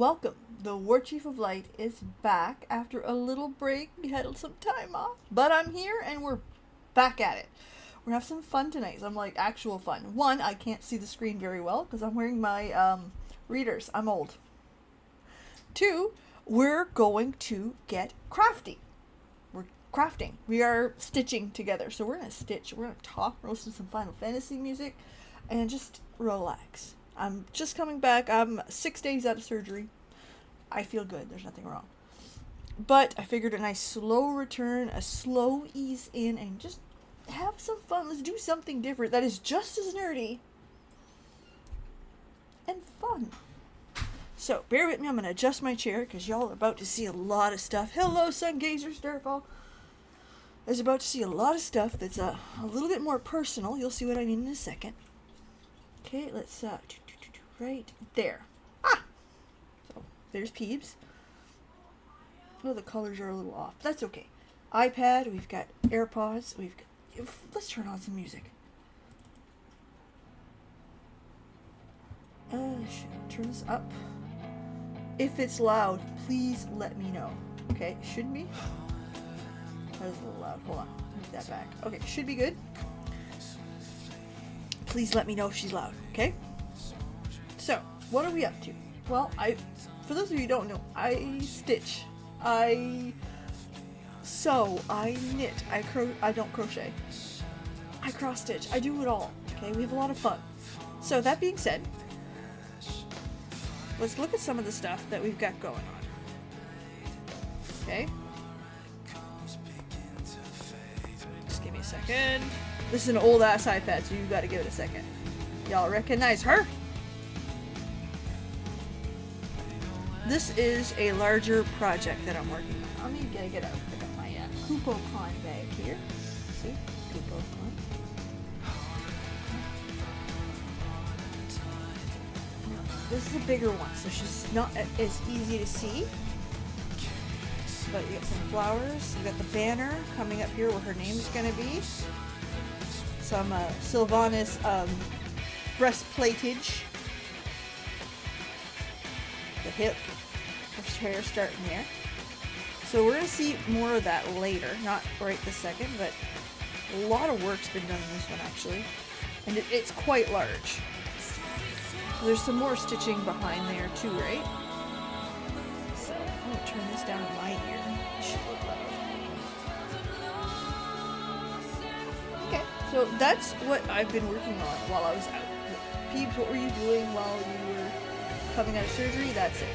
welcome. The War Chief of Light is back after a little break. We had some time off, but I'm here and we're back at it. We're gonna have some fun tonight. Some like actual fun. One, I can't see the screen very well because I'm wearing my readers. I'm old. Two, we're going to get crafty. We're crafting. We are stitching together. So we're gonna stitch. We're gonna talk. We're listening to some Final Fantasy music, and just relax. I'm just coming back. I'm 6 days out of surgery. I feel good. There's nothing wrong. But I figured a nice slow return, a slow ease in, and just have some fun. Let's do something different that is just as nerdy and fun. So, bear with me. I'm going to adjust my chair because y'all are about to see a lot of stuff. Hello, Sungazer Starfall. Is about to see a lot of stuff that's a little bit more personal. You'll see what I mean in a second. Okay, let's right there. So there's Peebs. Oh, the colors are a little off. That's okay. iPad. We've got AirPods. Let's turn on some music. Turn this up. If it's loud, please let me know. Okay, should be. That is a little loud. Hold on. Move that back. Okay, should be good. Please let me know if she's loud, okay? So, what are we up to? Well, for those of you who don't know, I stitch, I sew, I knit, I don't crochet, I cross stitch, I do it all, okay? We have a lot of fun. So, that being said, let's look at some of the stuff that we've got going on. Okay? Just give me a second. This is an old ass iPad, so you gotta give it a second. Y'all recognize her? This is a larger project that I'm working on. I'm gonna get out. Pick up my Coupon bag here. See? Coupon. This is a bigger one, so she's not as easy to see. But you got some flowers. You got the banner coming up here where her name's gonna be. Some Sylvanas breastplatage. The hip, her hair starting there. So we're going to see more of that later, not right this second, but a lot of work's been done in this one actually. And it's quite large. There's some more stitching behind there too, right? So I'm going to turn this down in my ear. It should look loud. Okay. So that's what I've been working on while I was out. Peebs, what were you doing while you were coming out of surgery? That's it.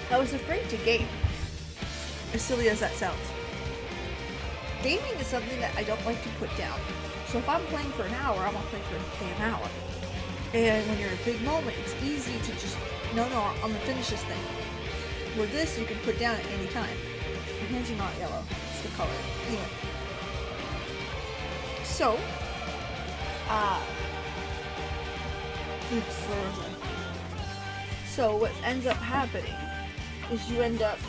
I was afraid to game, as silly as that sounds. Gaming is something that I don't like to put down. So if I'm playing for an hour, I want to play for an hour. And when you're in a big moment, it's easy to just, no, I'm gonna finish this thing. With this, you can put down at any time. My hands are not yellow. It's the color. Anyway. So, oops, where was I? So what ends up happening is you end up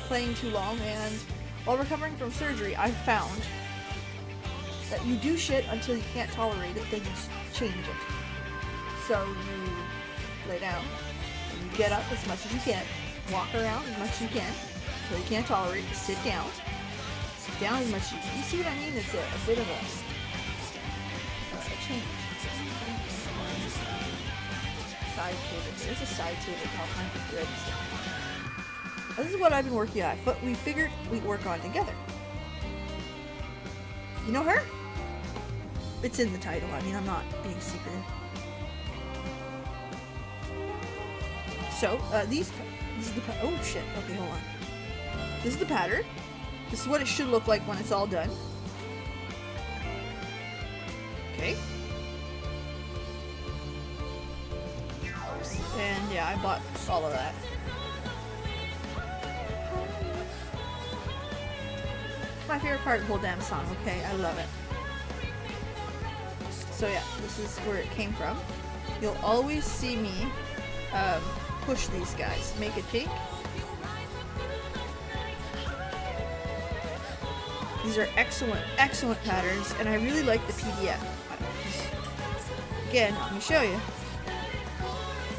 playing too long, and while recovering from surgery, I found that you do shit until you can't tolerate it, then you change it. So you lay down, and you get up as much as you can, walk around as much as you can, until you can't tolerate it, sit down. Sit down as much as you can. You see what I mean? It's a bit of a change. Side table. There's a side table with all kinds of threads. This is what I've been working on, but we figured we'd work on together. You know her? It's in the title. I mean, I'm not being secretive. So, this is the, oh shit, okay, hold on. This is the pattern. This is what it should look like when it's all done. Okay. And yeah, I bought all of that. My favorite part of the whole damn song, okay? I love it. So yeah, this is where it came from. You'll always see me push these guys. Make it pink. These are excellent, excellent patterns, and I really like the PDF. again, let me show you.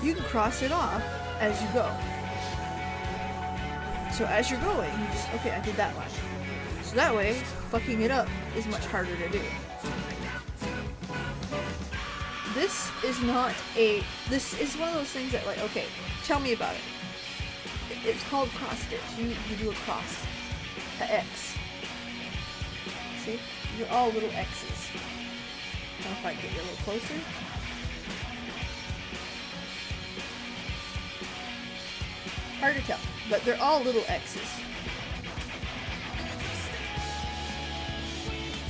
You can cross it off as you go. So as you're going, you just, okay, I did that one. So that way, fucking it up is much harder to do. This is not a, this is one of those things that like, okay, tell me about it. It's called cross stitch. You do a cross, a X. See? You're all little X's. I don't know if I can get you a little closer. Hard to tell, but they're all little X's.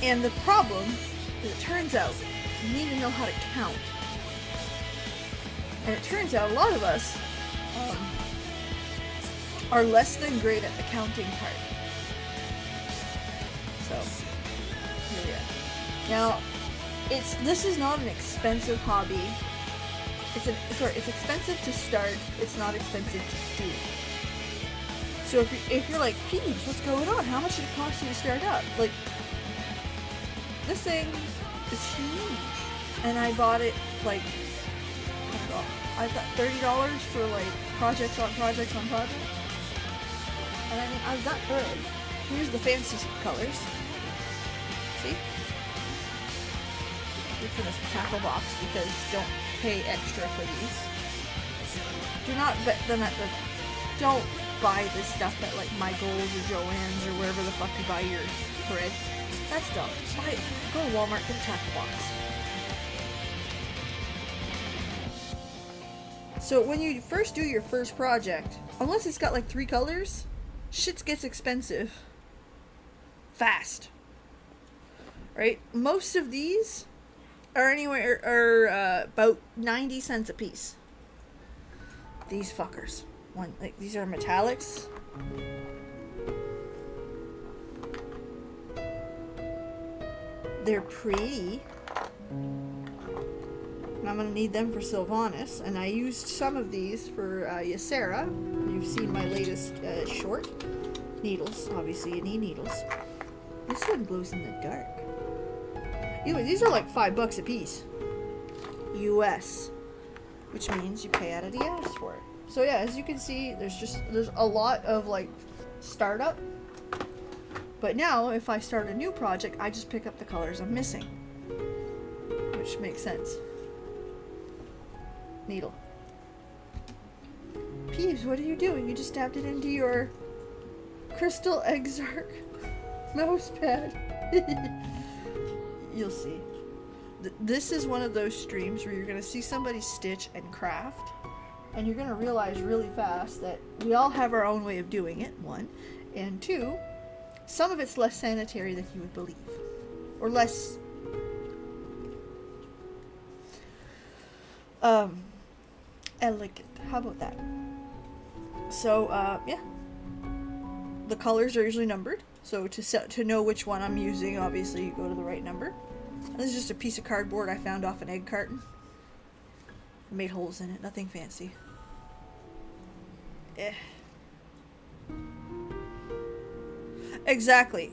And the problem is it turns out you need to know how to count. And it turns out a lot of us are less than great at the counting part. So, here we are. Now, this is not an expensive hobby. It's expensive to start, it's not expensive to do. So if you're like, Peeves, what's going on? How much did it cost you to start up? Like, this thing is huge. And I bought it like, I've got $30 for like projects on projects on projects. And I mean, I've got good. Here's the fancy colors. See? For this tackle box because don't pay extra for these. Don't buy this stuff at like Michael's or Joann's or wherever the fuck you buy your bread. That's dumb. Go to Walmart, get a tackle box. So when you first do your first project, unless it's got like 3 colors, shit gets expensive. Fast. Right? Most of these are about 90 cents a piece. These fuckers. These are metallics. They're pretty. And I'm gonna need them for Sylvanas, and I used some of these for Ysera. You've seen my latest short. Needles, obviously you need needles. This one glows in the dark. Anyway, these are like $5 a piece. US. Which means you pay out of the ass for it. So yeah, as you can see, there's a lot of like startup. But now, if I start a new project, I just pick up the colors I'm missing. Which makes sense. Needle. Peeves, what are you doing? You just stabbed it into your Crystal Exarch mouse pad. You'll see. This is one of those streams where you're going to see somebody stitch and craft, and you're going to realize really fast that we all have our own way of doing it, 1. And 2, some of it's less sanitary than you would believe. Or less elegant. How about that? So, yeah. The colors are usually numbered. So to know which one I'm using, obviously you go to the right number. And this is just a piece of cardboard I found off an egg carton. I made holes in it, nothing fancy. Exactly.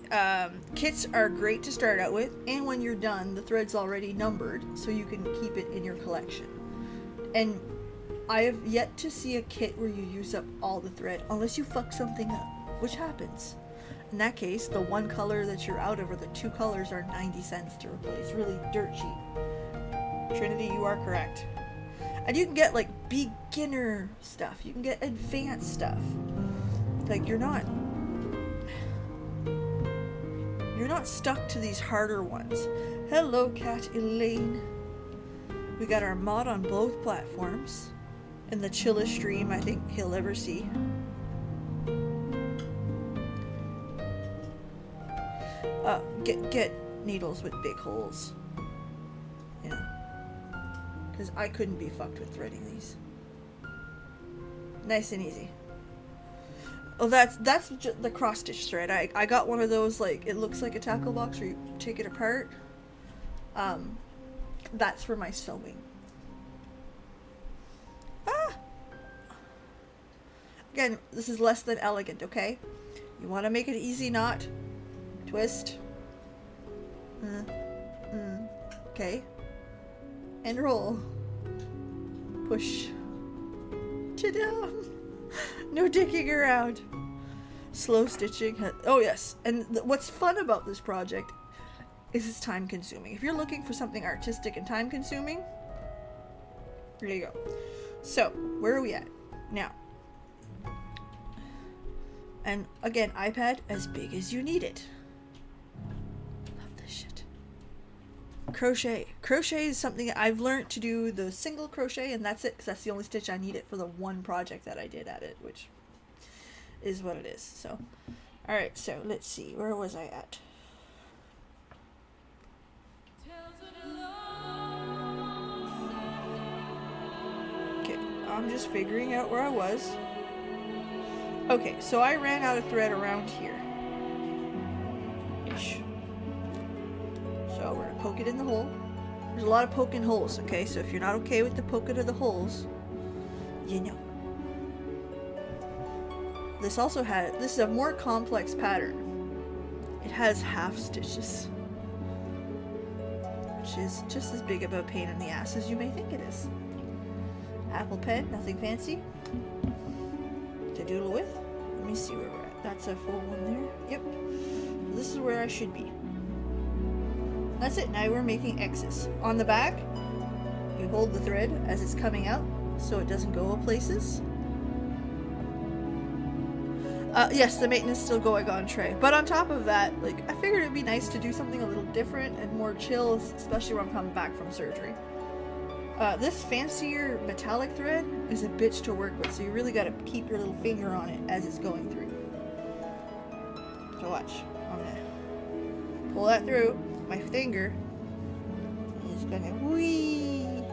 Kits are great to start out with, and when you're done, the thread's already numbered, so you can keep it in your collection. And I have yet to see a kit where you use up all the thread, unless you fuck something up, which happens. In that case, the 1 color that you're out of, or the 2 colors, are 90 cents to replace. Really dirt cheap. Trinity, you are correct. And you can get like beginner stuff. You can get advanced stuff. Like you're not stuck to these harder ones. Hello, Cat Elaine. We got our mod on both platforms. In the chillest stream I think he'll ever see. Get needles with big holes. Yeah. Because I couldn't be fucked with threading these. Nice and easy. Oh, that's just the cross stitch thread. I got one of those, like, it looks like a tackle box where you take it apart. That's for my sewing. Again, this is less than elegant, okay? You want to make an easy knot? Twist. Okay. and roll. Push. Ta-da! No dicking around. Slow stitching. Oh yes, and what's fun about this project is it's time consuming. If you're looking for something artistic and time consuming, there you go. So, where are we at? Now. And again, iPad as big as you need it. Love this shit. Crochet. Crochet is something I've learned to do the single crochet, and that's it, because that's the only stitch I need it for the one project that I did at it, which is what it is. So, alright, so let's see. Where was I at? Okay, I'm just figuring out where I was. Okay, so I ran out of thread around here. So we're gonna poke it in the hole. There's a lot of poking holes, okay? So if you're not okay with the poking of the holes, you know. This also this is a more complex pattern. It has half stitches, which is just as big of a pain in the ass as you may think it is. Apple pen, nothing fancy. To doodle with. Let me see where we're at. That's a full one there. Yep. So this is where I should be. That's it. Now we're making X's. On the back, you hold the thread as it's coming out so it doesn't go places. Yes, the maintenance still going on tray. But on top of that, like, I figured it'd be nice to do something a little different and more chill, especially when I'm coming back from surgery. This fancier metallic thread is a bitch to work with, so you really gotta keep your little finger on it as it's going through. So watch. I'm gonna pull that through. My finger is gonna whee.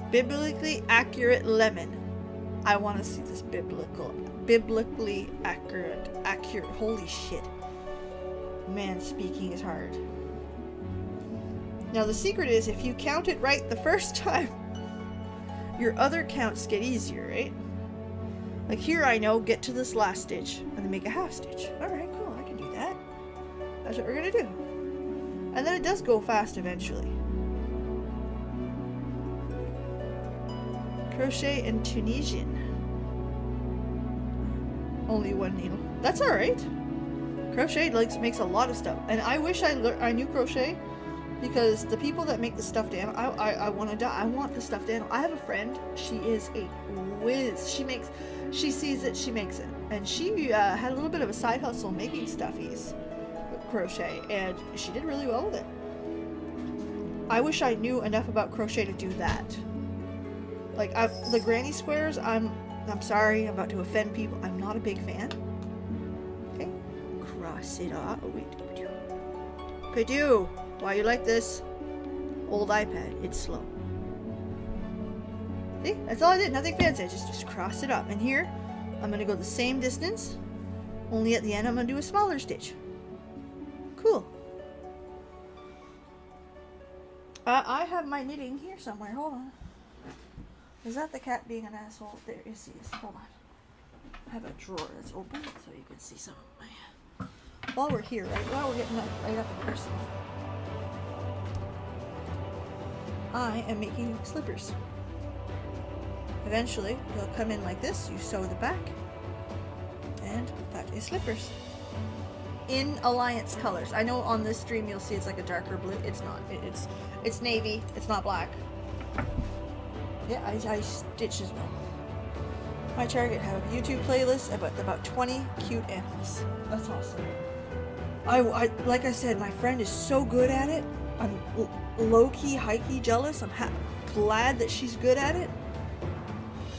Biblically accurate lemon. I want to see this biblically accurate. Holy shit. Man, speaking is hard. Now the secret is, if you count it right the first time, your other counts get easier, right? Like here I know, get to this last stitch and then make a half stitch. Alright, cool, I can do that. That's what we're gonna do. And then it does go fast eventually. Crochet in Tunisian. Only one needle. That's alright. Crochet makes a lot of stuff. And I wish I knew crochet, because the people that make the stuffed animal, I want to die. I want the stuffed animal. I have a friend. She is a whiz. She sees it, she makes it. And she had a little bit of a side hustle making stuffies with crochet, and she did really well with it. I wish I knew enough about crochet to do that. Like, the granny squares, I'm sorry, I'm about to offend people. I'm not a big fan. Okay. Cross it off. Oh, wait. Purdue, why you like this? Old iPad. It's slow. See? That's all I did. Nothing fancy. I just cross it up. And here, I'm going to go the same distance. Only at the end, I'm going to do a smaller stitch. Cool. I have my knitting here somewhere. Hold on. Is that the cat being an asshole? There, you see. Hold on. I have a drawer that's open so you can see some of my... While we're here, right? While we're getting right up and personal. I am making slippers. Eventually, they'll come in like this. You sew the back. And that is slippers. In Alliance colors. I know on this stream you'll see it's like a darker blue. It's not. It's navy. It's not black. Yeah, I stitch as well. My Target have a YouTube playlist about 20 cute animals. That's awesome. I like I said, my friend is so good at it. I'm low-key, high-key jealous. I'm glad that she's good at it.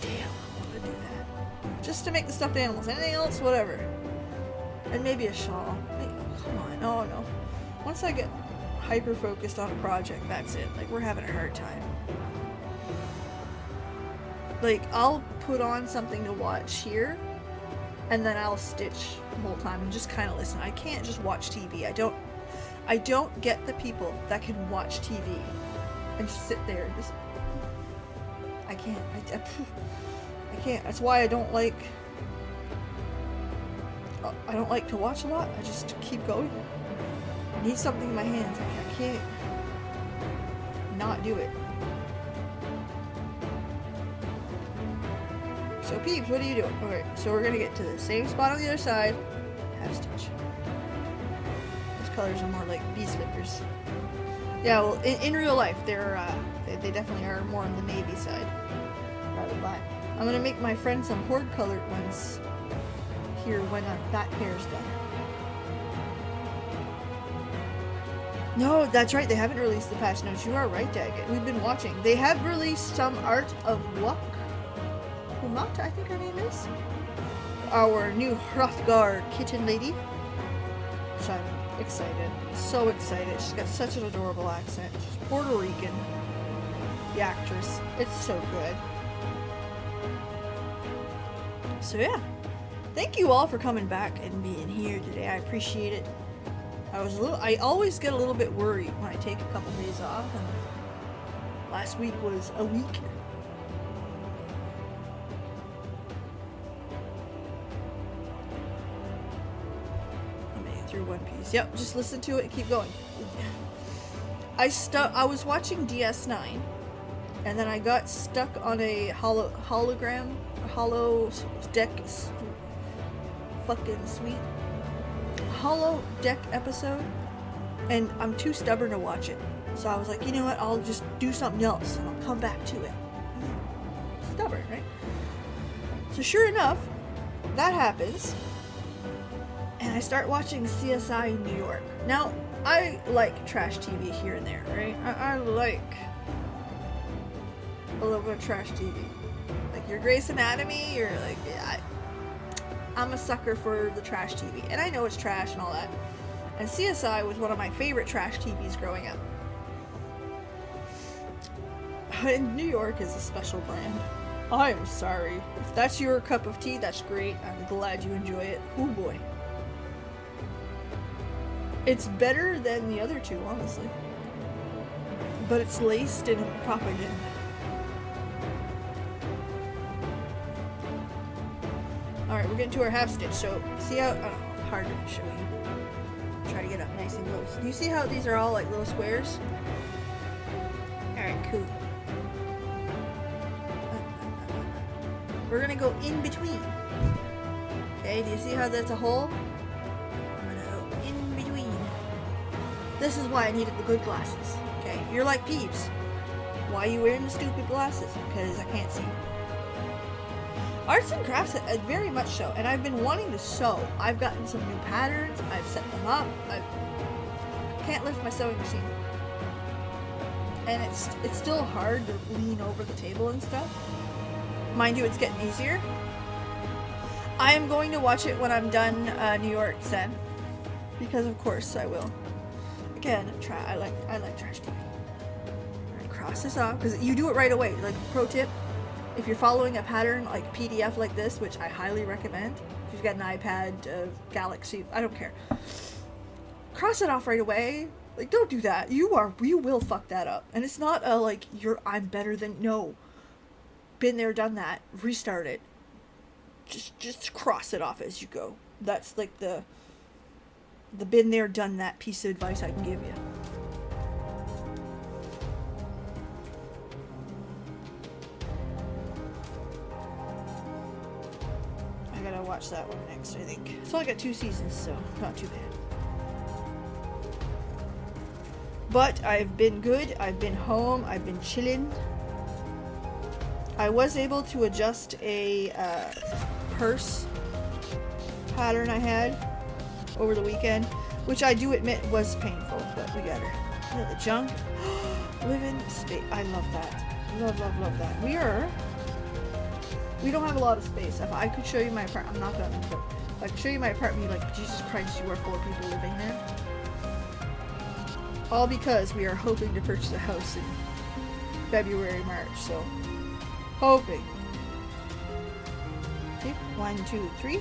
Damn, I want to do that. Just to make the stuffed animals. Anything else, whatever. And maybe a shawl. Come on, no. Once I get hyper-focused on a project, that's it. Like, we're having a hard time. Like, I'll put on something to watch here, and then I'll stitch the whole time and just kind of listen. I can't just watch TV. I don't get the people that can watch TV and just sit there and just... I can't. I can't. That's why I don't like to watch a lot. I just keep going. I need something in my hands. I can't not do it. So peeps, what are you doing? Okay, so we're gonna get to the same spot on the other side. Half stitch. Those colors are more like bee slippers. Yeah, well, in real life, they definitely are more on the navy side rather than black. I'm gonna make my friend some horde colored ones here when that pair's done. No, that's right. They haven't released the patch notes. You are right, Daggett. We've been watching. They have released some art of Wuk. Humat, I think her name is. Our new Hrothgar kitten lady. Which I'm excited. So excited. She's got such an adorable accent. She's Puerto Rican. The actress. It's so good. So yeah. Thank you all for coming back and being here today. I appreciate it. I always get a little bit worried when I take a couple days off, and last week was a week. I made it through One Piece. Yep, just listen to it and keep going. I was watching DS9, and then I got stuck on a holo deck fucking sweet holo deck episode, and I'm too stubborn to watch it. So I was like, you know what, I'll just do something else and I'll come back to it. Stubborn, right? So sure enough, that happens, and I start watching CSI in New York. Now, I like trash TV here and there, right? I like a little bit of trash TV. Like your Grey's Anatomy, or like, yeah, I'm a sucker for the trash TV, and I know it's trash and all that. And CSI was one of my favorite trash TVs growing up. And New York is a special brand. I'm sorry. If that's your cup of tea, that's great. I'm glad you enjoy it. Oh boy. It's better than the other two, honestly. But it's laced in propaganda. Alright, we're getting to our half stitch, so see how, hard to show you. Try to get up nice and close. Do you see how these are all like little squares? Alright, cool. We're gonna go in between. Okay, do you see how that's a hole? I'm gonna go in between. This is why I needed the good glasses. Okay, if you're like Peeps, why are you wearing the stupid glasses? Because I can't see. Arts and crafts, very much so, and I've been wanting to sew. I've gotten some new patterns, I've set them up, I can't lift my sewing machine. And it's still hard to lean over the table and stuff. Mind you, it's getting easier. I am going to watch it when I'm done New York Zen, because of course I will. Again, I like trash TV. Alright, cross this off, because you do it right away. Like, pro tip, if you're following a pattern like PDF like this, which I highly recommend, if you've got an iPad, Galaxy, I don't care. Cross it off right away. Like, don't do that. You will fuck that up. And it's not a like, I'm better than, no. Been there, done that. Restart it. Just cross it off as you go. That's like the been there, done that piece of advice I can give you. Watch that one next, I think. It's only got 2 seasons, so not too bad. But I've been good. I've been home. I've been chilling. I was able to adjust a purse pattern I had over the weekend, which I do admit was painful, but we got her. You know, the junk. Living space. I love that. Love that. We don't have a lot of space. If I could show you my apartment, I'm not gonna, but if I could show you my apartment, you'd be like, Jesus Christ, you are 4 people living there. All because we are hoping to purchase a house in February, March, so hoping. Okay, 1, 2, 3.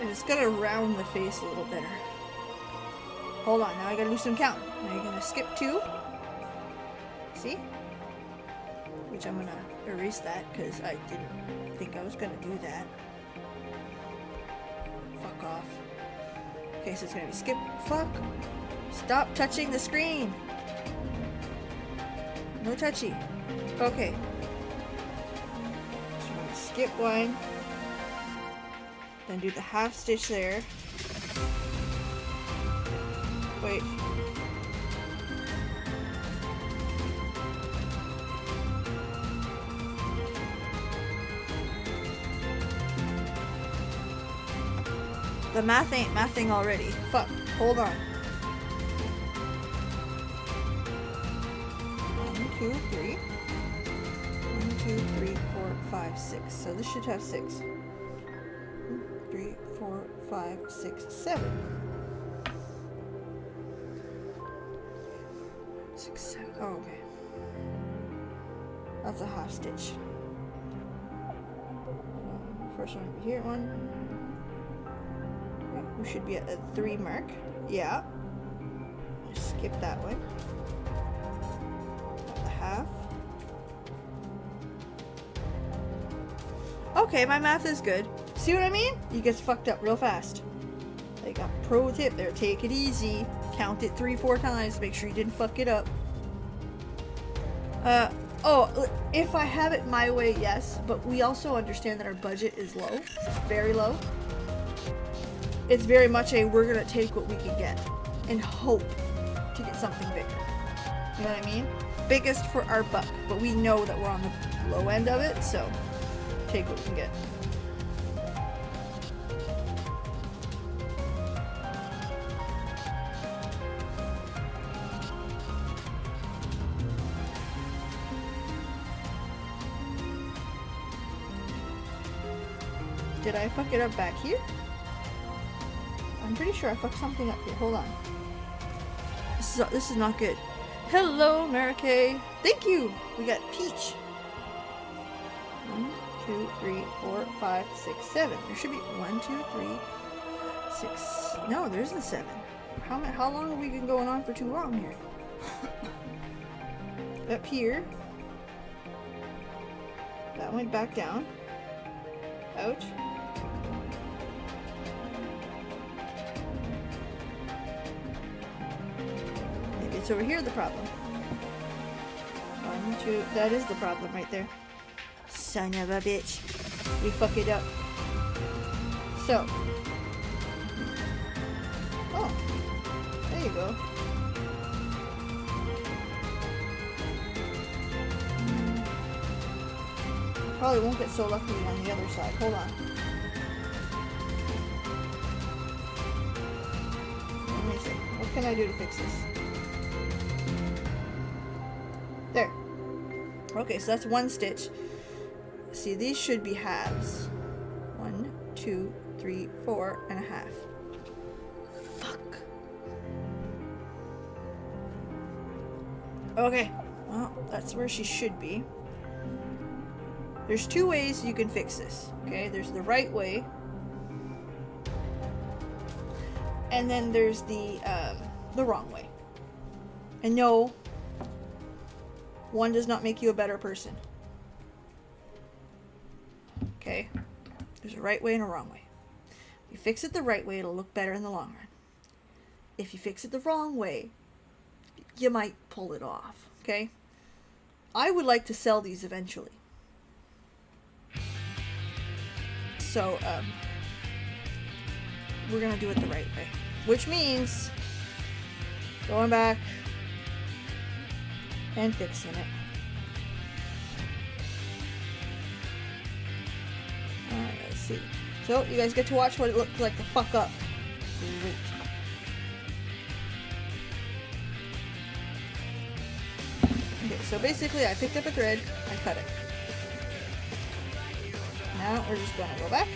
And it's gonna round the face a little better. Hold on, now I gotta do some counting. Now you're gonna skip 2. See? Which I'm gonna erase that because I didn't think I was gonna do that. Fuck off. Okay, so it's gonna be skip. Fuck! Stop touching the screen! No touchy. Okay. So we're gonna skip one. Then do the half stitch there. Wait. The math ain't mathing already. Fuck. Hold on. 1, 2, 3. 1, 2, 3, 4, 5, 6. So this should have 6. 3, 4, 5, 6, 7. 6, 7. Oh, okay. That's a half stitch. First one over here. 1. We should be at a 3 mark. Yeah. Skip that one. The half. Okay, my math is good. See what I mean? You get fucked up real fast. Like a pro tip there, take it easy. Count it 3-4 times. Make sure you didn't fuck it up. Oh, if I have it my way, yes. But we also understand that our budget is low. Very low. It's very much a we're gonna take what we can get and hope to get something bigger. You know what I mean? Biggest for our buck, but we know that we're on the low end of it, so take what we can get. Did I fuck it up back here? I'm pretty sure I fucked something up here. Hold on. This is not good. Hello, Mary Kay. Thank you. We got Peach. 1, 2, 3, 4, 5, 6, 7. There should be 1, 2, 3, 6. No, there's the 7. How long have we been going on for too long here? Up here. That went back down. Ouch. It's over here the problem. 1, 2. That is the problem right there. Son of a bitch. We fuck it up. So. Oh. There you go. Probably won't get so lucky on the other side. Hold on. Let me see. What can I do to fix this? There. Okay, so that's 1 stitch. See, these should be halves. 1, 2, 3, 4 and a half. Fuck. Okay. Well, that's where she should be. There's 2 ways you can fix this. Okay, there's the right way. And then there's the wrong way. And no, one does not make you a better person. Okay? There's a right way and a wrong way. If you fix it the right way, it'll look better in the long run. If you fix it the wrong way, you might pull it off. Okay? I would like to sell these eventually. So, we're gonna do it the right way. Which means going back and fixing it. Alright, let's see. So, you guys get to watch what it looked like to fuck up. Great. Okay, so basically I picked up a thread, I cut it. Now we're just gonna go back.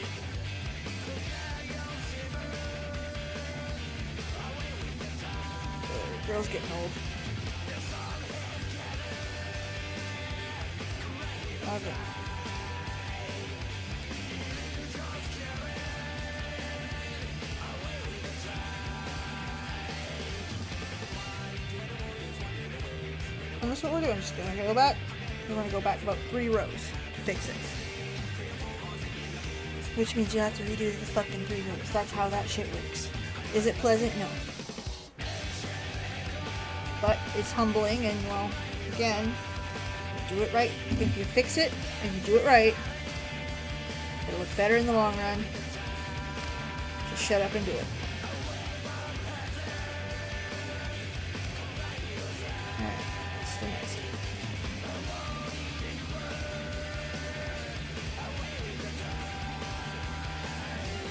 The girl's getting old. Okay. And that's what we're doing. Just gonna go back, You want to go back about 3 rows to fix it. Which means you have to redo the fucking 3 rows. That's how that shit works. Is it pleasant? No. But it's humbling, and well, again, do it right. If you fix it and you do it right, it'll look better in the long run. Just shut up and do it. Alright, what's the next?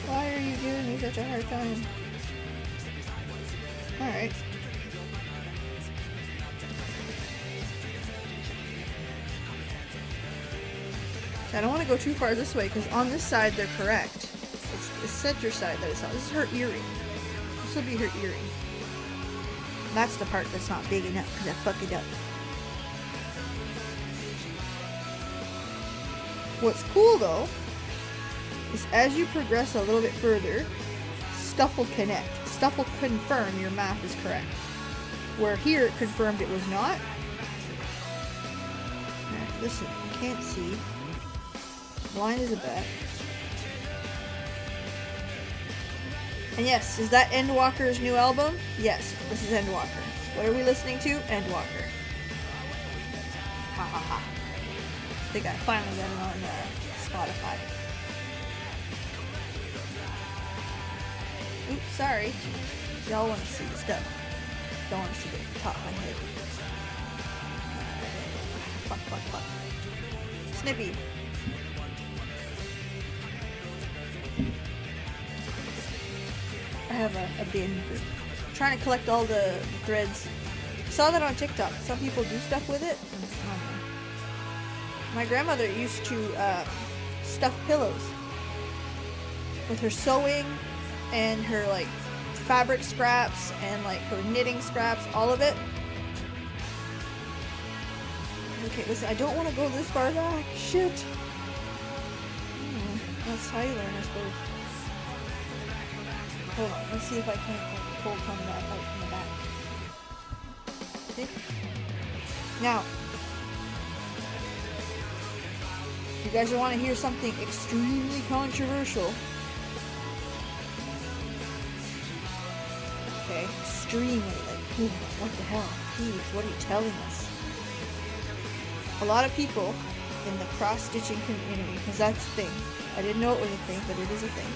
Why are you giving me such a hard time? Alright. I don't want to go too far this way because on this side they're correct. It's the center side that is not. This is her earring. This will be her earring. That's the part that's not big enough because I fucked it up. What's cool though is as you progress a little bit further, stuff will connect. Stuff will confirm your math is correct. Where here it confirmed it was not. Alright, listen, you can't see. Blind as a bat. And yes, is that Endwalker's new album? Yes, this is Endwalker. What are we listening to? Endwalker. Ha ha ha. I think I finally got it on Spotify. Oops, sorry. Y'all want to see the stuff. Don't want to see the top of my head. Fuck. Snippy. I have a bin for trying to collect all the threads. Saw that on TikTok. Some people do stuff with it. My grandmother used to stuff pillows with her sewing and her like fabric scraps and like her knitting scraps, all of it. Okay, listen, I don't want to go this far back. Shit. That's how you learn, I suppose. Hold on, let's see if I can't pull some of that out from the back. Okay. Now, if you guys want to hear something extremely controversial, okay, extremely, like, ooh, what the hell? Please, what are you telling us? A lot of people in the cross-stitching community, because that's a thing. I didn't know it was a thing, but it is a thing.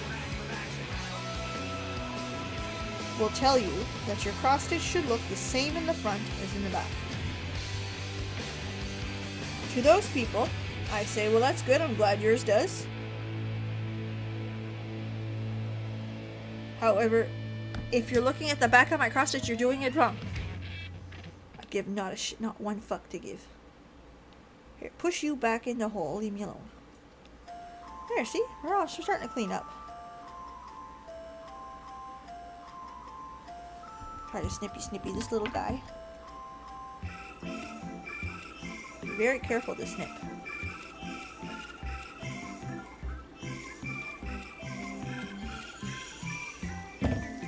Will tell you that your cross stitch should look the same in the front as in the back. To those people, I say, well, that's good. I'm glad yours does. However, if you're looking at the back of my cross stitch, you're doing it wrong. I give not one fuck to give. Here, push you back in the hole. Leave me alone. There, see? We're starting to clean up. Try to snippy this little guy. Be very careful to snip.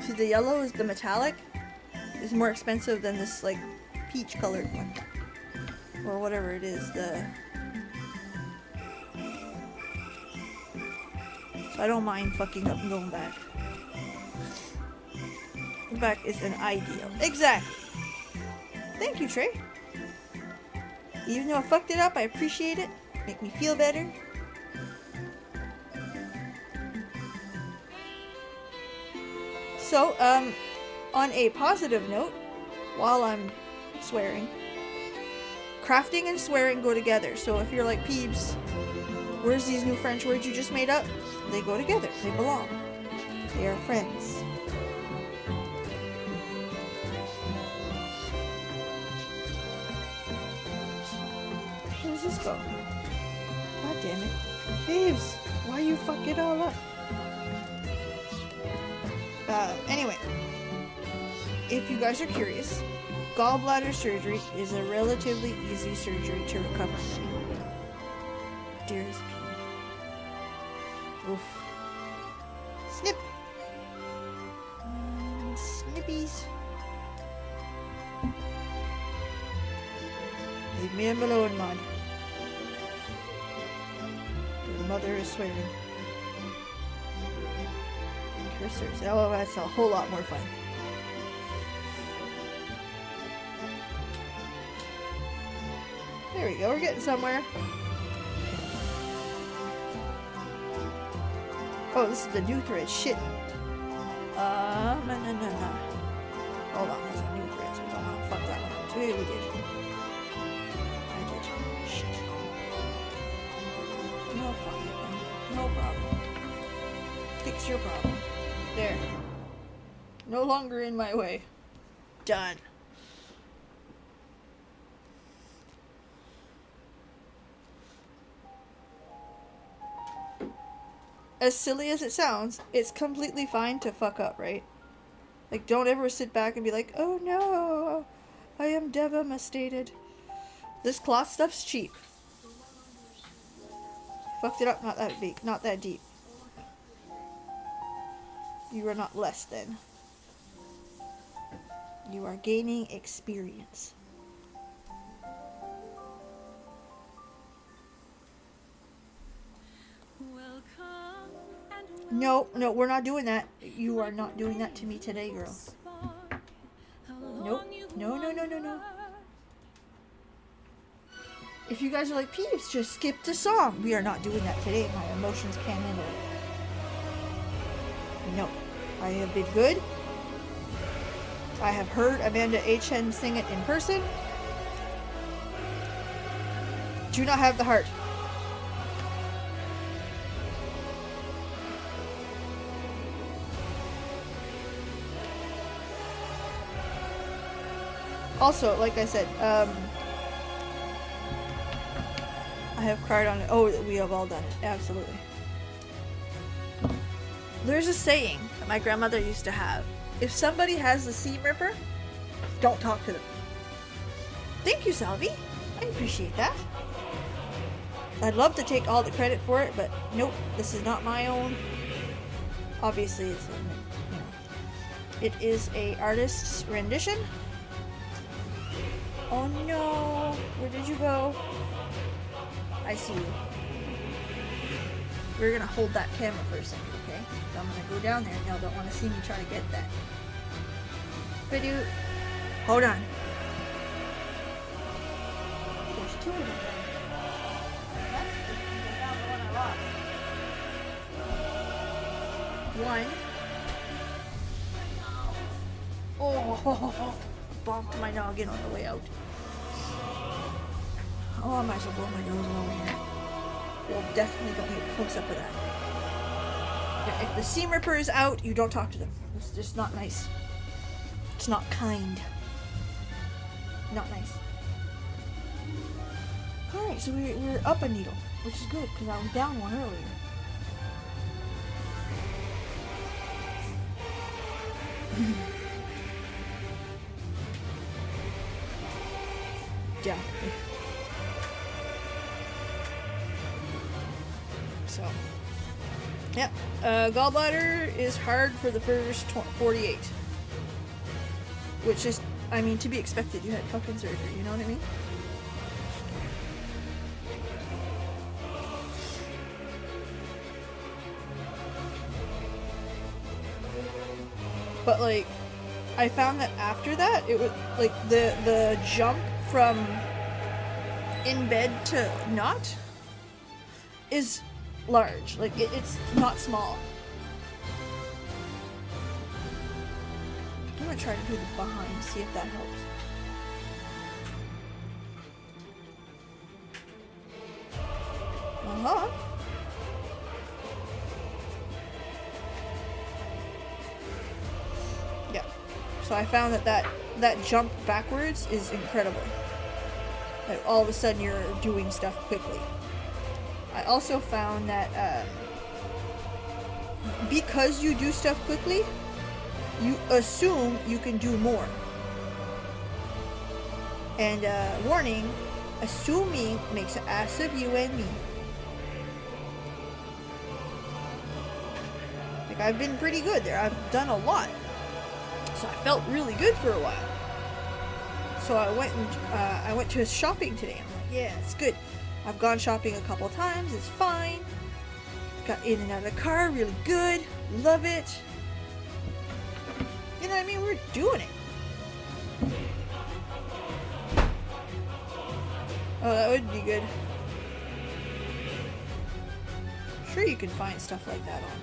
See, the yellow is the metallic. Is more expensive than this like peach colored one. Or whatever it is, so I don't mind fucking up and going back. Back is an ideal. Exactly. Thank you, Trey. Even though I fucked it up, I appreciate it. Make me feel better. So, on a positive note, while I'm swearing, crafting and swearing go together. So if you're like, Peebs, where's these new French words you just made up? They go together. They belong. They are friends. Where does this go? God damn it. Peebs, why you fuck it all up? Anyway, if you guys are curious, gallbladder surgery is a relatively easy surgery to recover from. Dearest P. Oof. Snip! Snippies. Leave me alone, Mod. mother is swearing. Cursors. Oh, that's a whole lot more fun. There we go, we're getting somewhere. Oh, this is the new thread. Shit. No. Hold on, there's a new thread. So don't want to fuck that one up. We did. I did. Shit. No fucking thing. No problem. Fix your problem. There. No longer in my way. Done. As silly as it sounds, it's completely fine to fuck up, right? Like, don't ever sit back and be like, oh no, I am devastated. This cloth stuff's cheap. Fucked it up, not that big, not that deep. You are not less than. You are gaining experience. No, we're not doing that. You are not doing that to me today, girl. Nope. No. If you guys are like, Peeps, just skip the song. We are not doing that today. My emotions can't handle it. No. I have been good. I have heard Amanda H.N. sing it in person. Do not have the heart. Also, like I said, I have cried on it. Oh, we have all done it. Absolutely. There's a saying that my grandmother used to have. If somebody has the seam ripper, don't talk to them. Thank you, Salvi. I appreciate that. I'd love to take all the credit for it, but nope, this is not my own. Obviously, it's, you know, it is a artist's rendition. Oh no, where did you go? I see you. We're gonna hold that camera for a second, okay? So I'm gonna go down there and y'all don't want to see me try to get that. Video. Hold on. There's two of them. That's the one. Oh, bumped my noggin on the way out. Oh, I might as well blow my nose over here. We'll definitely don't need a close-up of that. Yeah, if the seam ripper is out, you don't talk to them. It's just not nice. It's not kind. Not nice. Alright, so we're up a needle, which is good, because I was down one earlier. Yeah. So, yeah, gallbladder is hard for the first 48, which is, I mean, to be expected. You had fucking surgery, you know what I mean? But like, I found that after that, it was like the jump from in bed to not is large. Like it's not small. I'm gonna try to do the behind, see if that helps. Uh-huh. Yeah. So I found that jump backwards is incredible. Like all of a sudden you're doing stuff quickly. I also found that because you do stuff quickly, you assume you can do more. And warning, assuming makes an ass of you and me. Like I've been pretty good there. I've done a lot. So I felt really good for a while. So I went to shopping today. I'm like, yeah, it's good. I've gone shopping a couple times. It's fine. Got in and out of the car really good. Love it. You know what I mean? We're doing it. Oh, that would be good. Sure, you can find stuff like that online.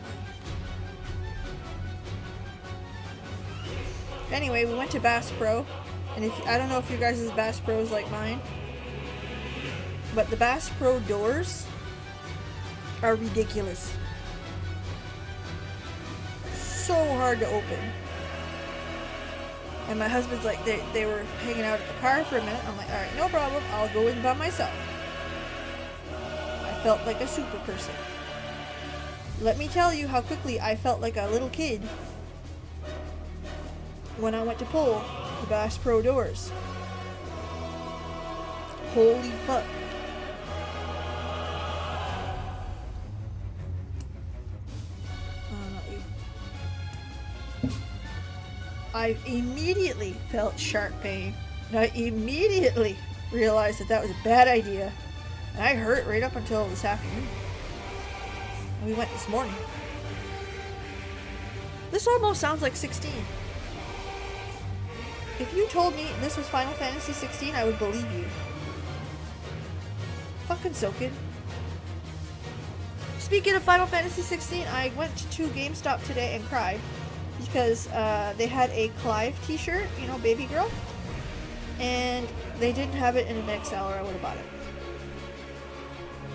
Anyway, we went to Bass Pro, and I don't know if your guys' Bass Pro is like mine, but the Bass Pro doors are ridiculous. So hard to open. And my husband's like, they were hanging out at the car for a minute. I'm like, alright, no problem. I'll go in by myself. I felt like a super person. Let me tell you how quickly I felt like a little kid when I went to pull the Bass Pro doors. Holy fuck. I immediately felt shark pain. And I immediately realized that was a bad idea. And I hurt right up until this afternoon. And we went this morning. This almost sounds like 16. If you told me this was Final Fantasy 16, I would believe you. Fucking soak it. Speaking of Final Fantasy 16, I went to GameStop today and cried. Because they had a Clive t-shirt, you know, baby girl. And they didn't have it in an XL or I would have bought it.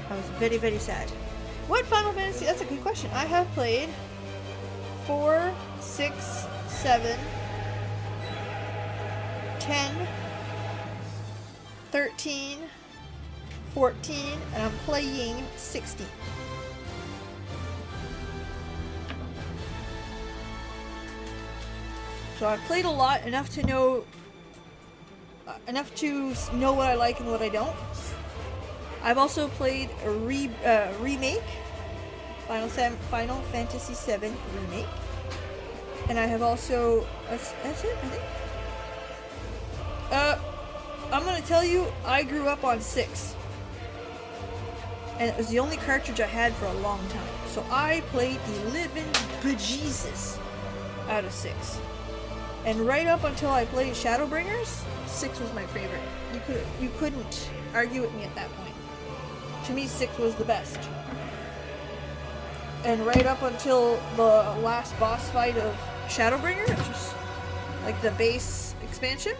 I was very, very sad. What Final Fantasy? That's a good question. I have played 4, 6, 7, 10, 13, 14, and I'm playing 16. So I've played a lot, enough to know what I like and what I don't. I've also played a remake, Final Fantasy VII remake, and I have also that's it, I think. I'm gonna tell you, I grew up on 6, and it was the only cartridge I had for a long time. So I played the living bejesus out of 6. And right up until I played Shadowbringers, 6 was my favorite. You couldn't argue with me at that point. To me, 6 was the best. And right up until the last boss fight of Shadowbringer, which was like the base expansion,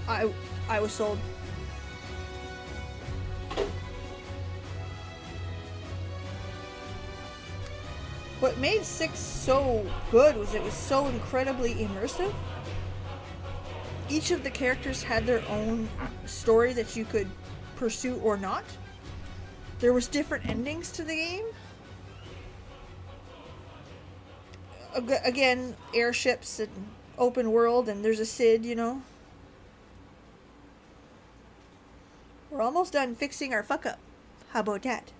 I was sold. What made 6 so good was it was so incredibly immersive. Each of the characters had their own story that you could pursue or not. There was different endings to the game. Again, airships and open world, and there's a Cid, you know. We're almost done fixing our fuck up. How about that?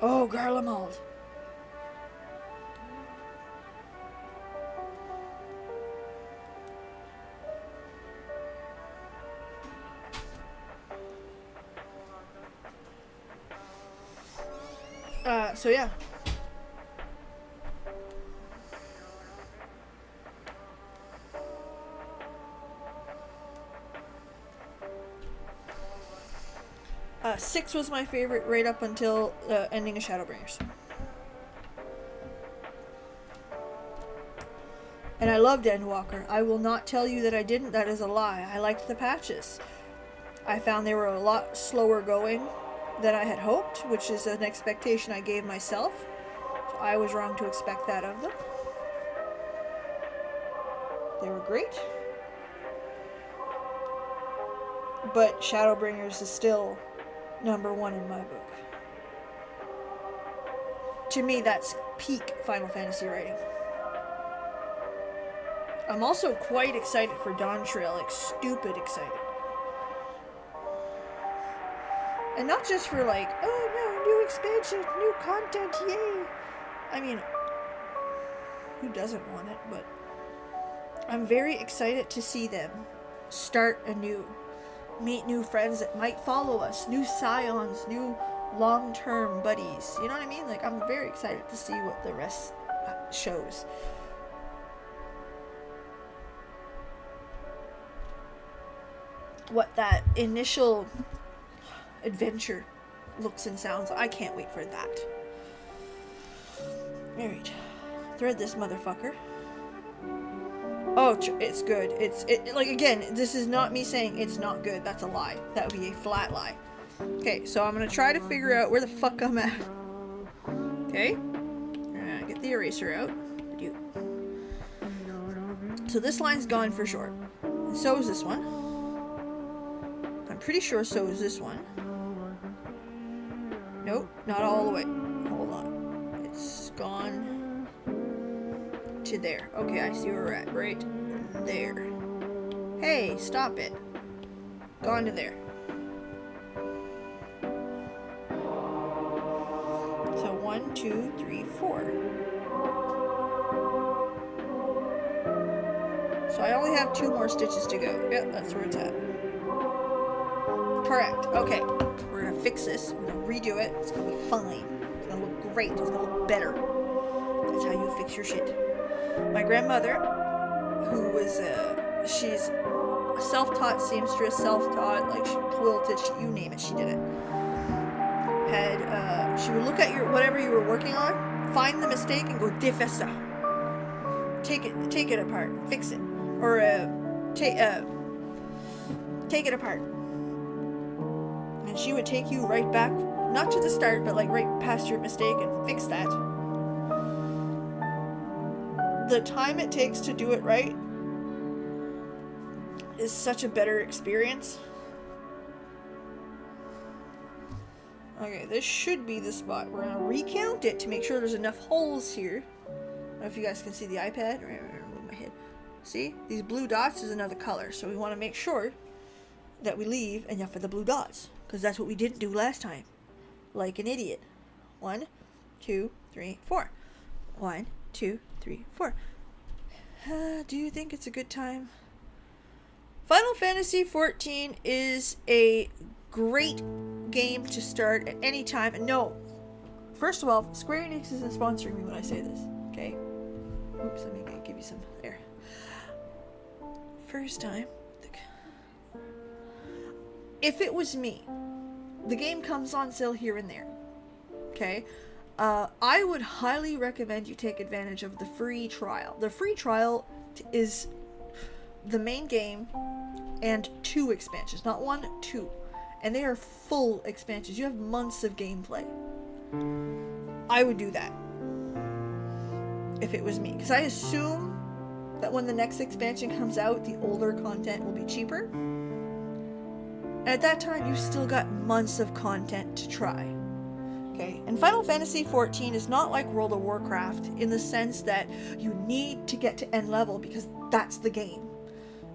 Oh, Garlemald. So yeah. 6 was my favorite right up until ending of Shadowbringers. And I loved Endwalker. I will not tell you that I didn't. That is a lie. I liked the patches. I found they were a lot slower going than I had hoped, which is an expectation I gave myself. So I was wrong to expect that of them. They were great. But Shadowbringers is still #1 in my book. To me, that's peak Final Fantasy writing. I'm also quite excited for Dawn Trail, like stupid excited. And not just for like, oh no, new expansion, new content, yay! I mean, who doesn't want it? But I'm very excited to see them start anew, meet new friends that might follow us, new scions, new long-term buddies. You know what I mean? Like, I'm very excited to see what the rest shows. What that initial adventure looks and sounds. I can't wait for that. Alright. Thread this motherfucker. Oh, it's good. It like, again, this is not me saying it's not good. That's a lie. That would be a flat lie. Okay, so I'm gonna try to figure out where the fuck I'm at. Okay. Get the eraser out. So this line's gone for sure. And so is this one. I'm pretty sure so is this one. Nope, not all the way. Hold on. It's gone to there. Okay, I see where we're at. Right there. Hey, stop it. Gone to there. So 1, 2, 3, 4. So I only have 2 more stitches to go. Yep, that's where it's at. Correct. Okay. We're gonna fix this. We're gonna redo it. It's gonna be fine. It's gonna look great. It's gonna look better. That's how you fix your shit. My grandmother, who was, she's a self-taught seamstress, self-taught, like, she quilted, you name it, she did it. She would look at your, whatever you were working on, find the mistake, and go, defais ça. Take it apart, fix it. Or, take it apart. And she would take you right back, not to the start, but like right past your mistake and fix that. The time it takes to do it right is such a better experience. Okay, this should be the spot. We're gonna recount it to make sure there's enough holes here. I don't know if you guys can see the iPad. Move my head. See? These blue dots is another color, so we want to make sure that we leave enough of the blue dots, because that's what we didn't do last time. Like an idiot. 1, 2, 3, 4. 1, 2, 3, 4. Do you think it's a good time? Final Fantasy XIV is a great game to start at any time. And no, first of all, Square Enix isn't sponsoring me when I say this, okay? Oops, let me give you some air. First time. If it was me, the game comes on sale here and there, okay? I would highly recommend you take advantage of the free trial. The free trial is the main game and 2 expansions. Not 1, 2. And they are full expansions. You have months of gameplay. I would do that if it was me. Because I assume that when the next expansion comes out, the older content will be cheaper. And at that time, you've still got months of content to try. Okay? And Final Fantasy XIV is not like World of Warcraft in the sense that you need to get to end level because that's the game.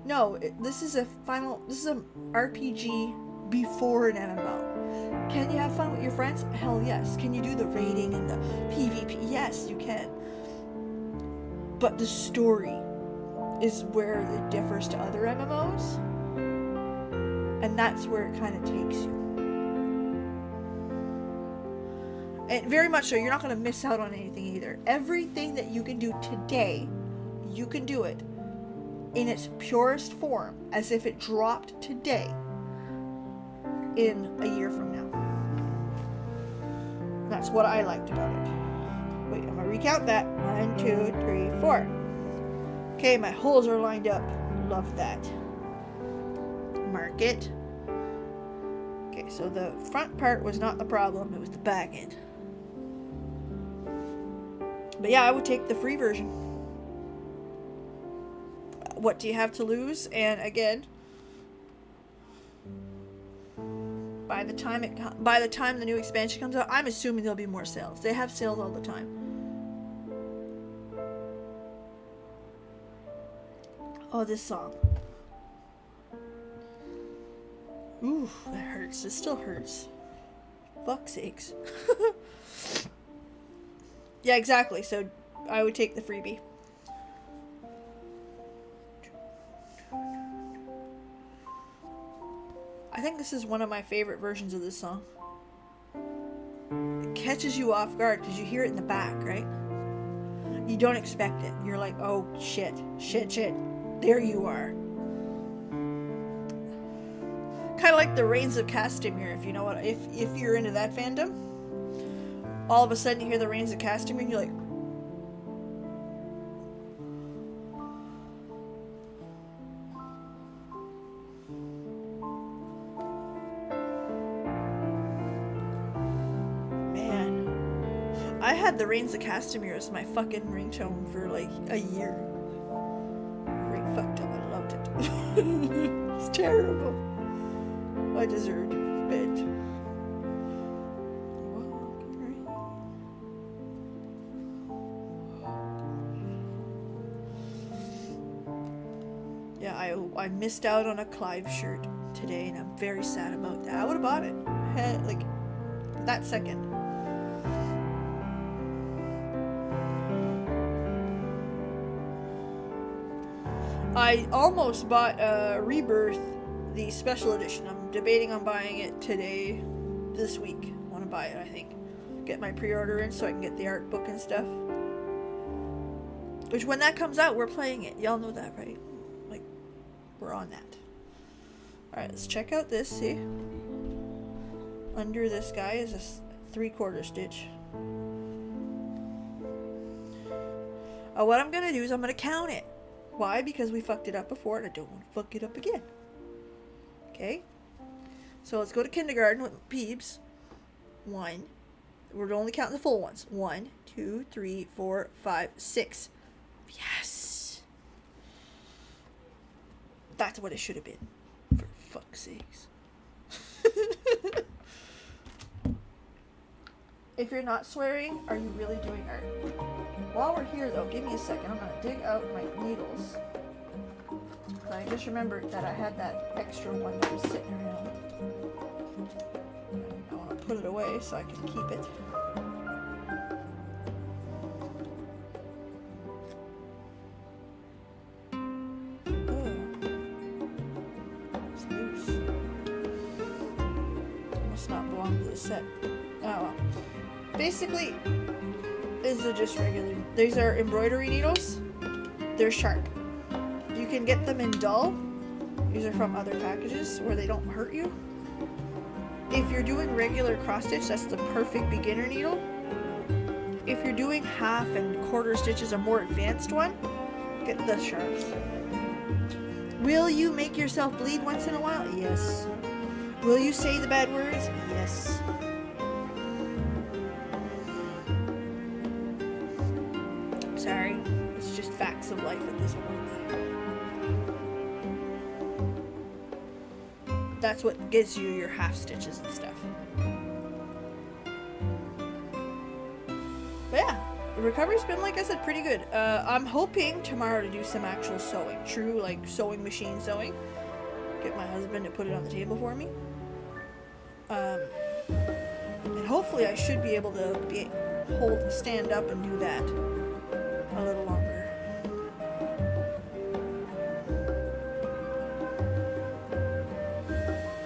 No, this is a RPG before an MMO. Can you have fun with your friends? Hell yes. Can you do the raiding and the PvP? Yes, you can. But the story is where it differs to other MMOs. And that's where it kind of takes you. And very much so, you're not going to miss out on anything either. Everything that you can do today, you can do it in its purest form, as if it dropped today, in a year from now. That's what I liked about it. Wait, I'm gonna recount that. 1, 2, 3, 4. Okay, my holes are lined up. Love that. Mark it. Okay, so the front part was not the problem, it was the back end. But yeah, I would take the free version. What do you have to lose? And again, by the time the new expansion comes out, I'm assuming there'll be more sales. They have sales all the time. Oh, this song. Ooh, that hurts. It still hurts. Fuck's sakes. Yeah, exactly. So I would take the freebie. I think this is one of my favorite versions of this song. It catches you off guard because you hear it in the back, right? You don't expect it. You're like, oh shit, shit, shit. There you are. Kind of like the Reigns of Castamere, if you know what. If you're into that fandom, all of a sudden you hear the Reigns of Castamere and you're like, I had the Reigns of Castamere as my fucking ringtone for like a year. Ring fucked up. I loved it. It's terrible. I deserved it. Yeah, I missed out on a Clive shirt today, and I'm very sad about that. I would have bought it. Like that second. I almost bought Rebirth, the special edition. I'm debating on buying it today, this week. I want to buy it, I think. Get my pre-order in so I can get the art book and stuff. Which, when that comes out, we're playing it. Y'all know that, right? Like, we're on that. Alright, let's check out this, see? Under this guy is a 3/4 stitch. What I'm going to do is I'm going to count it. Why? Because we fucked it up before and I don't want to fuck it up again. Okay? So let's go to kindergarten with Peebs. 1. We're only counting the full ones. 1, 2, 3, 4, 5, 6. Yes! That's what it should have been. For fuck's sakes. If you're not swearing, are you really doing art? While we're here though, give me a second. I'm going to dig out my needles. I just remembered that I had that extra one that was sitting around. I want to put it away so I can keep it. Oh. It's loose. It must not belong to the set. Oh well. Basically, these are just regular. These are embroidery needles. They're sharp. You can get them in dull. These are from other packages where they don't hurt you. If you're doing regular cross stitch, that's the perfect beginner needle. If you're doing half and quarter stitches, a more advanced one, get the sharps. Will you make yourself bleed once in a while? Yes. Will you say the bad words? Yes. Sorry, it's just facts of life at this point. That's what gives you your half stitches and stuff. But yeah, the recovery's been, like I said, pretty good. I'm hoping tomorrow to do some actual sewing. True, like, sewing machine sewing. Get my husband to put it on the table for me. And hopefully I should be able to stand up and do that a little longer.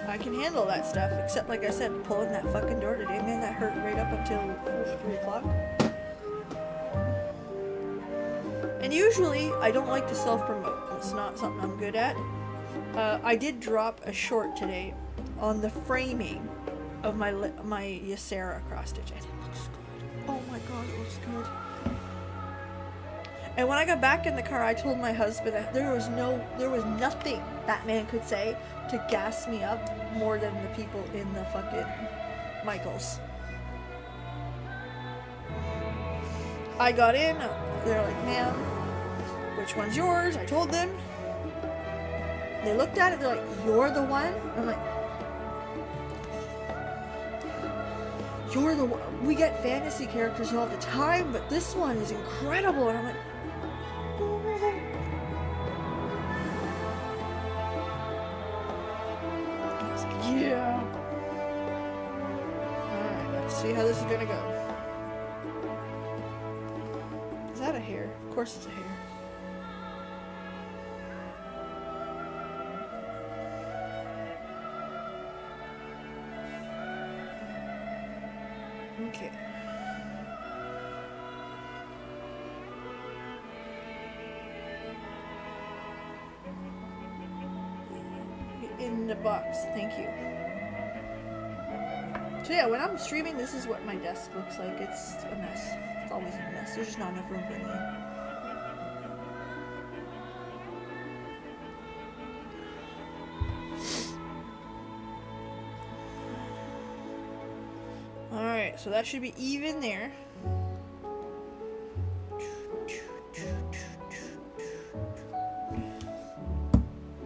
I can handle that stuff, except like I said, pulling that fucking door today, man, that hurt right up until 3 o'clock. And usually, I don't like to self-promote. It's not something I'm good at. I did drop a short today on the framing of my Ysera cross stitch, and it looks good. Oh my god, it looks good. And when I got back in the car, I told my husband that there was nothing that man could say to gas me up more than the people in the fucking Michaels. I got in, they're like, ma'am, which one's yours? I told them. They looked at it, they're like, you're the one? I'm like, you're the one. We get fantasy characters all the time, but this one is incredible. And I'm like, yeah. Alright, let's see how this is gonna go. Is that a hair? Of course it's a hair. the box. Thank you. So yeah, when I'm streaming, this is what my desk looks like. It's a mess. It's always a mess. There's just not enough room for anything. Alright, so that should be even there.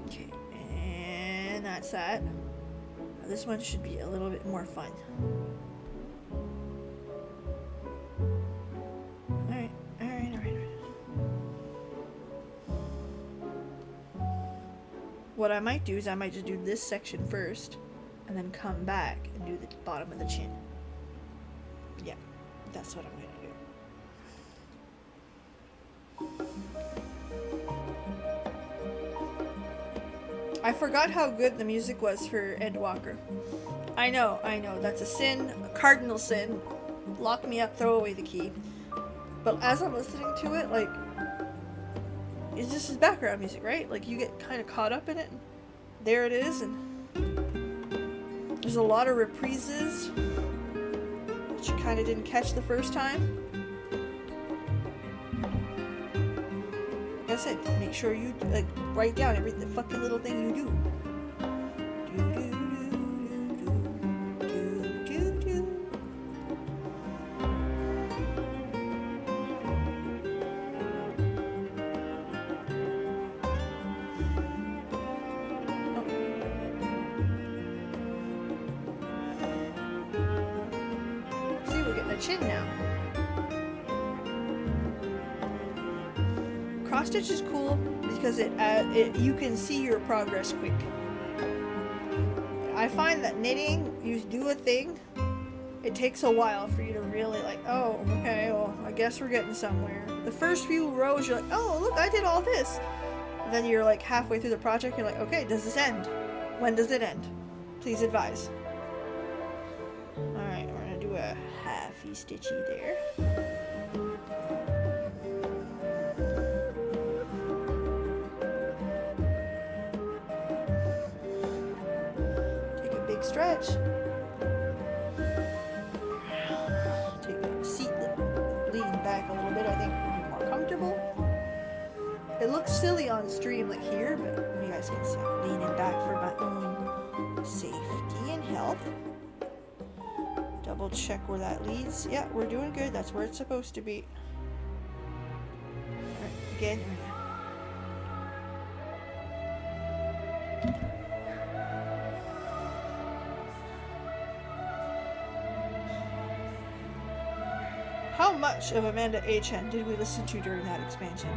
Okay, and that's that. Now this one should be a little bit more fun. Alright. What I might do is I might just do this section first, and then come back and do the bottom of the chin. Yeah, that's what I'm gonna do. I forgot how good the music was for Ed Walker. I know, that's a sin, a cardinal sin. Lock me up, throw away the key. But as I'm listening to it, like, it's just his background music, right? Like, you get kind of caught up in it. And there it is, and there's a lot of reprises, which you kind of didn't catch the first time. Like I said, make sure you like write down every fucking little thing you do. See, we're getting a chin now. Cross stitch is cool because it you can see your progress quick. I find that knitting, you do a thing, it takes a while for you to really like, oh, okay, well, I guess we're getting somewhere. The first few rows, you're like, oh, look, I did all this. And then you're like halfway through the project, you're like, okay, does this end? When does it end? Please advise. Alright, we're gonna do a halfy stitchy there. Stretch. Take a seat that lean back a little bit. I think it'll be more comfortable. It looks silly on stream like here, but you guys can see I'm leaning back for my own safety and health. Double check where that leads. Yeah, we're doing good. That's where it's supposed to be. All right, again. How much of Amanda H.N. did we listen to during that expansion?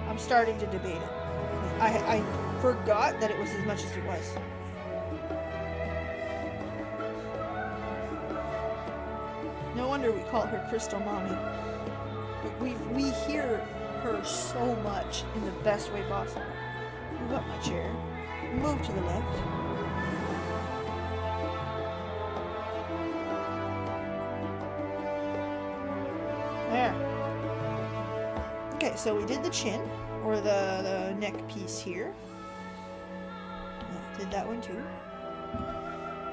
I'm starting to debate it. I forgot that it was as much as it was. No wonder we call her Crystal Mommy. But we hear her so much in the best way possible. Move up my chair. Move to the left. There. Okay, so we did the chin, or the neck piece here. Did that one too.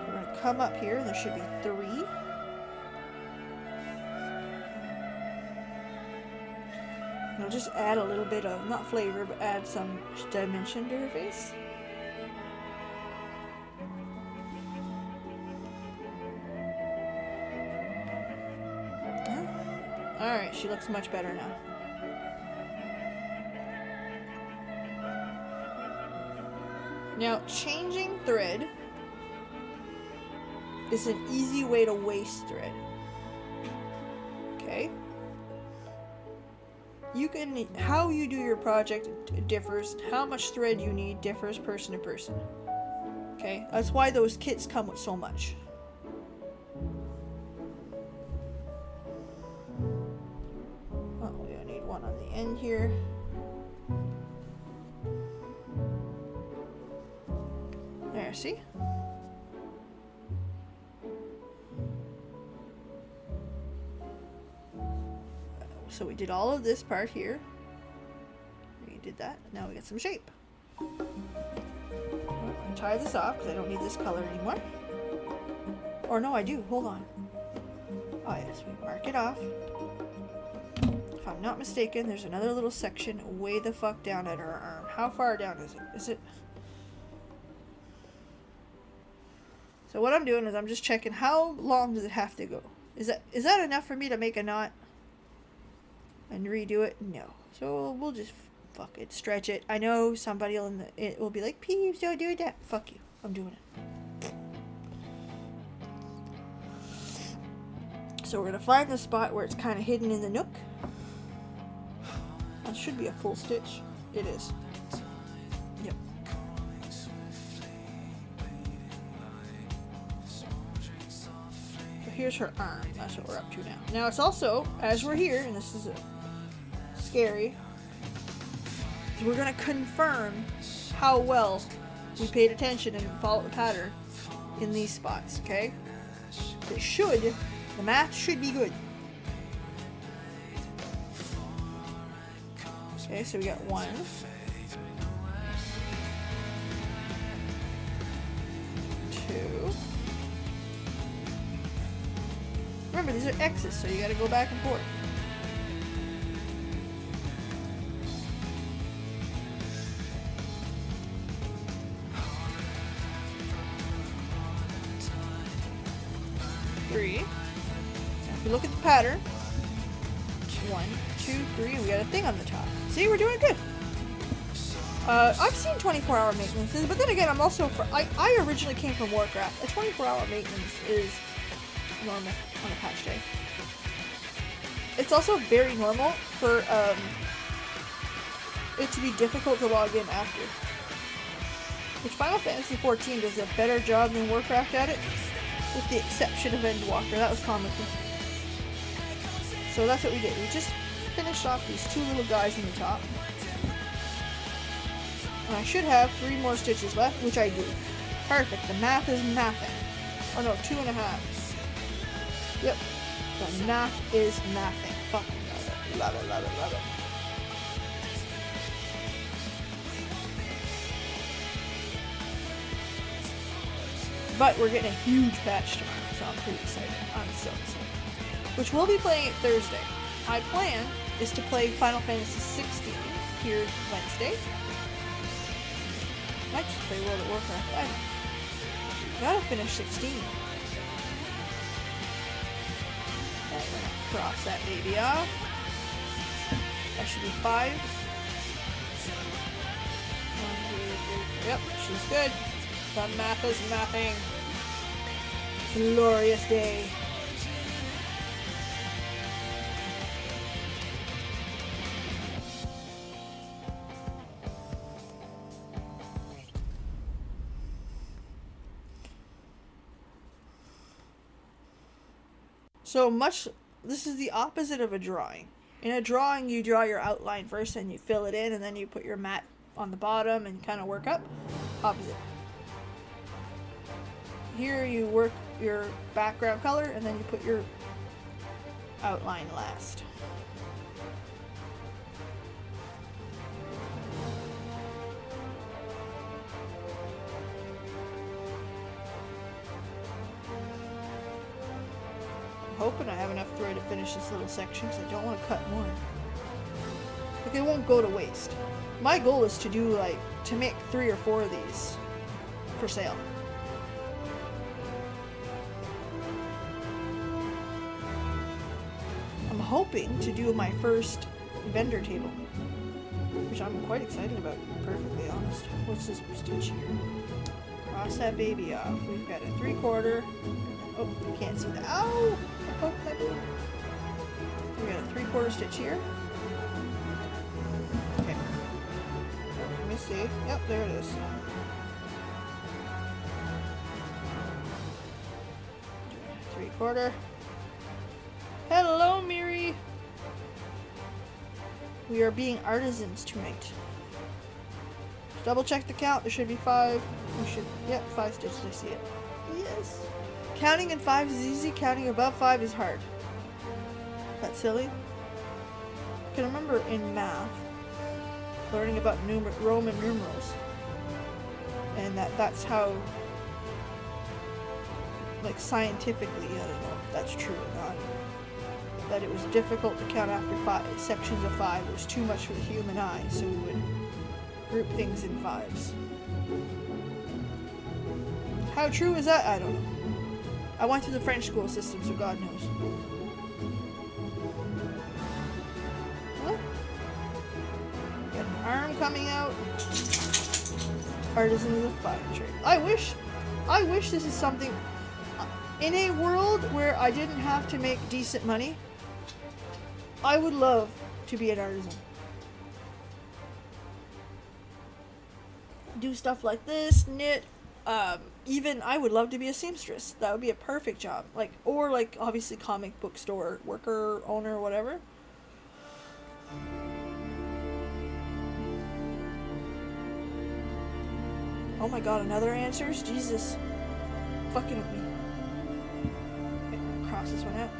We're going to come up here, and there should be 3. And I'll just add a little bit of, not flavor, but add some dimension to her face. Alright, she looks much better now. Now, changing thread is an easy way to waste thread. Okay? You can, how you do your project differs, how much thread you need differs person to person. Okay? That's why those kits come with so much. End here. There, see? So we did all of this part here. We did that. Now we get some shape. Oh, gonna tie this off because I don't need this color anymore. Or no, I do. Hold on. Oh yes, we mark it off. If I'm not mistaken, there's another little section way the fuck down at her arm. How far down is it? Is it? So what I'm doing is I'm just checking how long does it have to go. Is that enough for me to make a knot and redo it? No. So we'll just fuck it, stretch it. I know somebody it will be like, Peeves, don't do that. Fuck you. I'm doing it. So we're gonna find the spot where it's kind of hidden in the nook. That should be a full stitch. It is. Yep. So here's her arm. That's what we're up to now. Now it's also, as we're here, and this is scary, we're gonna confirm how well we paid attention and followed the pattern in these spots, okay? The math should be good. Okay, so we got 1, 2. Remember, these are X's, so you gotta go back and forth. 3. Now if you look at the pattern, 1, 2, 3, we got a thing on the top. See, we're doing good. I've seen 24-hour maintenances, but then again, I'm also I originally came from Warcraft. A 24-hour maintenance is normal on a patch day. It's also very normal for it to be difficult to log in after. Which Final Fantasy XIV does a better job than Warcraft at it, with the exception of Endwalker. That was comical. So that's what we did. We just finished off these 2 little guys in the top. And I should have 3 more stitches left, which I do. Perfect. The math is mathing. Oh no, 2.5. Yep. The math is mathing. Fucking love it. Love it, love it, love it. But we're getting a huge patch tomorrow, so I'm pretty excited. I'm so excited. Which we'll be playing it Thursday. My plan is to play Final Fantasy XVI here Wednesday. Might just play World of Warcraft. I don't know. Gotta finish 16. Okay, we're gonna cross that baby off. That should be 5. 1, 2, 3. Yep, she's good. The math is mapping. Glorious day. So much, this is the opposite of a drawing. In a drawing, you draw your outline first and you fill it in, and then you put your mat on the bottom and kind of work up. Opposite. Here you work your background color and then you put your outline last. I'm hoping I have enough thread to finish this little section because I don't want to cut more. Like, it won't go to waste. My goal is to do to make 3 or 4 of these for sale. I'm hoping to do my first vendor table, which I'm quite excited about, to be perfectly honest. What's this stitch here? Cross that baby off. We've got a 3/4. Oh, you can't see that. Ow! I poked that boob. We got a 3/4 stitch here. Okay. Let me see. Yep, there it is. 3/4. Hello, Miri! We are being artisans tonight. Double check the count. There should be 5. We should. Yep, 5 stitches. I see it. Yes. Counting in 5 is easy. Counting above 5 is hard. That's silly. I can remember in math learning about Roman numerals. and that's how, like, scientifically, I don't know if that's true or not, that it was difficult to count after sections of 5. It was too much for the human eye, so we would group things in 5s. How true is that? I don't know. I went through the French school system, so God knows. Huh? Got an arm coming out. Artisan is a fine trade. I wish this is something, in a world where I didn't have to make decent money, I would love to be an artisan. Do stuff like this, knit, even I would love to be a seamstress. That would be a perfect job. Like, or like obviously comic book store worker, owner, whatever. Oh my god, another answers? Jesus. Fucking with me. Okay, cross this one out.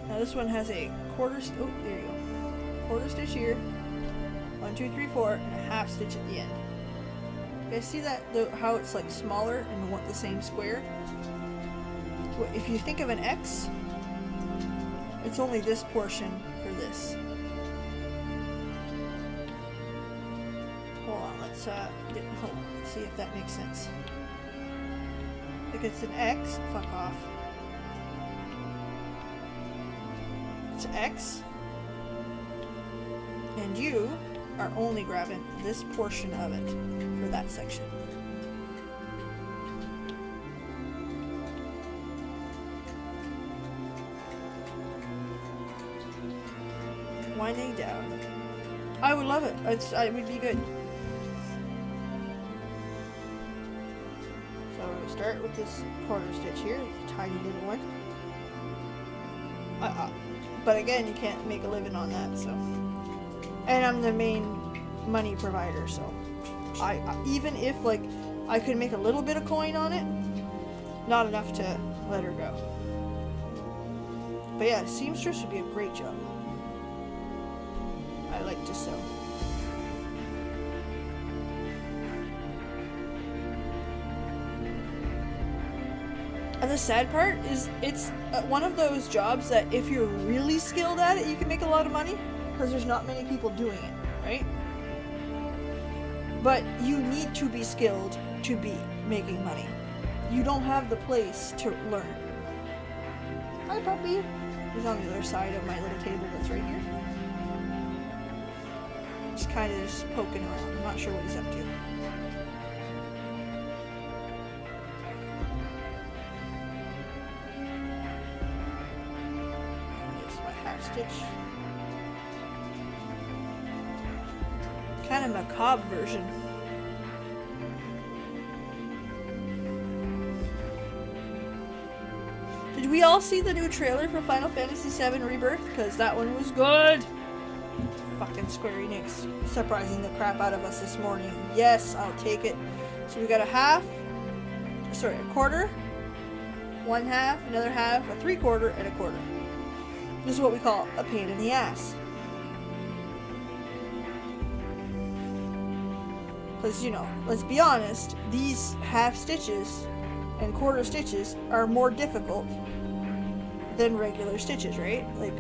Now this one has a quarter, oh, there you go. Quarter stitch here. 1, 2, 3, 4, and a half stitch at the end. You guys see that, how it's like smaller and the same square? If you think of an X, it's only this portion for this. Hold on, let's see if that makes sense. If it's an X, fuck off. It's X, and you are only grabbing this portion of it for that section. Winding down. I would love it. It would be good. So we'll start with this quarter stitch here, tiny little one. But again, you can't make a living on that, so. And I'm the main money provider, so I even if like I could make a little bit of coin on it, not enough to let her go. But yeah, seamstress would be a great job. I like to sew. And the sad part is it's one of those jobs that if you're really skilled at it, you can make a lot of money. Because there's not many people doing it, right? But you need to be skilled to be making money. You don't have the place to learn. Hi, puppy. He's on the other side of my little table that's right here. Just kind of just poking around. I'm not sure what he's up to. Here's my half stitch. Kind of macabre version. Did we all see the new trailer for Final Fantasy VII Rebirth? Because that one was good. Fucking Square Enix surprising the crap out of us this morning. Yes, I'll take it. So we got a quarter, 1/2, another half, a 3/4, and a quarter. This is what we call a pain in the ass. Because, you know, let's be honest, these half stitches and quarter stitches are more difficult than regular stitches, right? Like,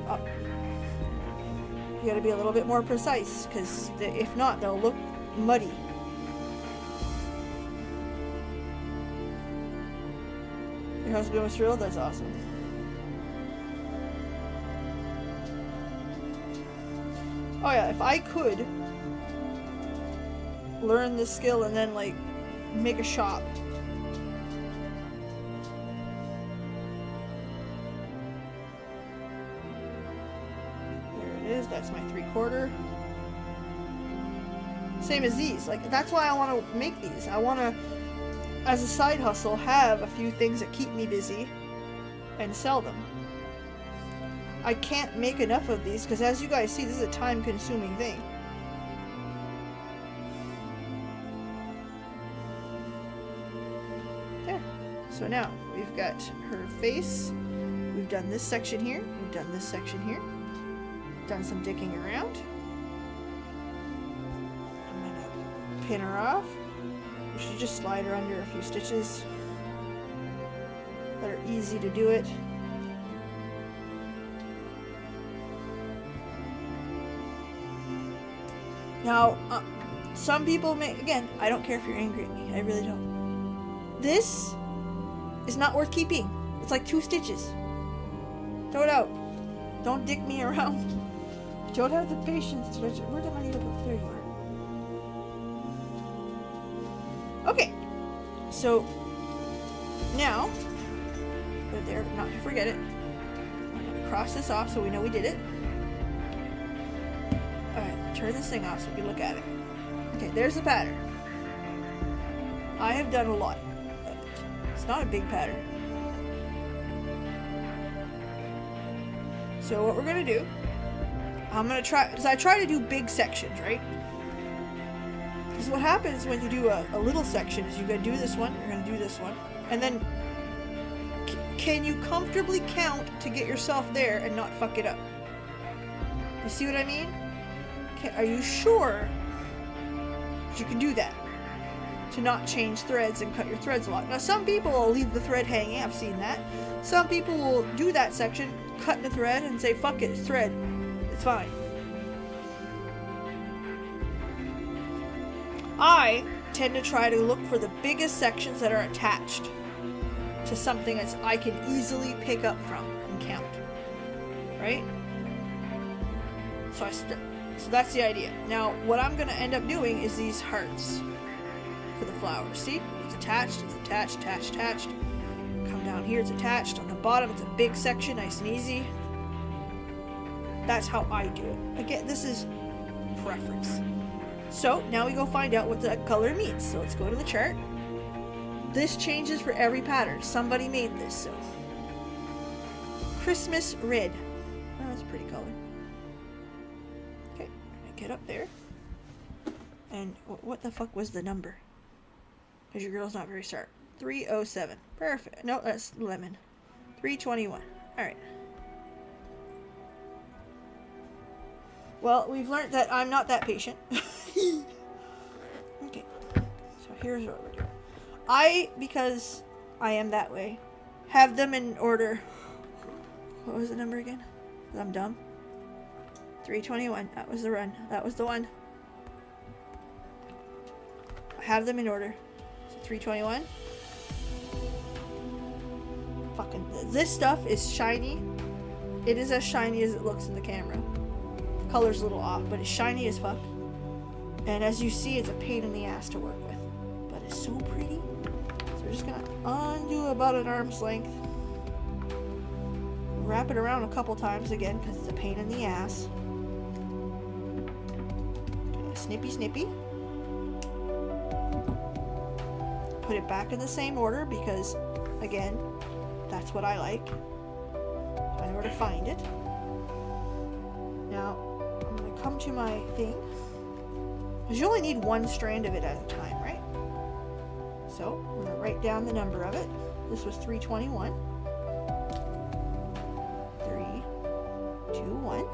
you gotta be a little bit more precise, because if not, they'll look muddy. Your husband was thrilled? That's awesome. Oh yeah, if I could learn this skill and then like make a shop. There it is, that's my 3/4. Same as these, like that's why I want to make these. I want to, as a side hustle, have a few things that keep me busy and sell them. I can't make enough of these because as you guys see, this is a time consuming thing. So now, we've got her face, we've done this section here, we've done this section here, done some dicking around. I'm gonna pin her off. We should just slide her under a few stitches that are easy to do it. Now, some people may, again, I don't care if you're angry at me, I really don't. This is not worth keeping. It's like 2 stitches. Throw it out. Don't dick me around. Don't have the patience to... Where did my needle go? There you are. Okay. So, now, put it there, not to forget it. I'm going to cross this off so we know we did it. Alright, turn this thing off so we can look at it. Okay, there's the pattern. I have done a lot of it. It's not a big pattern. So what we're going to do, I'm going to try, because I try to do big sections, right? Because what happens when you do a little section is you're going to do this one, you're going to do this one, and then can you comfortably count to get yourself there and not fuck it up? You see what I mean? Are you sure you can do that? To not change threads and cut your threads a lot. Now some people will leave the thread hanging, I've seen that. Some people will do that section, cut the thread and say fuck it, it's thread. It's fine. I tend to try to look for the biggest sections that are attached to something that I can easily pick up from and count. Right? So that's the idea. Now, what I'm going to end up doing is these hearts for the flower. See? It's attached, attached. Come down here, it's attached. On the bottom, it's a big section, nice and easy. That's how I do it. Again, this is preference. So, now we go find out what the color means. So, let's go to the chart. This changes for every pattern. Somebody made this, so. Christmas red. Oh, that's a pretty color. Okay, get up there. And what the fuck was the number? Because your girl's not very sharp. 307. Perfect. No, that's lemon. 321. Alright. Well, we've learned that I'm not that patient. Okay. So here's what we're doing. Because I am that way, have them in order. What was the number again? I'm dumb. 321. That was the run. That was the one. I have them in order. So 321. Fucking, this stuff is shiny. It is as shiny as it looks in the camera. The color's a little off, but it's shiny as fuck. And as you see, it's a pain in the ass to work with. But it's so pretty. So we're just gonna undo about an arm's length. Wrap it around a couple times again, because it's a pain in the ass. Okay, snippy snippy. Put it back in the same order, because, again, that's what I like. So I know where to find it. Now, I'm going to come to my thing. Because you only need one strand of it at a time, right? So, I'm going to write down the number of it. This was 321. 3, 2, 1.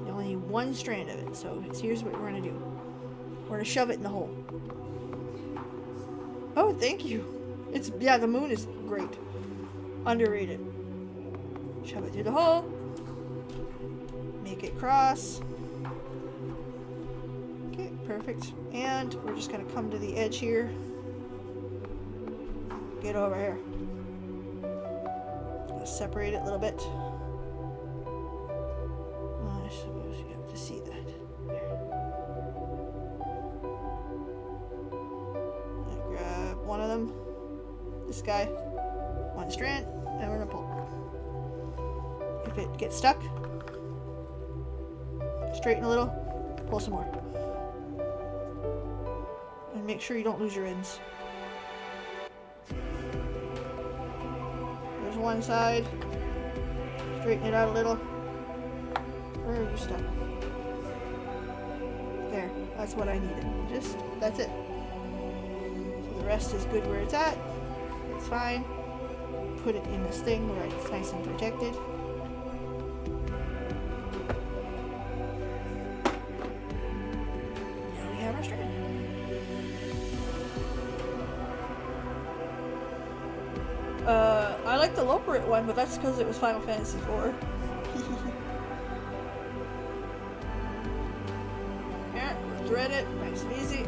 You only need one strand of it. So, here's what we're going to do. We're going to shove it in the hole. Oh, thank you. It's, yeah, the moon is great. Underrated. Shove it through the hole. Make it cross. Okay, perfect. And we're just going to come to the edge here. Get over here. Separate it a little bit. I suppose you have to see that. One of them, this guy, one strand, and we're gonna pull. If it gets stuck, straighten a little, pull some more. And make sure you don't lose your ends. There's one side, straighten it out a little. Where are you stuck? There, that's what I needed. That's it. The rest is good where it's at. It's fine. Put it in this thing where it's nice and protected. the Loperate one, but that's because it was Final Fantasy IV. Yeah, thread it, nice and easy.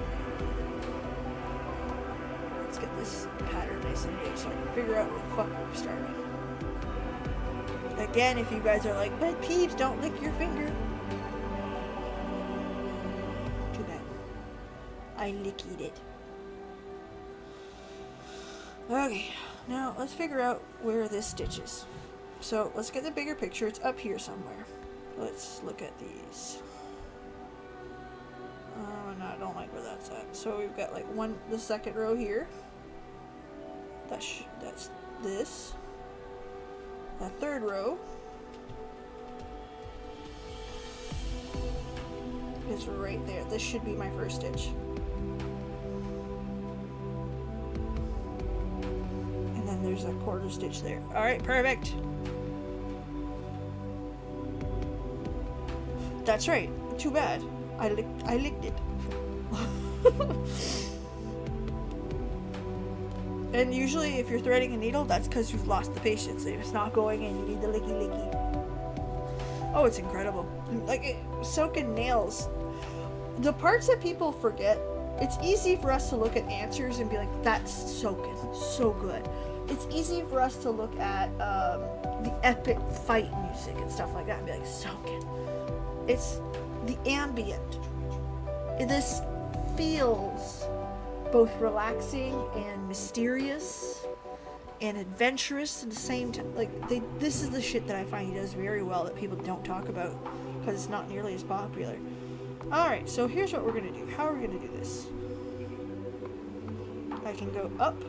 Let's get this pattern nice and big so I can figure out where the fuck we're starting. Again, if you guys are like, but peeps, don't lick your finger. Too bad. I licked it. Okay, now let's figure out where this stitch is. So let's get the bigger picture. It's up here somewhere. Let's look at these. Oh, no, I don't like where that's at. So we've got like the second row here. That's this. The third row is right there. This should be my first stitch. And then there's a quarter stitch there. Alright, perfect. That's right. Too bad. I licked it. And usually if you're threading a needle, that's because you've lost the patience. It's not going in. You need the licky. Oh, it's incredible. Like, soaking nails. The parts that people forget, it's easy for us to look at answers and be like, that's soaking. So good. It's easy for us to look at the epic fight music and stuff like that and be like, soaking. It's the ambient. This feels both relaxing and mysterious and adventurous at the same time. Like, this is the shit that I find he does very well that people don't talk about because it's not nearly as popular. Alright, so here's what we're going to do. How are we going to do this? I can go up,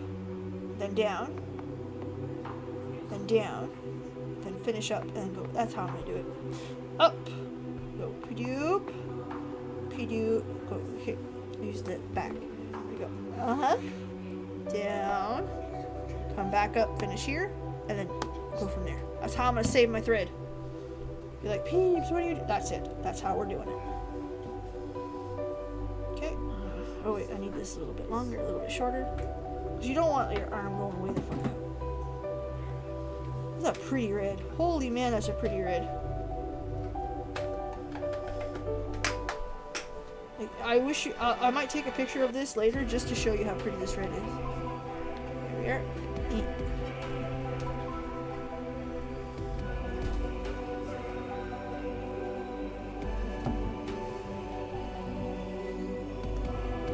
then down, then finish up, and then go. That's how I'm going to do it. Up, go P-doop, go here. Use the back. Go down, come back up, finish here, and then go from there. That's how I'm gonna save my thread. Be like, peeps, what are you doing? That's it. That's how we're doing it. Okay. Oh wait, I need this a little bit longer, a little bit shorter, because you don't want your arm going way the fuck out. That's a pretty red. Holy man, that's a pretty red. I wish you, I might take a picture of this later just to show you how pretty this red is. Here we are.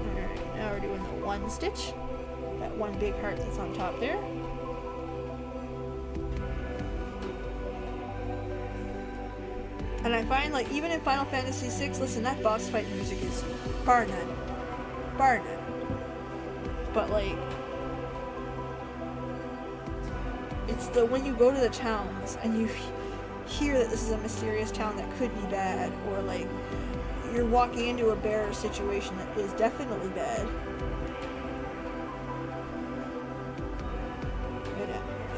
Alright, now we're doing the one stitch. That one big heart that's on top there. And I find, like, even in Final Fantasy VI, listen, that boss fight music is bar none. Bar none. But, like, it's the, when you go to the towns and you hear that this is a mysterious town that could be bad, or, like, you're walking into a bear situation that is definitely bad.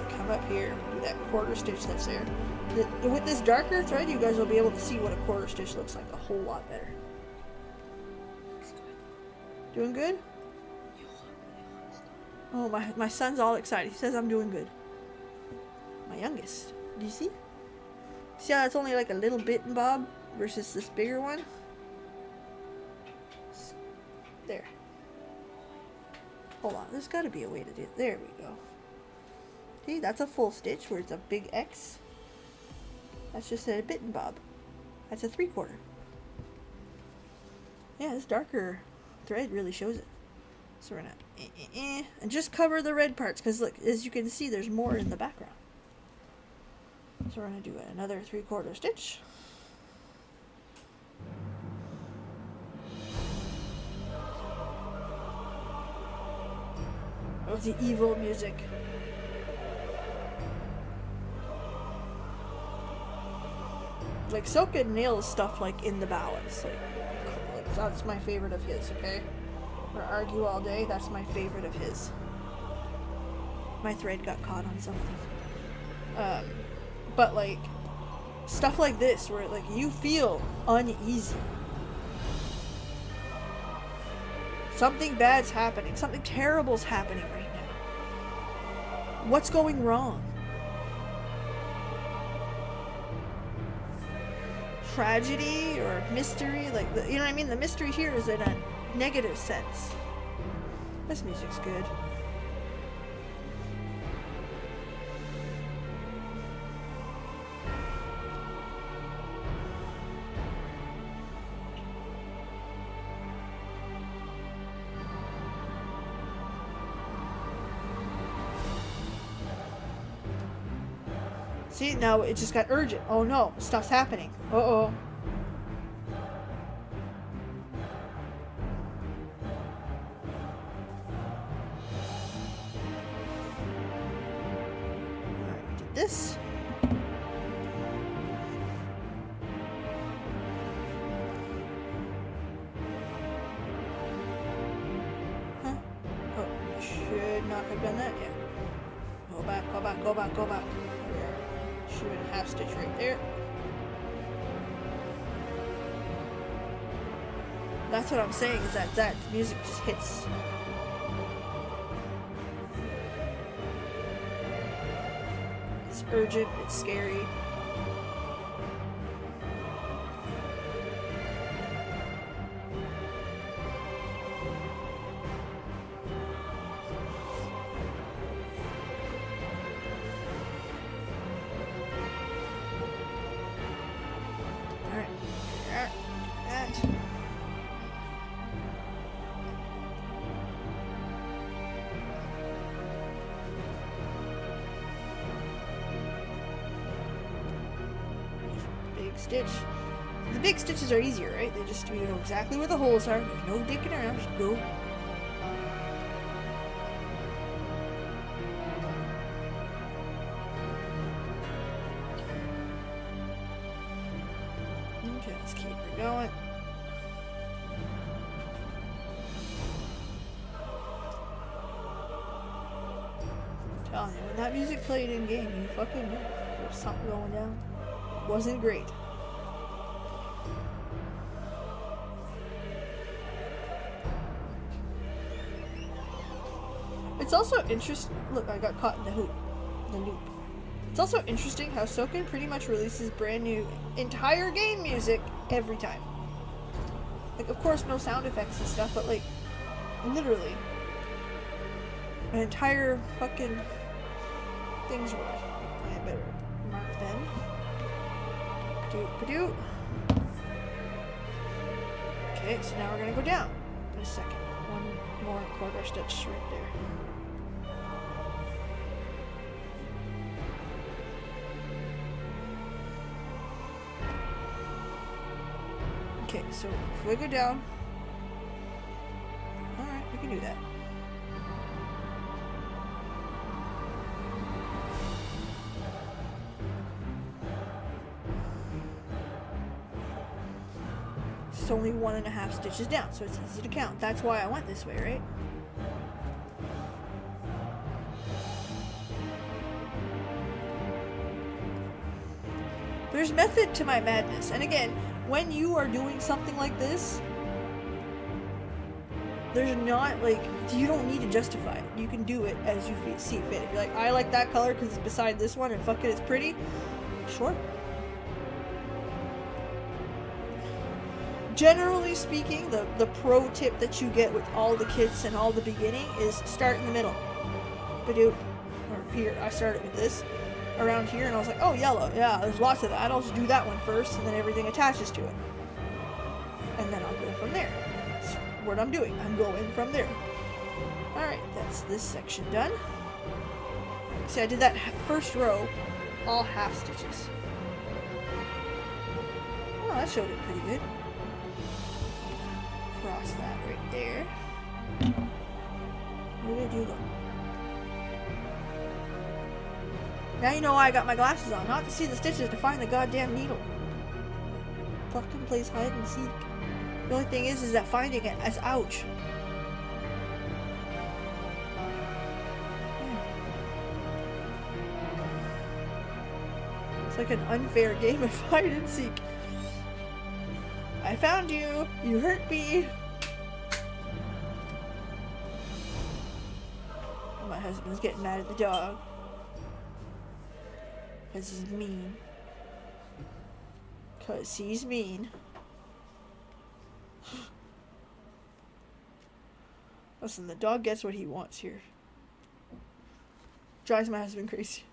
Come up here, do that quarter stitch that's there. With this darker thread, you guys will be able to see what a quarter stitch looks like a whole lot better. Doing good? Oh, my son's all excited. He says I'm doing good. My youngest. Do you see? See how it's only like a little bit and bob versus this bigger one? There. Hold on. There's got to be a way to do it. There we go. See, that's a full stitch where it's a big X. That's just a bit and bob. That's a 3/4. Yeah, this darker thread really shows it. So we're gonna and just cover the red parts, because look, as you can see, there's more in the background. So we're gonna do another 3/4 stitch. Of the evil music. Like, Soken nails stuff like in the balance. Like, that's my favorite of his, okay? We're gonna argue all day. That's my favorite of his. My thread got caught on something. But like, stuff like this where like you feel uneasy. Something bad's happening. Something terrible's happening right now. What's going wrong? tragedy or mystery, like, you know what I mean? The mystery here is in a negative sense. This music's good. See, now it just got urgent. Oh no, stuff's happening. Uh-oh. Alright, did this. Huh? Oh, I should not have done that yet. Go back, go back, go back, go back. Should have been a half stitch right there. That's what I'm saying, is that music just hits. It's urgent, it's scary. Stitch. The big stitches are easier, right? They just, you know exactly where the holes are. There's no dicking around. Just go. Okay, let's keep her going. I'm telling you, when that music played in game, you fucking knew there was something going down. It wasn't great. It's also interesting. Look, I got caught in the loop. It's also interesting how Soken pretty much releases brand new entire game music every time. Like, of course, no sound effects and stuff, but like, literally, an entire fucking thing's worth. I better mark them. Ba-doot. Okay, so now we're gonna go down in a second. One more quarter stitch right there. Okay, so if we go down, alright, we can do that. It's only 1.5 stitches down, so it's easy to count. That's why I went this way, right? There's method to my madness, and again, when you are doing something like this, there's not, like, you don't need to justify it. You can do it as you see fit. If you're like, I like that color because it's beside this one and fuck it, it's pretty. Sure. Generally speaking, the pro tip that you get with all the kits and all the beginning is start in the middle. Ba-doop. Or here, I started with this. Around here, and I was like, oh, yellow, yeah, there's lots of that. I'll just do that one first, and then everything attaches to it. And then I'll go from there. That's what I'm doing. I'm going from there. Alright, that's this section done. See, I did that first row, all half stitches. Oh, that showed it pretty good. Cross that right there. Where did you go? Now you know why I got my glasses on. Not to see the stitches, to find the goddamn needle. Fucking plays hide and seek. The only thing is that finding it is ouch. It's like an unfair game of hide and seek. I found you. You hurt me. My husband's getting mad at the dog. Because he's mean. 'Cause he's mean. Listen, the dog gets what he wants here. Drives my husband crazy.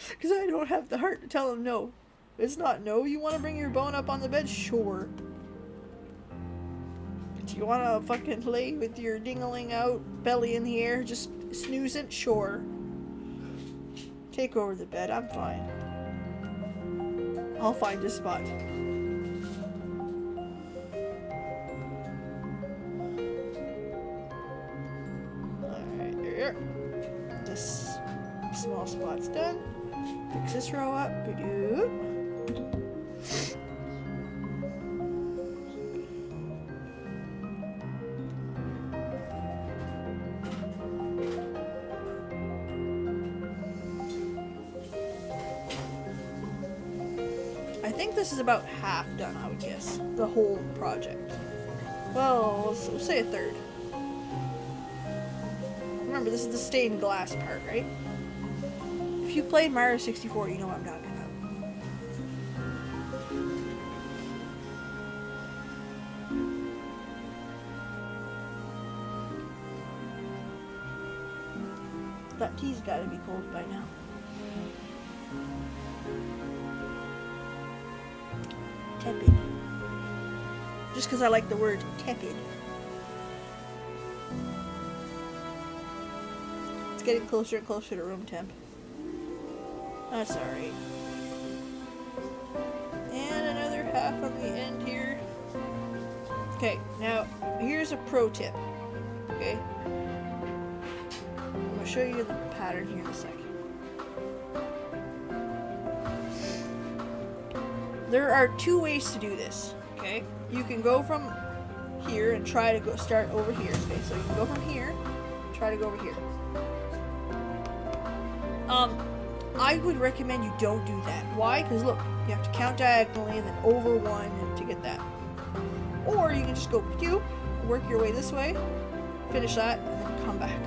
Because I don't have the heart to tell him no. It's not no. You want to bring your bone up on the bed? Sure. Do you want to fucking lay with your dingling out, belly in the air, just snoozing? Sure. Take over the bed. I'm fine. I'll find a spot. Alright, there. This small spot's done. Fix this row up. Ba-doo. I think this is about half done, I would guess. The whole project. Well, let's say a third. Remember, this is the stained glass part, right? If you played Mario 64, you know what I'm talking about. That tea's gotta be cold by now. Tepid. Just because I like the word tepid. It's getting closer and closer to room temp. That's alright. And another half on the end here. Okay, now here's a pro tip. Okay? I'm going to show you the pattern here in a second. There are two ways to do this, okay? You can go from here and try to start over here. Okay, so you can go from here, try to go over here. I would recommend you don't do that. Why? Because look, you have to count diagonally and then over one to get that. Or you can just go pew, work your way this way, finish that, and then come back.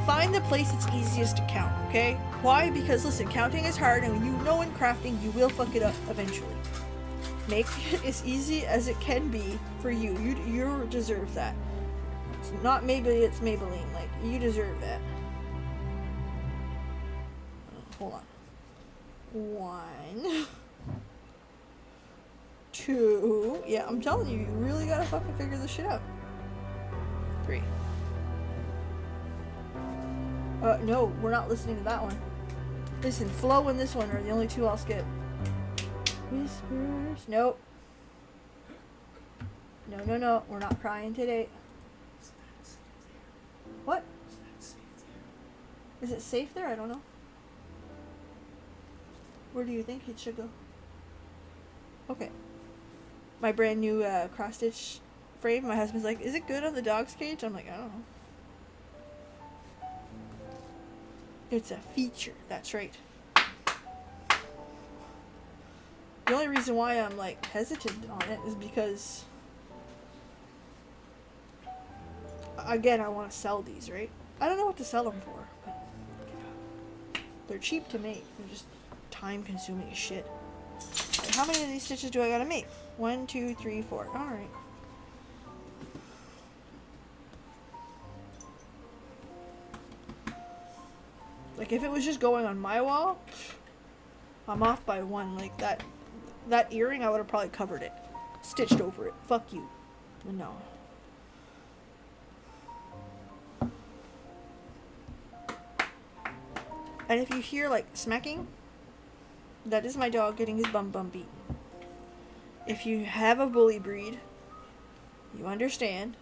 Find the place that's easiest to count, okay? Why? Because listen, counting is hard, and you know in crafting you will fuck it up eventually. Make it as easy as it can be for you. You deserve that. It's not Maybelline, it's Maybelline. Like, you deserve that. Hold on. 1, 2. Yeah, I'm telling you, you really gotta fucking figure this shit out. 3. No, we're not listening to that one. Listen, Flo and this one are the only two I'll skip. Whispers. Nope. No. We're not crying today. What? Is it safe there? I don't know. Where do you think it should go? Okay. My brand new cross-stitch frame. My husband's like, is it good on the dog's cage? I'm like, I don't know. It's a feature. That's right. The only reason why I'm like hesitant on it is because, again, I want to sell these, right? I don't know what to sell them for, but they're cheap to make. They're just time consuming as shit. Right, how many of these stitches do I gotta make? 1, 2, 3, 4. Alright. Like, if it was just going on my wall, I'm off by 1. Like, that earring, I would have probably covered it. Stitched over it. Fuck you. But no. And if you hear, like, smacking, that is my dog getting his bum beaten. If you have a bully breed, you understand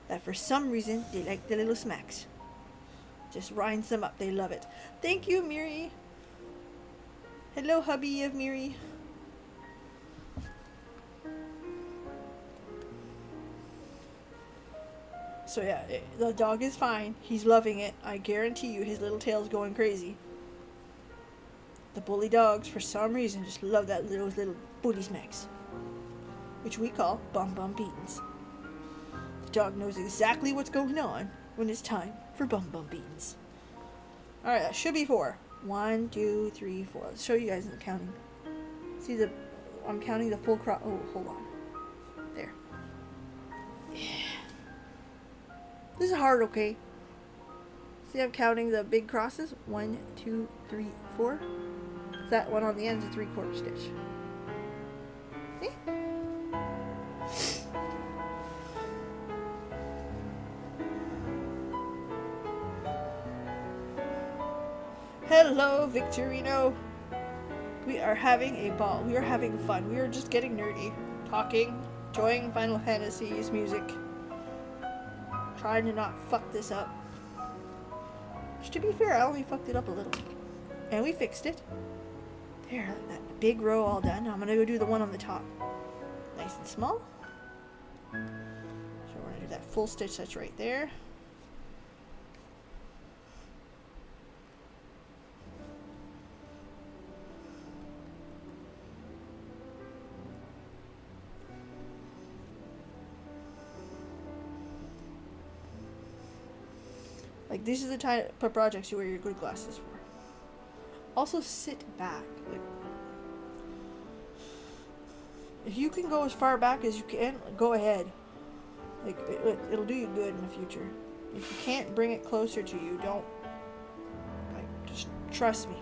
that for some reason, they like the little smacks. Just rinds them up. They love it. Thank you, Miri. Hello, hubby of Miri. So yeah, the dog is fine. He's loving it. I guarantee you his little tail's going crazy. The bully dogs, for some reason, just love that little booty smacks. Which we call bum beatings. The dog knows exactly what's going on when it's time for bum beatings. Alright, that should be 4. 1, 2, 3, 4. Let's show you guys in the counting. See I'm counting the full cross. Oh, hold on. There. Yeah. This is hard, okay? See, I'm counting the big crosses. 1, 2, 3, 4. That one on the end is a 3/4 stitch. See? Hello, Victorino. We are having a ball. We are having fun. We are just getting nerdy, talking, enjoying Final Fantasy's music, trying to not fuck this up. Which, to be fair, I only fucked it up a little, and we fixed it. There, that big row all done. Now I'm gonna go do the one on the top, nice and small. So we're gonna do that full stitch that's right there. Like, these are the type of projects you wear your good glasses for. Also, sit back. Like, if you can go as far back as you can, go ahead. Like, it'll do you good in the future. If you can't bring it closer to you, don't. Like, just trust me.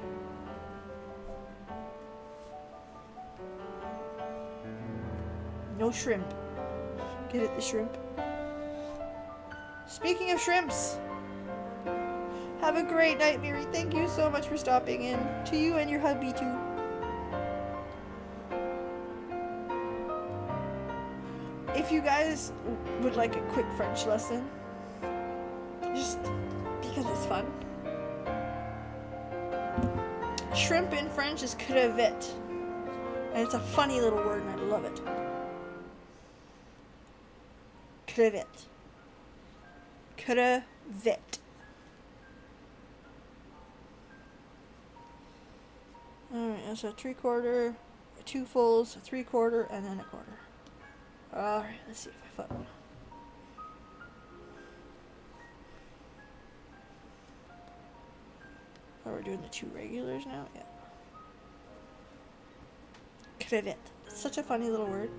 No shrimp. Get it, the shrimp. Speaking of shrimps. Have a great night, Mary. Thank you so much for stopping in. To you and your hubby, too. If you guys would like a quick French lesson, just because it's fun. Shrimp in French is crevette. And it's a funny little word and I love it. Crevette. Crevette. Alright, so 3/4, 2 fulls, 3/4, and then 1/4. Alright, let's see if I fuck. Oh, we're doing the 2 regulars now? Yeah. Crevette. It's such a funny little word.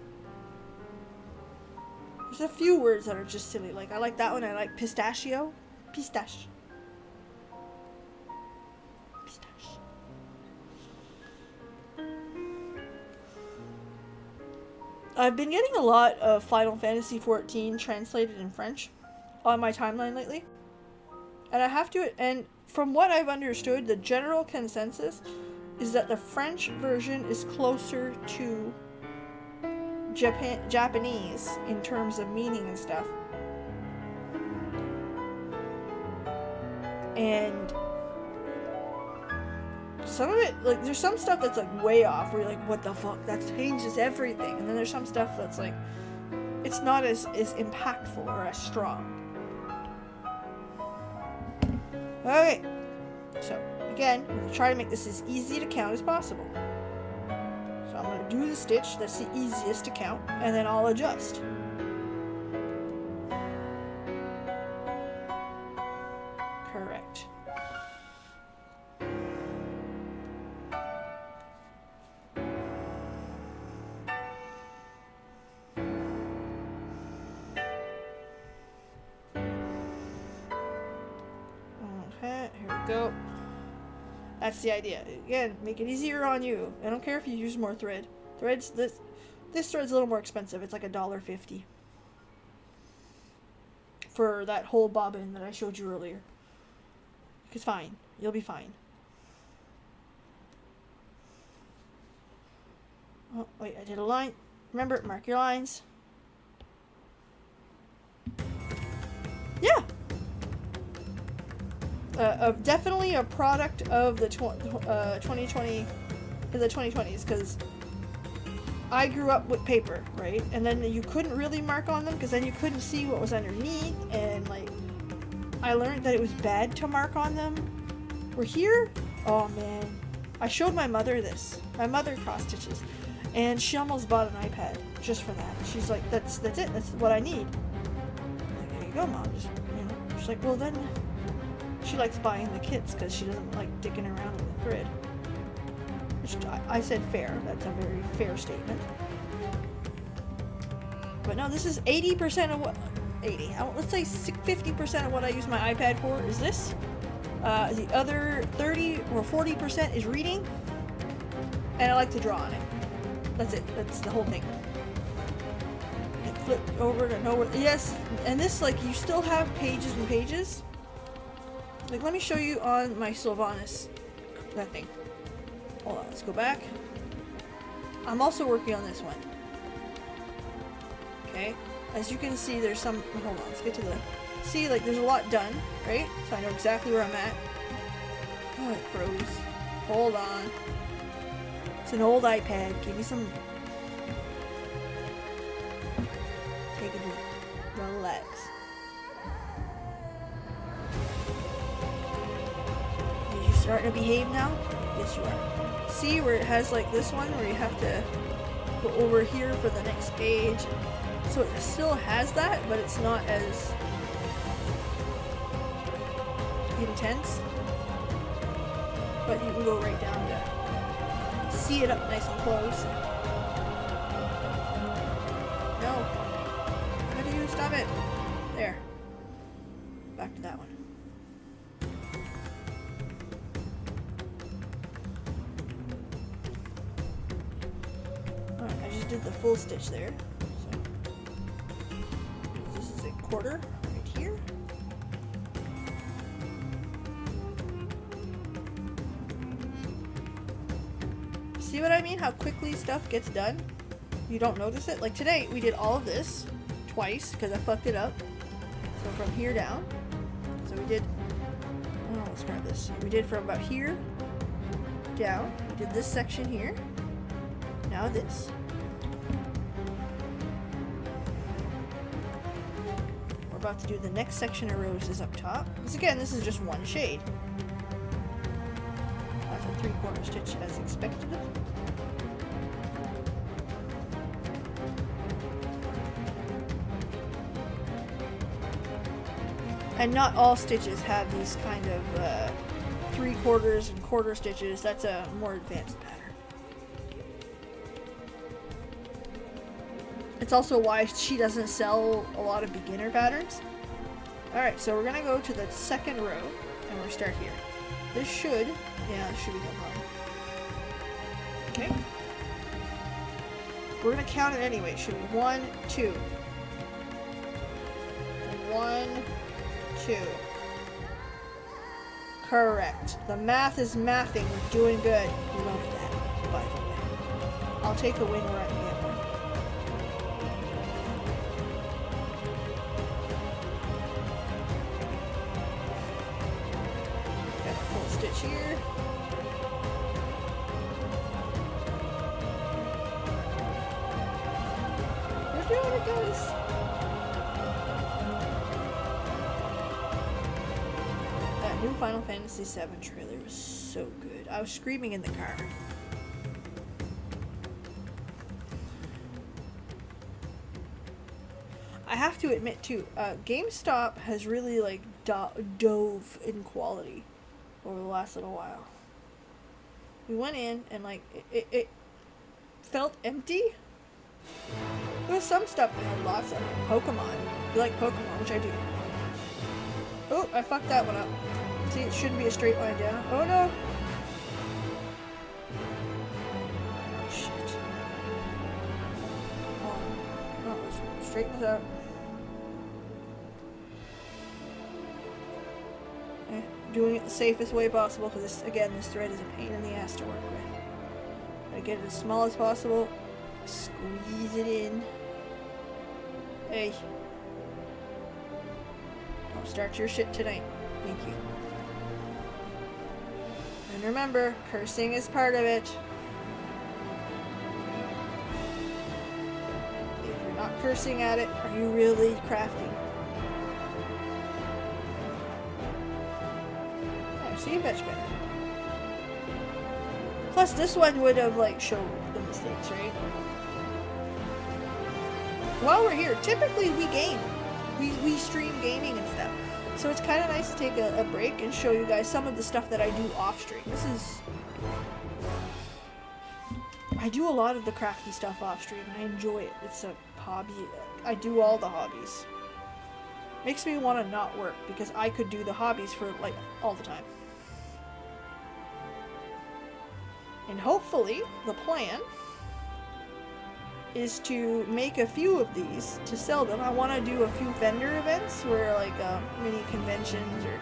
There's a few words that are just silly. Like, I like that one. I like pistachio. Pistache. I've been getting a lot of Final Fantasy XIV translated in French on my timeline lately. And I have to, and from what I've understood, the general consensus is that the French version is closer to Japanese in terms of meaning and stuff. And some of it, like, there's some stuff that's like way off where you're like, what the fuck, that changes everything. And then there's some stuff that's like, it's not as impactful or as strong. Okay, so again, I'm going to try to make this as easy to count as possible. So I'm going to do the stitch that's the easiest to count, and then I'll adjust. Correct. Okay, here we go. That's the idea. Again, make it easier on you. I don't care if you use more thread. Threads, this thread's a little more expensive. It's like $1.50 for that whole bobbin that I showed you earlier. It's fine. You'll be fine. Oh, wait, I did a line. Remember, mark your lines. Yeah! Definitely a product of the 2020, the 2020s, because I grew up with paper, right? And then you couldn't really mark on them because then you couldn't see what was underneath, and like I learned that it was bad to mark on them. We're here. Oh man, I showed my mother this. My mother cross stitches, and she almost bought an iPad just for that. She's like, that's it. That's what I need. I'm like, there you go, Mom. Just, you know. She's like, well then. She likes buying the kits because she doesn't like dicking around with the grid. Which I said fair. That's a very fair statement. But no, this is 80% of what... 80. Let's say 50% of what I use my iPad for is this. The other 30 or 40% is reading. And I like to draw on it. That's it. That's the whole thing. And flip over to nowhere. Yes, and this, like, you still have pages and pages. Like, let me show you on my Sylvanas. That thing. Hold on, let's go back. I'm also working on this one. Okay. As you can see, there's some... Hold on, let's get to the... See, like, there's a lot done, right? So I know exactly where I'm at. Oh, it froze. Hold on. It's an old iPad. Give me some... Take it to... Relax. Are you starting to behave now? Yes, you are. See where it has, like, this one where you have to go over here for the next page. So it still has that, but it's not as intense. But you can go right down to see it up nice and close. No. How do you stop it? There. Back to that one. Alright, I just did the full stitch there. Quarter right here. See what I mean? How quickly stuff gets done? You don't notice it? Like today, we did all of this twice because I fucked it up. So from here down. So we did... Oh, let's grab this. We did from about here down. We did this section here. Now this. About to do the next section of roses up top. Because again, this is just one shade. That's a 3/4 stitch as expected. And not all stitches have these kind of 3/4 and quarter stitches. That's a more advanced pattern. It's also why she doesn't sell a lot of beginner patterns. Alright, so we're going to go to the second row, and we'll start here. This should, yeah, this should be no problem. Okay. We're going to count it anyway. It should be 1, 2. 1, 2. Correct. The math is mathing. We're doing good. Love that, by the way. I'll take the win where I can get one. Stitch here. We're doing it, guys. That new Final Fantasy VII trailer was so good. I was screaming in the car. I have to admit too, GameStop has really like dove in quality over the last little while. We went in and like it felt empty. There was some stuff that had lots of Pokemon. You like Pokemon, which I do. Oh, I fucked that one up. See, it shouldn't be a straight line down. Oh no! Shit. Oh, let's straighten this out. Doing it the safest way possible because this, again, this thread is a pain in the ass to work with. Gotta get it as small as possible. Squeeze it in. Hey. Don't start your shit tonight. Thank you. And remember, cursing is part of it. If you're not cursing at it, are you really crafting? See, much better. Plus, this one would have like showed the mistakes, right? While we're here, typically we game. We stream gaming and stuff. So it's kind of nice to take a break and show you guys some of the stuff that I do off stream. I do a lot of the crafty stuff off stream and I enjoy it. It's a hobby. I do all the hobbies. Makes me want to not work because I could do the hobbies for like all the time. And hopefully the plan is to make a few of these to sell them. I want to do a few vendor events where like mini conventions or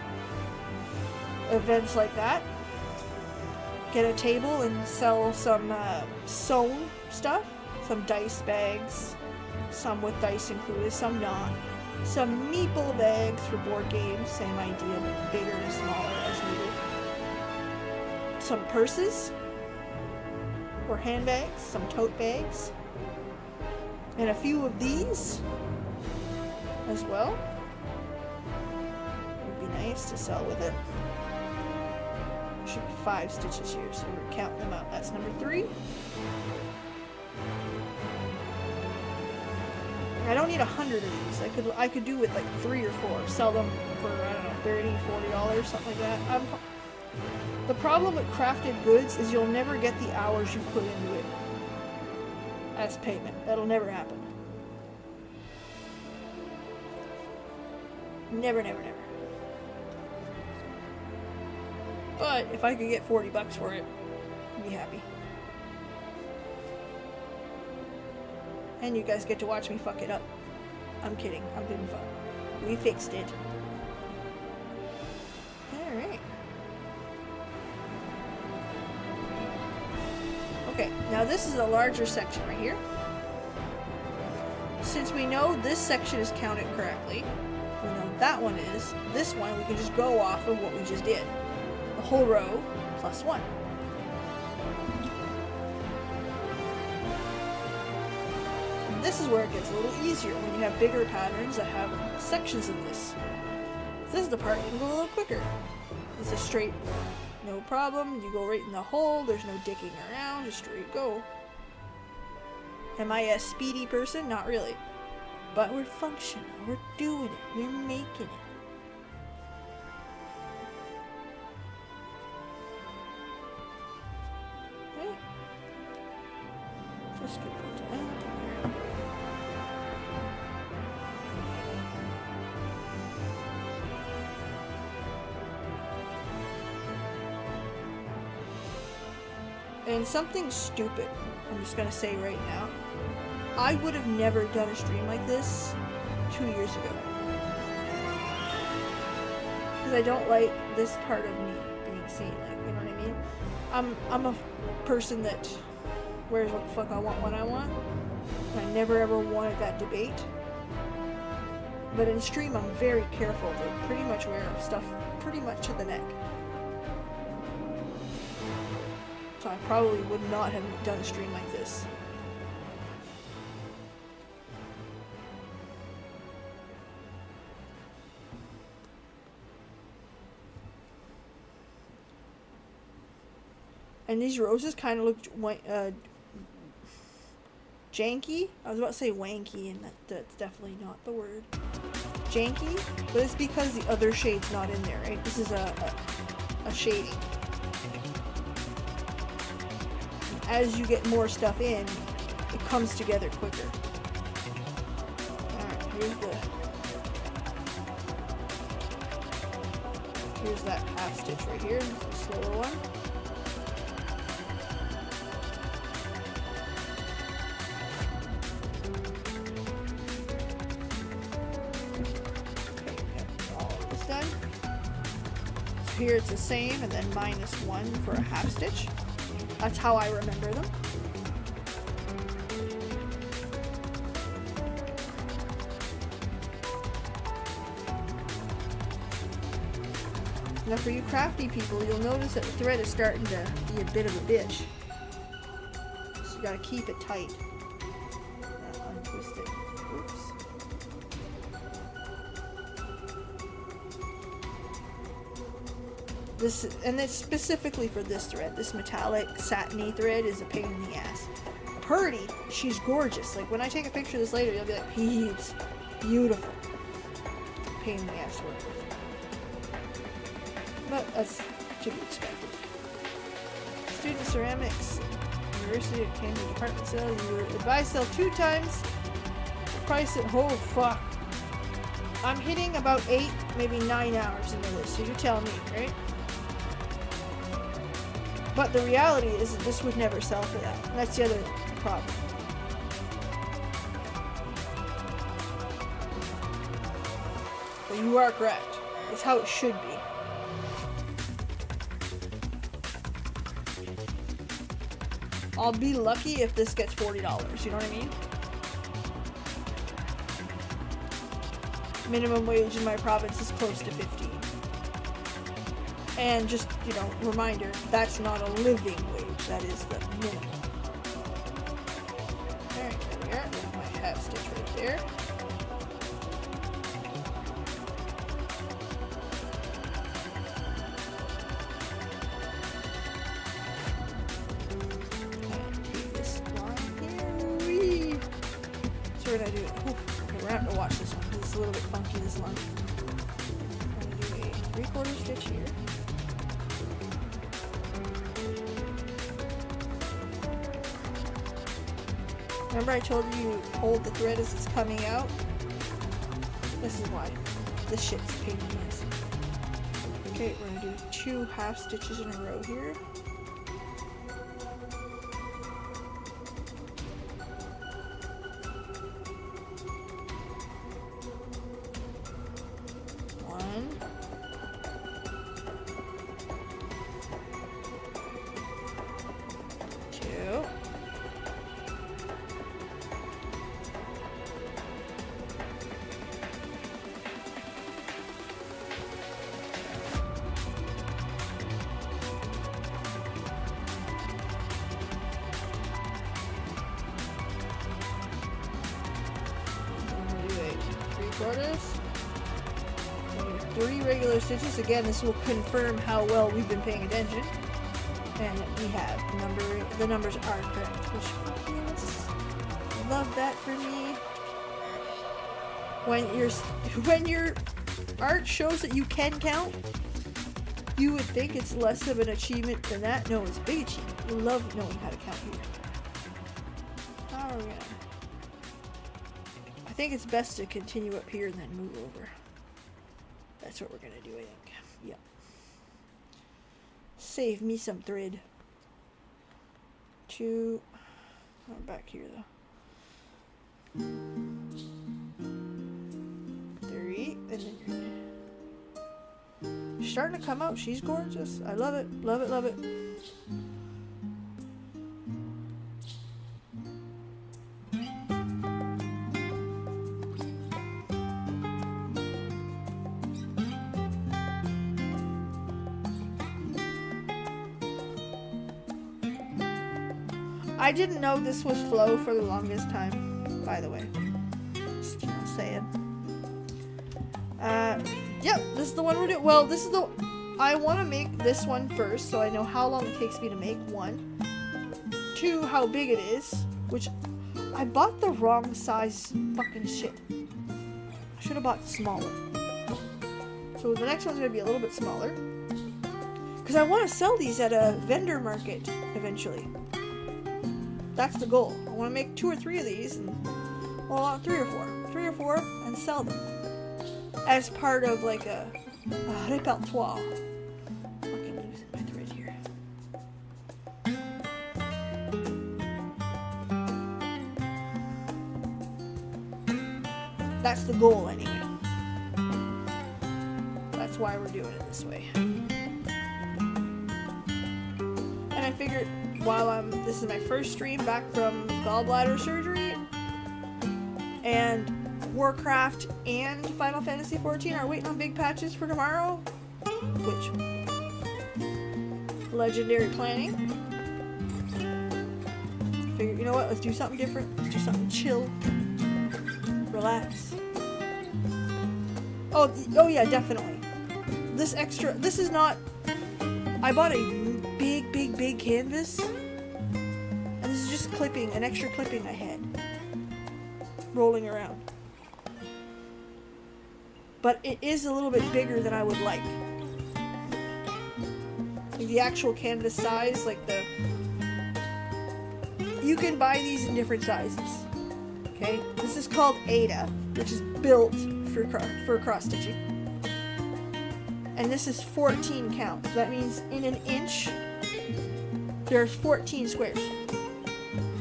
events like that. Get a table and sell some sewn stuff, some dice bags, some with dice included, some not. Some meeple bags for board games, same idea, but bigger and smaller as needed. Some purses or handbags, some tote bags. And a few of these as well. Would be nice to sell with it. There should be 5 stitches here, so we're counting them out. That's number 3. I don't need 100 of these. I could do with like 3 or 4. Sell them for, I don't know, $30, $40, something like that. The problem with crafted goods is you'll never get the hours you put into it as payment. That'll never happen. Never, never, never. But if I could get $40 for it, I'd be happy. And you guys get to watch me fuck it up. I'm kidding. I'm doing fun. We fixed it. Alright. Okay, now this is a larger section right here. Since we know this section is counted correctly, we know that one is, this one we can just go off of what we just did. The whole row plus 1. And this is where it gets a little easier when you have bigger patterns that have sections of this. This is the part you can go a little quicker. It's a straight, no problem. You go right in the hole. There's no dicking around. Just straight go. Am I a speedy person? Not really. But we're functional. We're doing it. We're making it. Okay. Just gonna put that out there. And something stupid, I'm just gonna say right now. I would have never done a stream like this 2 years ago. Because I don't like this part of me being seen, like, you know what I mean? I'm a person that wears what the fuck I want when I want. And I never ever wanted that debate. But in stream I'm very careful to pretty much wear stuff pretty much to the neck. So I probably would not have done a stream like this. And these roses kind of looked janky. I was about to say wanky, and that's definitely not the word. Janky, but it's because the other shade's not in there, right? This is a shading. As you get more stuff in, it comes together quicker. Alright, here's that half stitch right here, the slower one. Okay, got all of this done. So here it's the same, and then -1 for a half stitch. That's how I remember them. Now for you crafty people, you'll notice that the thread is starting to be a bit of a bitch. So you gotta keep it tight. Untwist it. Oops. This, and it's specifically for this thread. This metallic satiny thread is a pain in the ass. Purdy, she's gorgeous. Like when I take a picture of this later, you'll be like, "Peeps, beautiful." Pain in the ass to work with. But that's to be expected. Student ceramics, University of Cambridge department sale. You were advised to sell 2 times the price at. Oh fuck! I'm hitting about 8, maybe 9 hours into this. So you tell me, right? But the reality is that this would never sell for that. And that's the other problem. But you are correct. It's how it should be. I'll be lucky if this gets $40, you know what I mean? Minimum wage in my province is close to 15. And just, you know, reminder, that's not a living wage, that is the minimum. Alright, there we are. There's my half stitch right there. We're gonna do it. Okay, we're gonna have to watch this one because it's a little bit funky, this one. I'm gonna do a 3/4 stitch here. Remember I told you hold the thread as it's coming out? This is why. This shit's a pain in the ass. Okay, we're gonna do 2 half stitches in a row here. Stitches. Again, this will confirm how well we've been paying attention, and we have. The numbers are correct, which yes, love that for me. When your art shows that you can count, you would think it's less of an achievement than that. No, it's a big achievement. We love knowing how to count here. How are we gonna? I think it's best to continue up here and then move over. That's what we're gonna do, I think. Yep. Save me some thread. 2. Oh, back here though. 3, and then you're starting to come out. She's gorgeous. I love it. Love it. Love it. I didn't know this was flow for the longest time, by the way. Just saying. Yep, this is the one we're doing. Well, this is the... I want to make this one first, so I know how long it takes me to make 1. 2, how big it is, which... I bought the wrong size fucking shit. I should have bought smaller. So the next one's going to be a little bit smaller. Because I want to sell these at a vendor market eventually. That's the goal. I want to make 2 or 3 of these, and, well, 3 or 4. 3 or 4, and sell them. As part of, like, a repertoire. Fucking losing my thread here. That's the goal, anyway. That's why we're doing it this way. And I figured... while this is my first stream back from gallbladder surgery, and Warcraft and Final Fantasy XIV are waiting on big patches for tomorrow, which, legendary planning. Figure, you know what, let's do something different, let's do something chill, relax. Oh yeah, definitely. This is not, I bought a big canvas, and this is just clipping, an extra clipping I had rolling around, but it is a little bit bigger than I would like. the actual canvas size, like the, you can buy these in different sizes. Okay, this is called Ada, which is built for cross stitching, and this is 14 count. So that means in an inch there's 14 squares.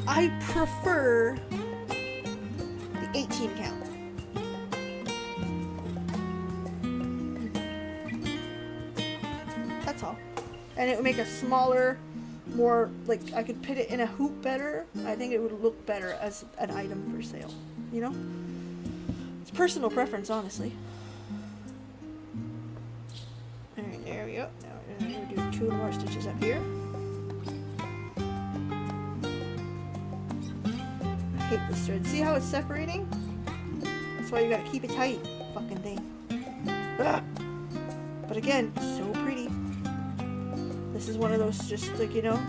I prefer the 18 count. That's all. And it would make a smaller, more, like, I could put it in a hoop better. I think it would look better as an item for sale, you know? It's personal preference, honestly. Alright, there we go. Now we're going to do 2 more stitches up here. I hate this thread. See how it's separating? That's why you gotta keep it tight, fucking thing. Ugh. But again, so pretty. This is one of those, just like, you know,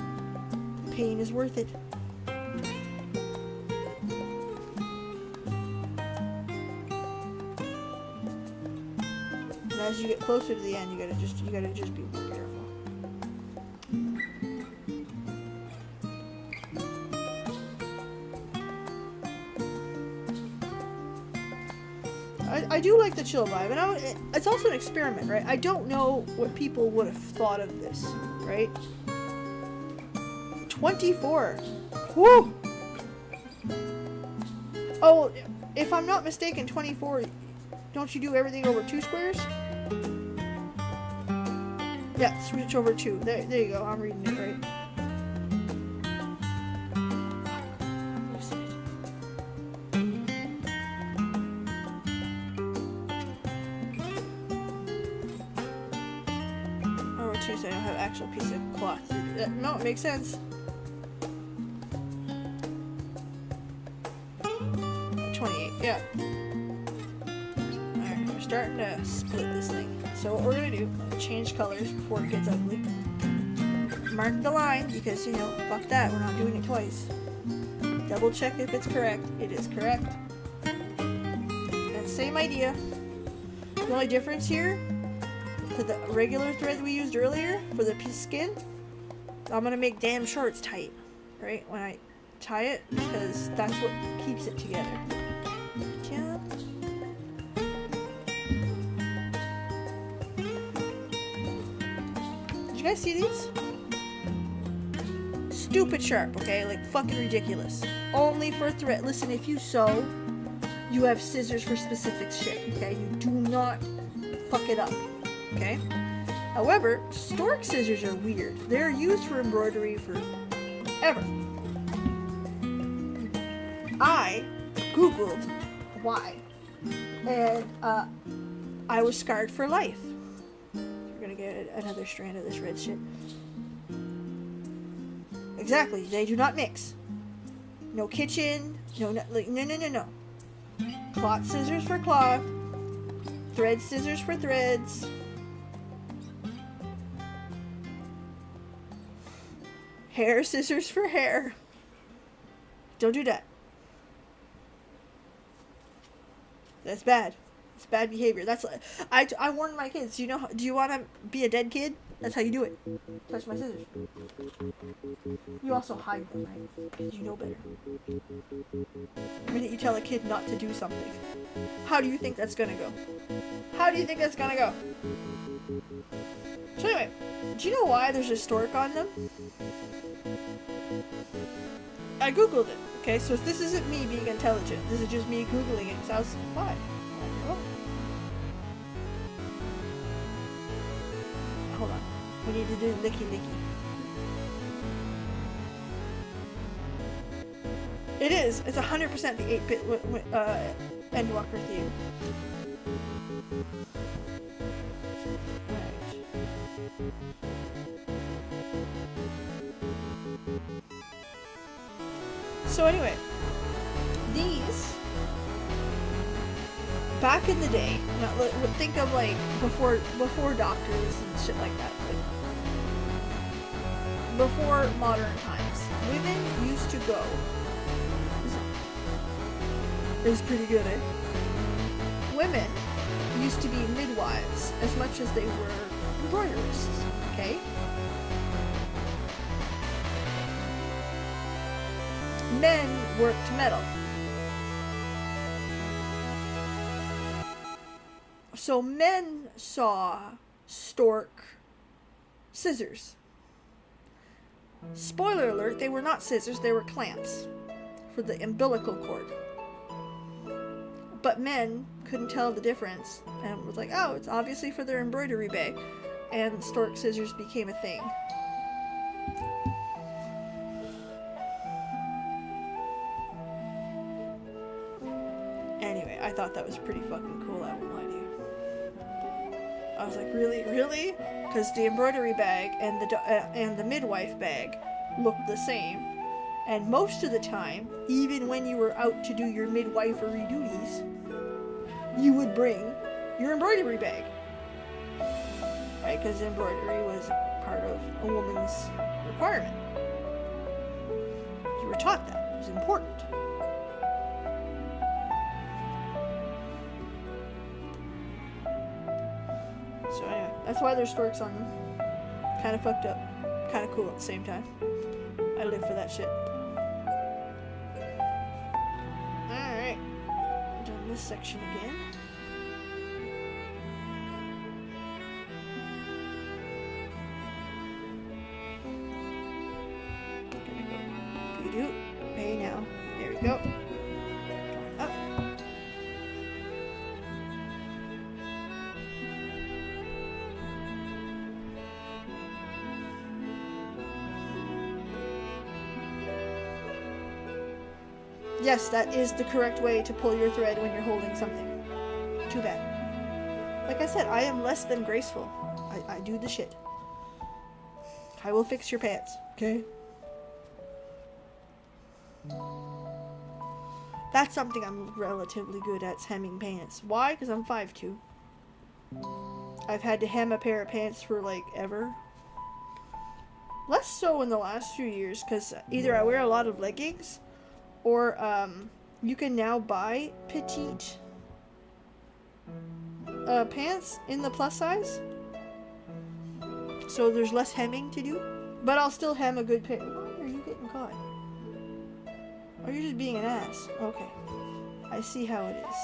pain is worth it. And as you get closer to the end, you gotta just be more careful. I do like the chill vibe, and it's also an experiment, right? I don't know what people would have thought of this, right? 24. Woo! Oh, if I'm not mistaken, 24, don't you do everything over 2 squares? Yeah, switch over 2. There you go. I'm reading it right. So I don't have an actual piece of cloth. No, it makes sense. 28, yeah. Alright, we're starting to split this thing. So what we're gonna do, change colors before it gets ugly. Mark the line, because, you know, fuck that, we're not doing it twice. Double check if it's correct. It is correct. And same idea. The only difference here, to the regular thread we used earlier for the piece of skin, I'm gonna make damn sure it's tight, right? When I tie it, because that's what keeps it together. Yeah. Did you guys see these? Stupid sharp, okay? Like fucking ridiculous. Only for thread. Listen, if you sew, you have scissors for specific shit, okay? You do not fuck it up. Okay. However, stork scissors are weird. They're used for embroidery forever. I googled why, and I was scarred for life. We're gonna get another strand of this red shit. Exactly. They do not mix. No kitchen. No. Cloth scissors for cloth. Thread scissors for threads. Hair scissors for hair. Don't do that. That's bad. It's bad behavior. That's I warn my kids. Do you want to be a dead kid? That's how you do it. Touch my scissors. You also hide them, right? Because you know better. The minute you tell a kid not to do something, how do you think that's gonna go? How do you think that's gonna go? So anyway, do you know why there's a stork on them? I googled it. Okay, so this isn't me being intelligent. This is just me googling it. So I was why? Oh. Hold on. We need to do licky. It is. It's 100% the 8-bit Endwalker theme. Right. So anyway, these back in the day, think of like before doctors and shit like that, like before modern times, women used to go. Is pretty good, eh? Women used to be midwives as much as they were embroiderists, okay? men worked metal. So men saw stork scissors. Spoiler alert, they were not scissors, they were clamps for the umbilical cord. But men couldn't tell the difference and was like, oh, it's obviously for their embroidery bag. And stork scissors became a thing. Anyway, I thought that was pretty fucking cool, I won't lie to you. I was like, really? Really? Because the embroidery bag and the midwife bag looked the same. And most of the time, even when you were out to do your midwifery duties, you would bring your embroidery bag. Right? Because embroidery was part of a woman's requirement. You were taught that. It was important. So anyway, that's why there's storks on them. Kind of fucked up. Kind of cool at the same time. I live for that shit. Alright. Done this section again. You do. Pay now. There we go. Up. Yes, that is the correct way to pull your thread when you're holding something. Too bad. Like I said, I am less than graceful. I do the shit. I will fix your pants, okay? That's something I'm relatively good at, hemming pants. Why? Because I'm 5'2". I've had to hem a pair of pants for like ever. Less so in the last few years, because either I wear a lot of leggings, or you can now buy petite pants in the plus size. So there's less hemming to do. But I'll still hem a good pair. Why are you getting caught? Or you're just being an ass. Okay. I see how it is.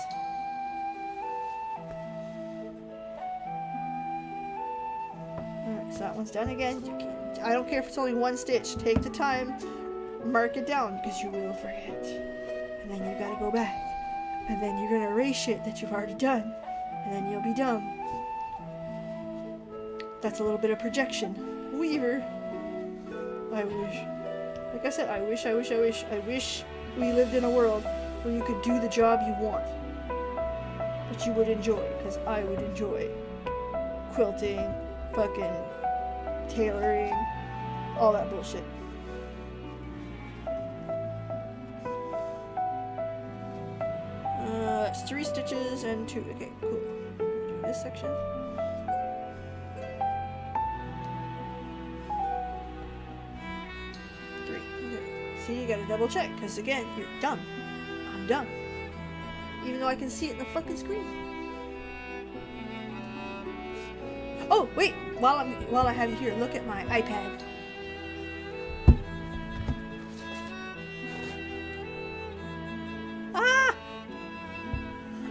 Alright, so that one's done again. I don't care if it's only one stitch. Take the time. Mark it down, because you will forget. And then you gotta go back. And then you're gonna erase shit that you've already done. And then you'll be dumb. That's a little bit of projection. Weaver. I wish. Like I said, I wish we lived in a world where you could do the job you want. That you would enjoy. Because I would enjoy quilting, fucking tailoring, all that bullshit. That's 3 stitches and 2. Okay, cool. Do this section. See, you gotta double check, because again, you're dumb. I'm dumb. Even though I can see it in the fucking screen. Oh, wait! While I have you here, look at my iPad. Ah!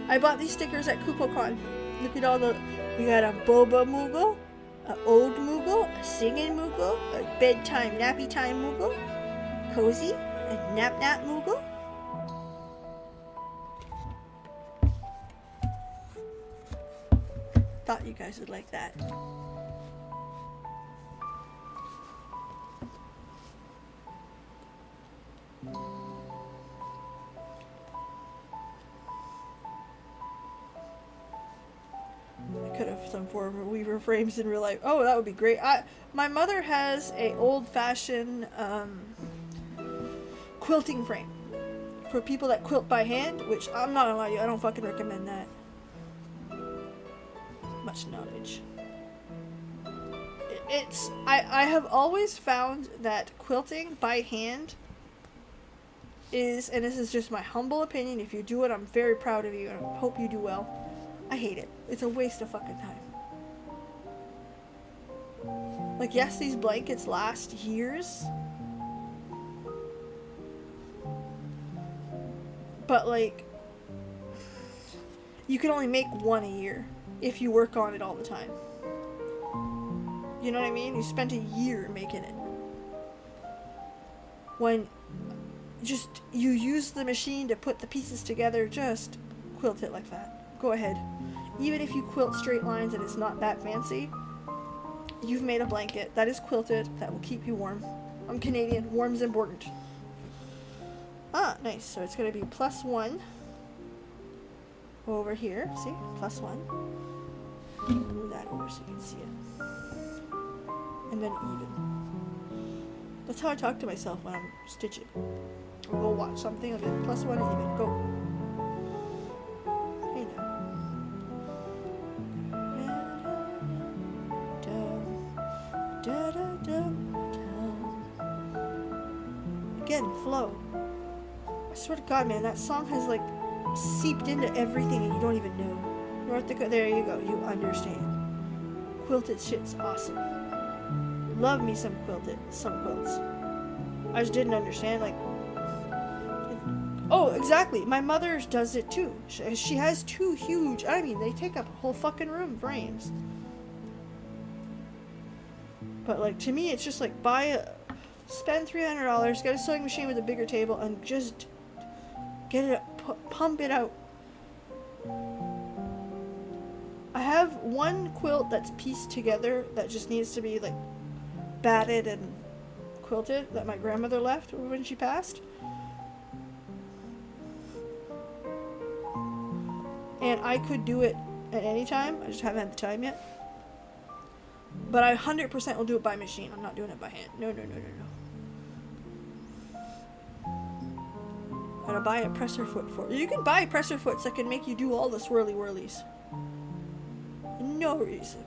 I bought these stickers at KupoCon. Look at all the... We got a Boba Moogle, a Old Moogle, a Singing Moogle, a Bedtime Nappy Time Moogle, Cozy, and Nap Nap Moogle. Thought you guys would like that. I could have some form of weaver frames in real life. Oh, that would be great. My mother has a old-fashioned quilting frame for people that quilt by hand, which I'm not gonna lie to you, I don't fucking recommend that. Much knowledge. I have always found that quilting by hand is, and this is just my humble opinion, if you do it, I'm very proud of you and I hope you do well. I hate it. It's a waste of fucking time. Like, yes, these blankets last years, But like, you can only make one a year if you work on it all the time. You know what I mean? You spent a year making it. When just you use the machine to put the pieces together, just quilt it like that. Go ahead. Even if you quilt straight lines and it's not that fancy, you've made a blanket that is quilted that will keep you warm. I'm Canadian. Warm's important. Ah, nice. So it's going to be +1 over here. See? +1. Move that over so you can see it. And then even. That's how I talk to myself when I'm stitching. I'll go watch something and then +1 even. Go. Hey now. Again, flow. I swear to God, man, that song has like seeped into everything and you don't even know. North Dakota, there you go. You understand. Quilted shit's awesome. Love me some quilts. I just didn't understand, like, oh, exactly. My mother does it too. She has 2 huge, I mean, they take up a whole fucking room, frames. But like, to me, it's just like, spend $300, get a sewing machine with a bigger table, and just get it, pump it out. I have one quilt that's pieced together that just needs to be like batted and quilted that my grandmother left when she passed. And I could do it at any time. I just haven't had the time yet. But I 100% will do it by machine. I'm not doing it by hand. No. Gotta buy a presser foot for it. You can buy presser foots that can make you do all the swirly whirlies. No reason.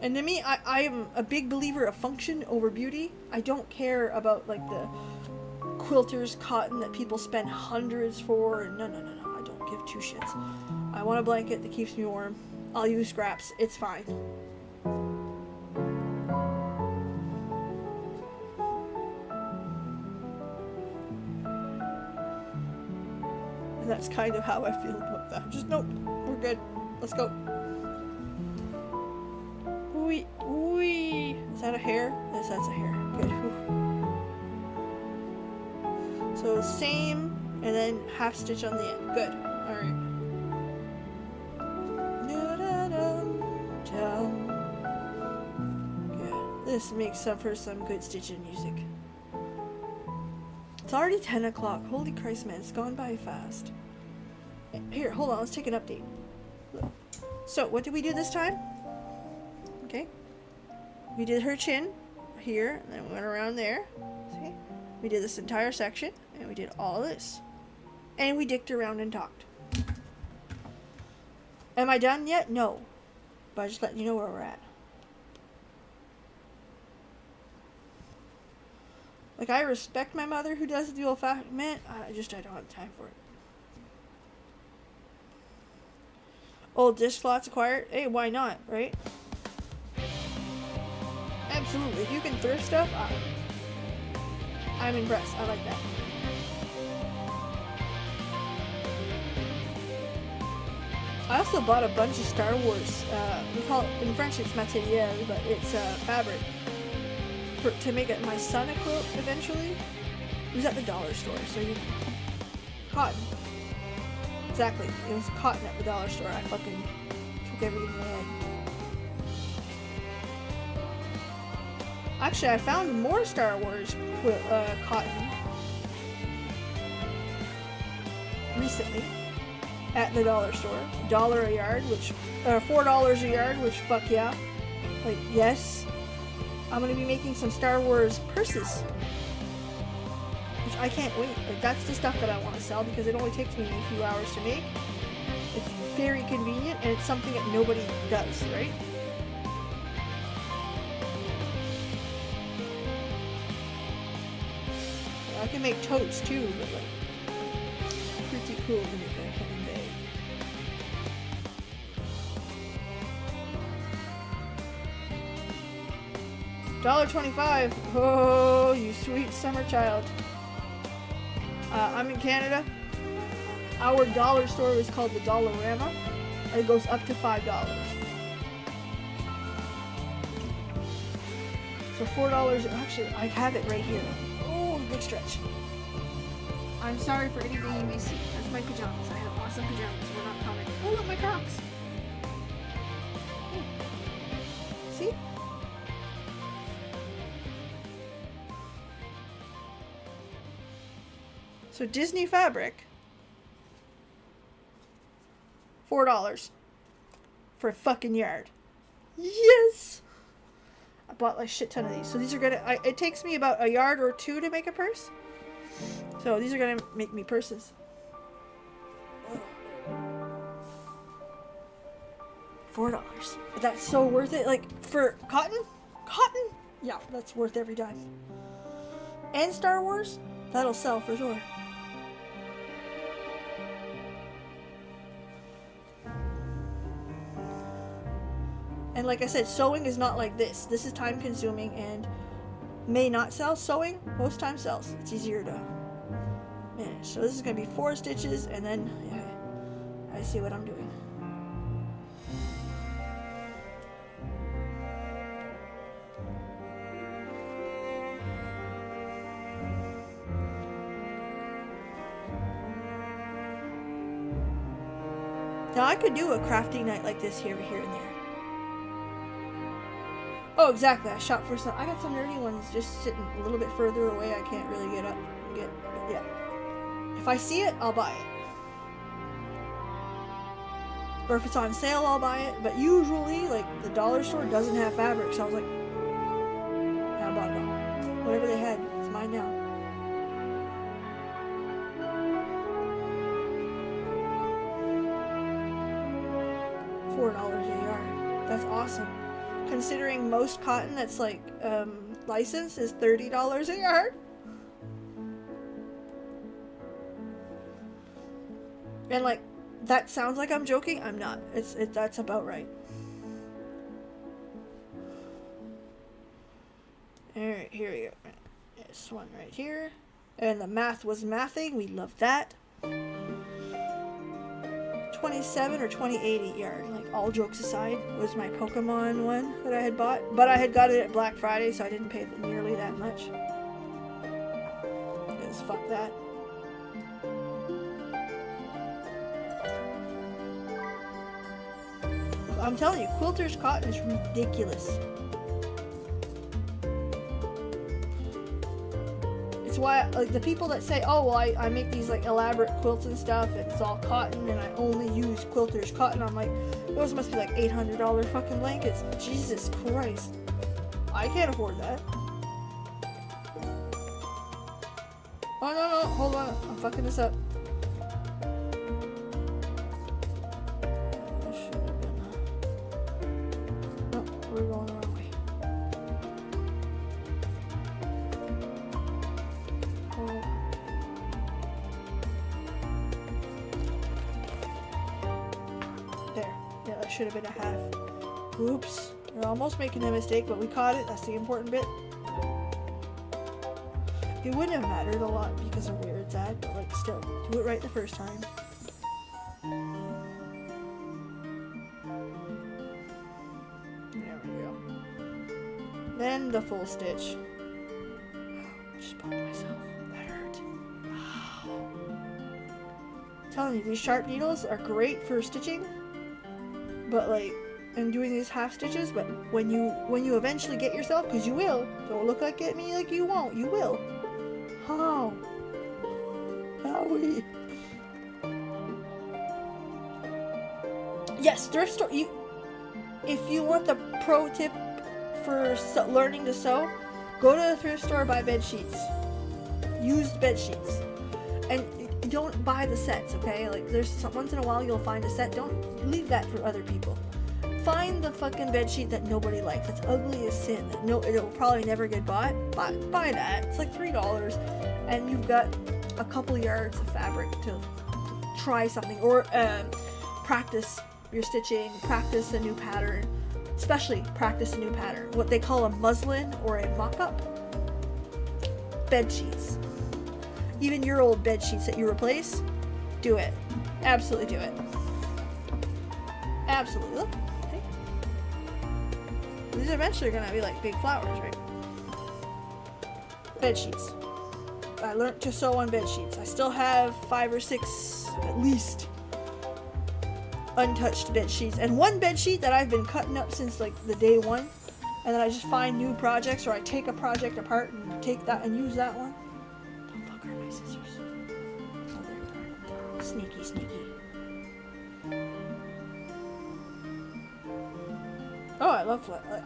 And to me, I am a big believer of function over beauty. I don't care about like the quilters cotton that people spend hundreds for. No. I don't give 2 shits. I want a blanket that keeps me warm. I'll use scraps. It's fine. And that's kind of how I feel about that. Just nope. We're good. Let's go. Wee. Is that a hair? Yes, that's a hair. Good. Whew. So same, and then half stitch on the end. Good. Alright. Good. This makes up for some good stitching music. It's already 10 o'clock. Holy Christ, man. It's gone by fast. Here, hold on. Let's take an update. So, what did we do this time? Okay. We did her chin here, and then we went around there. See? We did this entire section, and we did all this. And we dicked around and talked. Am I done yet? No. But I'm just letting you know where we're at. Like, I respect my mother who does the old-fashioned, man, I don't have time for it. Old dishcloths acquired? Hey, why not, right? Absolutely. If you can thrift stuff, I'm impressed. I like that. I also bought a bunch of Star Wars, we call it, in French it's materiel, but it's fabric, to make it my son a quilt eventually. It was at the dollar store, so cotton. Exactly, it was cotton at the dollar store. I fucking took everything I had. Actually, I found more Star Wars cotton recently at the dollar store. $1 a yard, which $4 a yard, which fuck yeah. Like, yes. I'm gonna be making some Star Wars purses, which I can't wait. Like, that's the stuff that I want to sell because it only takes me a few hours to make. It's very convenient and it's something that nobody does, right? I can make totes too, but like, pretty cool to make a fucking bag. $1.25. Oh, you sweet summer child. I'm in Canada. Our dollar store is called the Dollarama. And it goes up to $5. So $4. Actually, I have it right here. Oh, big stretch. I'm sorry for anything you may see. That's my pajamas. I have awesome pajamas. We're not commenting. Oh, look, my Crocs. Oh. See? So Disney fabric, $4 for a fucking yard. Yes! I bought like a shit ton of these. So these are gonna, it takes me about a yard or two to make a purse. So these are gonna make me purses. $4. But that's so worth it. Like for cotton? Cotton? Yeah, that's worth every dime. And Star Wars? That'll sell for sure. And like I said, sewing is not like this. This is time consuming and may not sell. Sewing most times sells. It's easier to manage. So this is going to be 4 stitches and then I see what I'm doing. Now I could do a crafting night like this here and there. Oh, exactly. I shot for some. I got some nerdy ones just sitting a little bit further away. I can't really get up. But yeah. If I see it, I'll buy it. Or if it's on sale, I'll buy it. But usually, like, the dollar store doesn't have fabric. So I was like, yeah, I bought it all. Whatever they had, it's mine now. $4 a yard. That's awesome. Considering most cotton that's like licensed is $30 a yard. And like that sounds like I'm joking. I'm not. That's about right. Alright, here we go. This one right here. And the math was mathing. We love that. 27 or 28 yard, like all jokes aside, was my Pokemon one that I had bought, but I had got it at Black Friday, so I didn't pay nearly that much. Because fuck that. I'm telling you, quilters cotton is ridiculous. It's why, like, the people that say, oh, well, I make these, like, elaborate quilts and stuff, and it's all cotton, and I only use quilters cotton, I'm like, those must be, like, $800 fucking blankets. Jesus Christ. I can't afford that. Oh, no, hold on. I'm fucking this up. No, we're going the wrong way. Should have been a half. Oops. We're almost making a mistake, but we caught it. That's the important bit. It wouldn't have mattered a lot because of where it's at, but like still, do it right the first time. There we go. Then the full stitch. I just bumped myself. That hurt. I'm telling you, these sharp needles are great for stitching. But like, and doing these half stitches, but when you eventually get yourself, because you will, don't look like at me like you won't, you will. How? Howie. Yes, thrift store. If you want the pro tip for learning to sew, go to the thrift store, buy bed sheets, used bed sheets, and don't buy the sets, okay? Like, there's once in a while you'll find a set. Don't leave that for other people. Find the fucking bed sheet that nobody likes. That's ugly as sin. It'll probably never get bought. Buy that. It's like $3, and you've got a couple yards of fabric to try something, or practice your stitching. Practice a new pattern. Especially practice a new pattern. What they call a muslin or a mock-up. Bed sheets. even your old bed sheets that you replace, do it. Absolutely do it. Absolutely. Look. Hey. These eventually are gonna be like big flowers, right? Bed sheets. I learned to sew on bed sheets. I still have 5 or 6 at least untouched bed sheets, and one bed sheet that I've been cutting up since like the day one, and then I just find new projects, or I take a project apart and take that and use that one. Don't fuck her, my scissors. Oh, sneaky, sneaky. Oh, I love flannel.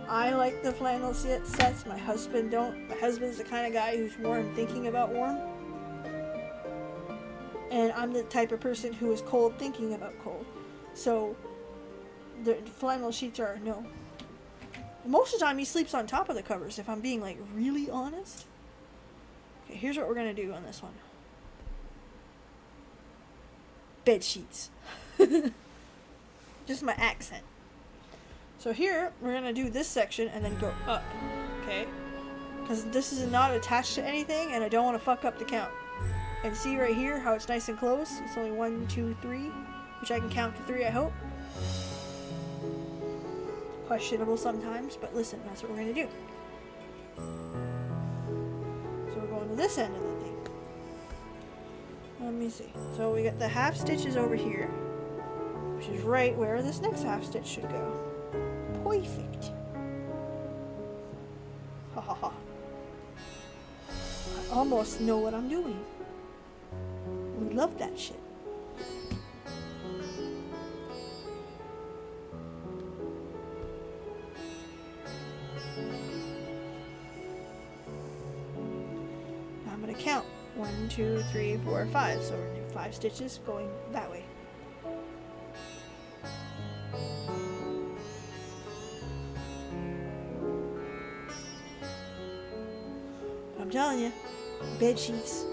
I like the flannel sets. My husband don't. My husband's the kind of guy who's warm thinking about warm. And I'm the type of person who is cold thinking about cold. So, the flannel sheets are no. Most of the time he sleeps on top of the covers, if I'm being like really honest. Okay, here's what we're going to do on this one. Bed sheets. Just my accent. So here, we're going to do this section and then go up, okay? Because this is not attached to anything, and I don't want to fuck up the count. And see right here how it's nice and close? It's only 1, 2, 3, which I can count to 3, I hope. Questionable sometimes, but listen, that's what we're going to do. So we're going to this end of the thing. Let me see. So we got the half stitches over here, which is right where this next half stitch should go. Perfect. Ha ha ha. I almost know what I'm doing. We love that shit. Now I'm gonna count. 1, 2, 3, 4, 5. So we're gonna do 5 stitches going that way. I'm telling you, bed sheets.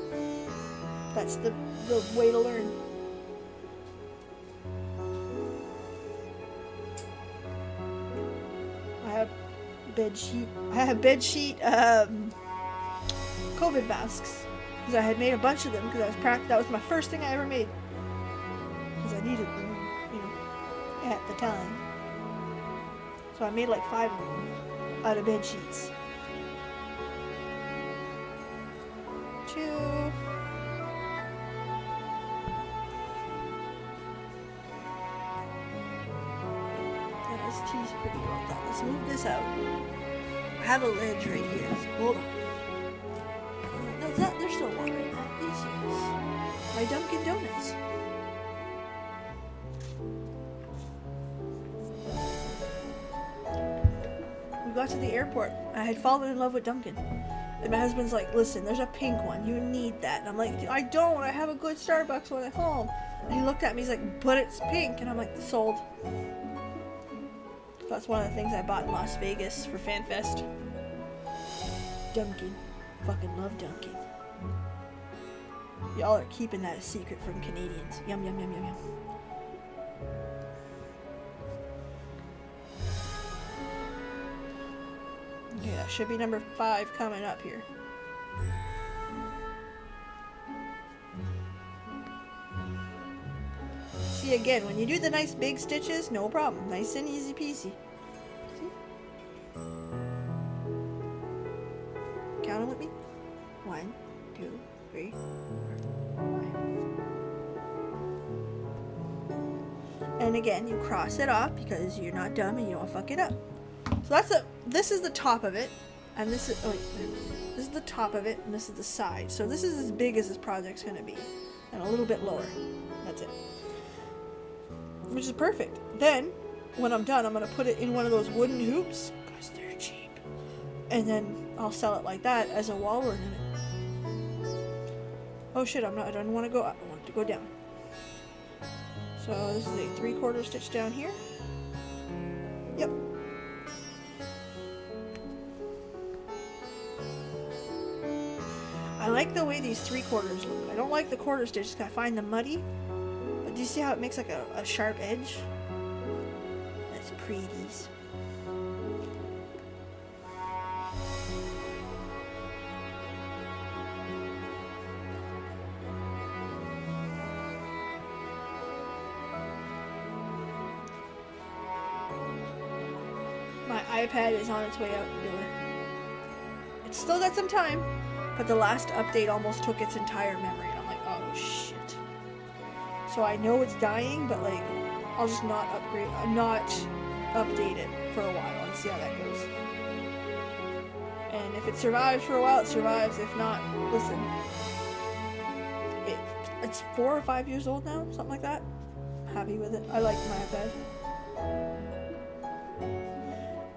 That's the way to learn. I have bed sheet COVID masks, because I had made a bunch of them because I was that was my first thing I ever made, because I needed them, you know, at the time. So I made like 5 of them out of bed sheets. 2. This tee's pretty well done. Let's move this out. I have a ledge right here. Hold on. No, there's still water in that. These my Dunkin' Donuts. We got to the airport. I had fallen in love with Dunkin'. And my husband's like, listen, there's a pink one. You need that. And I'm like, I don't. I have a good Starbucks one at home. And he looked at me. He's like, but it's pink. And I'm like, sold. That's one of the things I bought in Las Vegas for FanFest. Dunkin'. Fucking love Dunkin'. Y'all are keeping that a secret from Canadians. Yum, yum, yum, yum, yum. Okay, that should be number 5 coming up here. See, again, when you do the nice big stitches, no problem. Nice and easy peasy. See? Count them with me. 1, 2, 3, 4, 5. And again, you cross it off because you're not dumb and you don't fuck it up. So this is the top of it, and this is this is the top of it, and this is the side. So this is as big as this project's gonna be, and a little bit lower. That's it. Which is perfect. Then, when I'm done, I'm gonna put it in one of those wooden hoops, because they're cheap. And then I'll sell it like that as a wall ornament. Oh shit, I don't want to go up, I want it to go down. So this is a 3/4 stitch down here. Yep. I like the way these 3/4 look. I don't like the quarter stitches because I find them muddy. But do you see how it makes like a sharp edge? That's pretty. iPad is on its way out the door. It's still got some time, but the last update almost took its entire memory. And I'm like, oh shit. So I know it's dying, but like, I'll just not update it for a while and see how that goes. And if it survives for a while, it survives. If not, listen. It's 4 or 5 years old now, something like that. I'm happy with it. I like my iPad.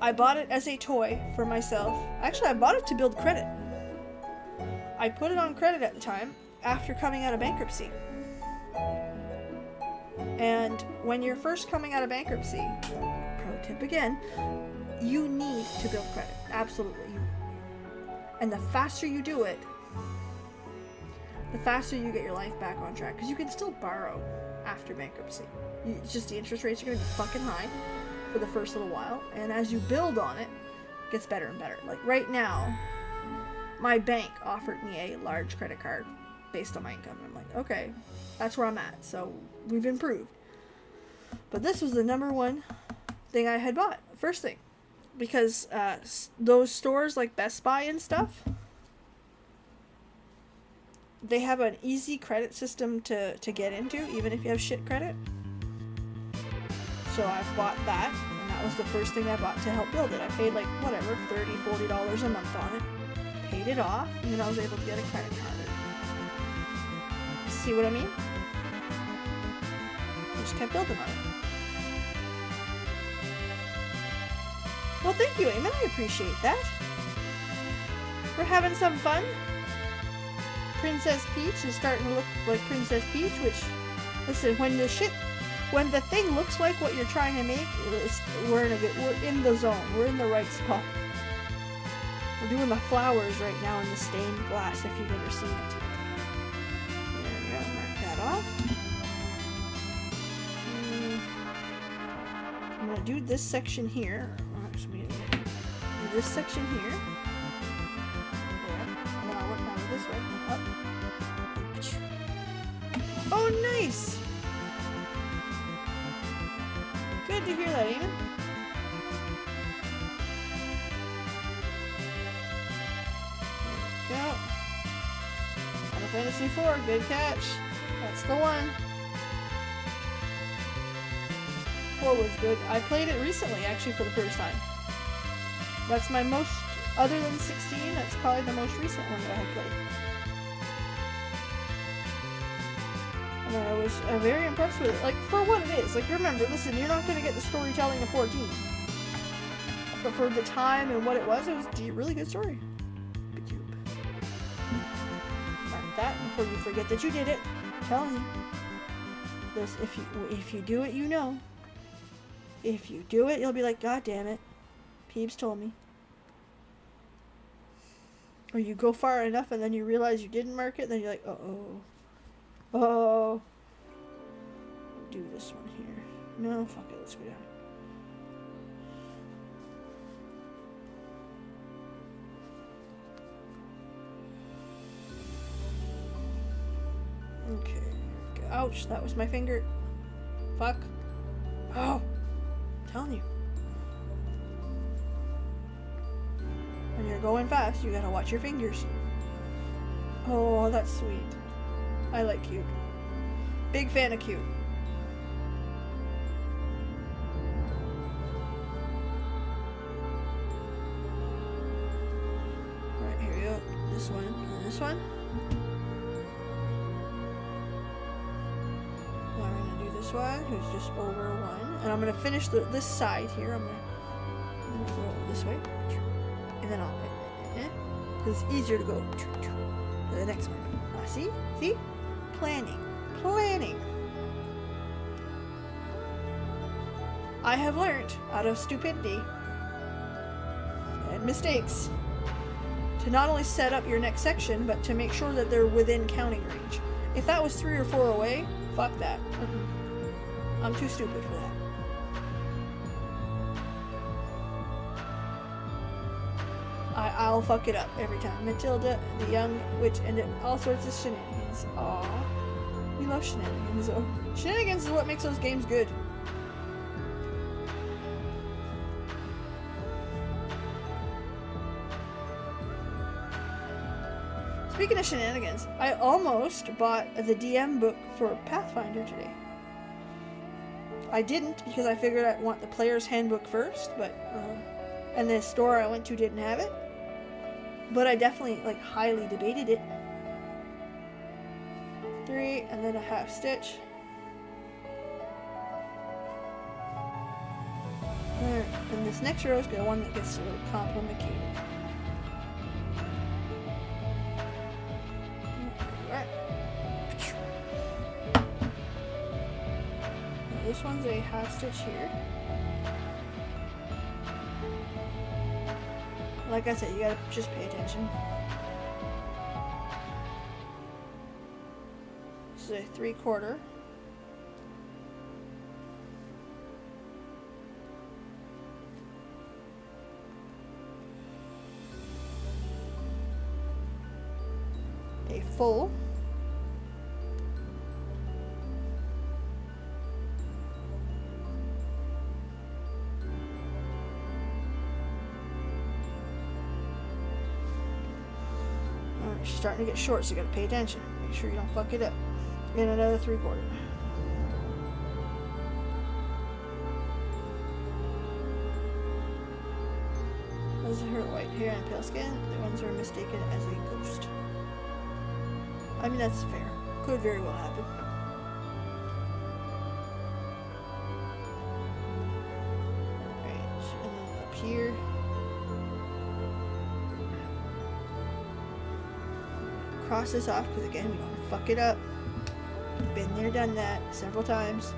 I bought it as a toy for myself. Actually, I bought it to build credit. I put it on credit at the time after coming out of bankruptcy. And when you're first coming out of bankruptcy, pro tip again, you need to build credit. Absolutely. And the faster you do it, the faster you get your life back on track. Because you can still borrow after bankruptcy. It's just the interest rates are going to be fucking high for the first little while. And as you build on it, it gets better and better. Like right now, my bank offered me a large credit card based on my income. And I'm like, okay, that's where I'm at. So we've improved. But this was the number one thing I had bought. First thing. Because those stores like Best Buy and stuff, they have an easy credit system to get into, even if you have shit credit. So I bought that, and that was the first thing I bought to help build it. I paid like, whatever, $30, $40 a month on it. Paid it off, and then I was able to get a credit card. See what I mean? I just kept building on it. Well, thank you, Eamon. I appreciate that. We're having some fun. Princess Peach is starting to look like Princess Peach, which, listen, when the thing looks like what you're trying to make, we're in the zone. We're in the right spot. We're doing the flowers right now in the stained glass, if you've ever seen it. There we go. Mark that off. I'm going to do this section here. This section here. There. And then I'll work my way this way. Up. Oh, nice! Good to hear that, Eamon. There we go. Final Fantasy IV, good catch. That's the one. 4 was good. I played it recently, actually, for the first time. That's my most, other than 16, that's probably the most recent one that I had played. And I was very impressed with it. Like, for what it is. Like, remember, listen, you're not going to get the storytelling of 14. But for the time and what it was a really good story. Mark that before you forget that you did it. I'm telling you. This, if you do it, you know. If you do it, you'll be like, God damn it. Peeps told me. Or you go far enough and then you realize you didn't mark it, then you're like, uh-oh. Oh. Do this one here. No, fuck it, let's go down. Okay. Ouch, that was my finger. Fuck. Oh. I'm telling you. When you're going fast, you gotta watch your fingers. Oh, that's sweet. I like cute. Big fan of cute. Right, here we go. This one and this one. Now I'm gonna do this one, who's just over one. And I'm gonna finish this side here. I'm gonna go this way. And then I'll, because it's easier to go to the next one. See? See? Planning. I have learned out of stupidity and mistakes to not only set up your next section, but to make sure that they're within counting range. If that was 3 or 4 away, fuck that. I'm too stupid for that. I'll fuck it up every time. Matilda, the young witch, and all sorts of shenanigans. Aww. We love shenanigans, though. Shenanigans is what makes those games good. Speaking of shenanigans, I almost bought the DM book for Pathfinder today. I didn't because I figured I'd want the player's handbook first, but and the store I went to didn't have it. But I definitely like highly debated it. 3 and then a half stitch. Alright, and this next row is gonna one that gets a little complicated. Alright. This one's a half stitch here. Like I said, you gotta just pay attention. This is a 3/4. A full. She's starting to get short, so you gotta pay attention. Make sure you don't fuck it up. And another 3/4. Those are her white hair and pale skin. The ones are mistaken as a ghost. I mean, that's fair. Could very well happen. Alright, and then up here. Cross this off because again we don't want to fuck it up. Been there, done that several times.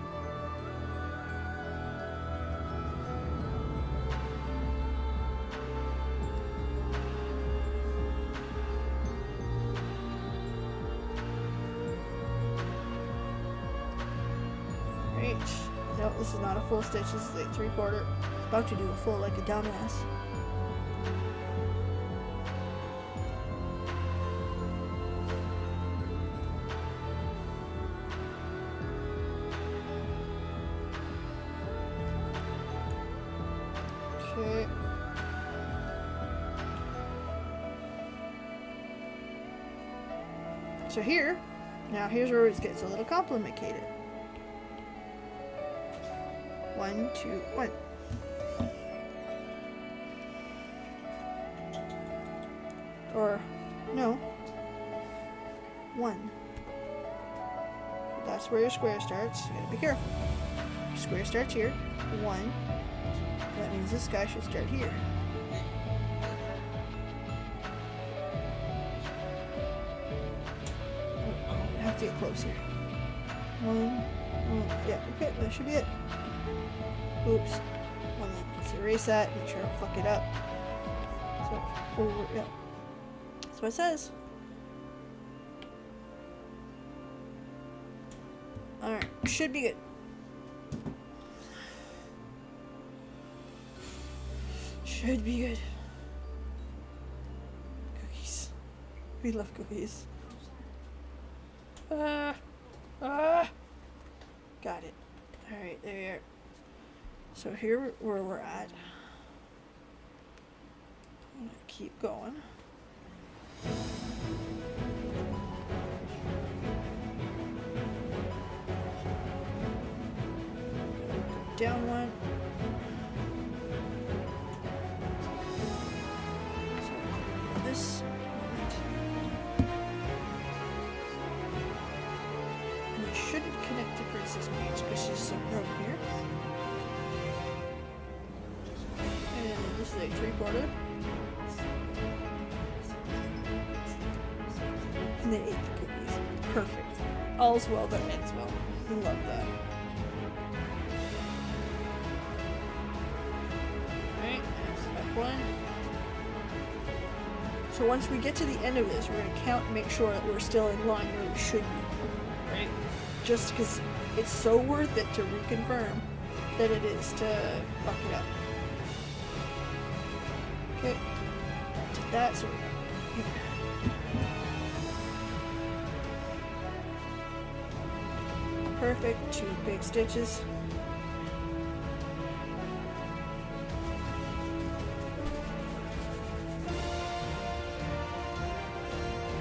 Right. No, this is not a full stitch. This is a 3/4. About to do a full like a dumbass. Okay. So here, now here's where it gets a little complicated. 1, 2, 1. Or, no. 1. That's where your square starts. You gotta be careful. Your square starts here. 1. That means this guy should start here. I have to get close here. 1. Yeah, okay, that should be it. Oops. Let's erase that, make sure I don't fuck it up. So, over, yeah. That's what it says. Alright, should be good. Should be good. Cookies. We love cookies. Got it. Alright, there we are. So here where we're at. I'm gonna keep going. Down 1. So this. And it shouldn't connect to Princess Peach because she's so broken here. And this is a 3/4. And they ate the cookies. Perfect. All's well that ends well. We love that. Alright, that's step 1. So once we get to the end of this, we're going to count and make sure that we're still in line where we should be. Right? Just because it's so worth it to reconfirm that it is to fuck it up. Okay. Did that, so we're here. Perfect. 2 big stitches.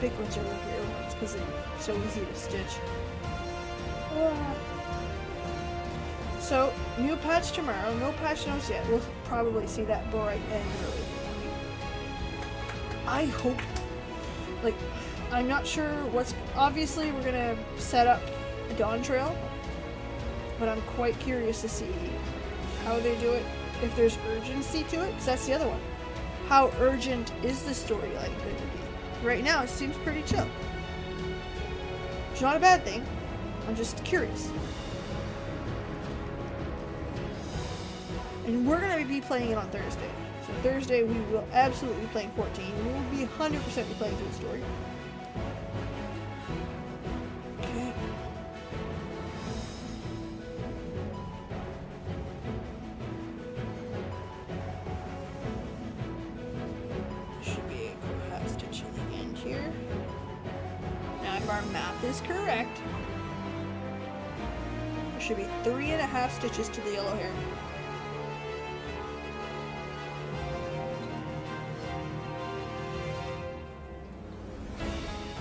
pick whichever hero ones because they're so easy to stitch. So, new patch tomorrow. No patch notes yet. We'll probably see that bright and early. I hope, like, I'm not sure what's, obviously we're gonna set up a Dawn Trail, but I'm quite curious to see how they do it, if there's urgency to it, because that's the other one. How urgent is the storyline going to be? Right now it seems pretty chill. It's not a bad thing, I'm just curious. And we're going to be playing it on Thursday. So Thursday we will absolutely be playing 14. We will be 100% be playing through the story. Okay. Should be a half stitch in the end here. Now if our math is correct, there should be 3.5 stitches to the yellow hair.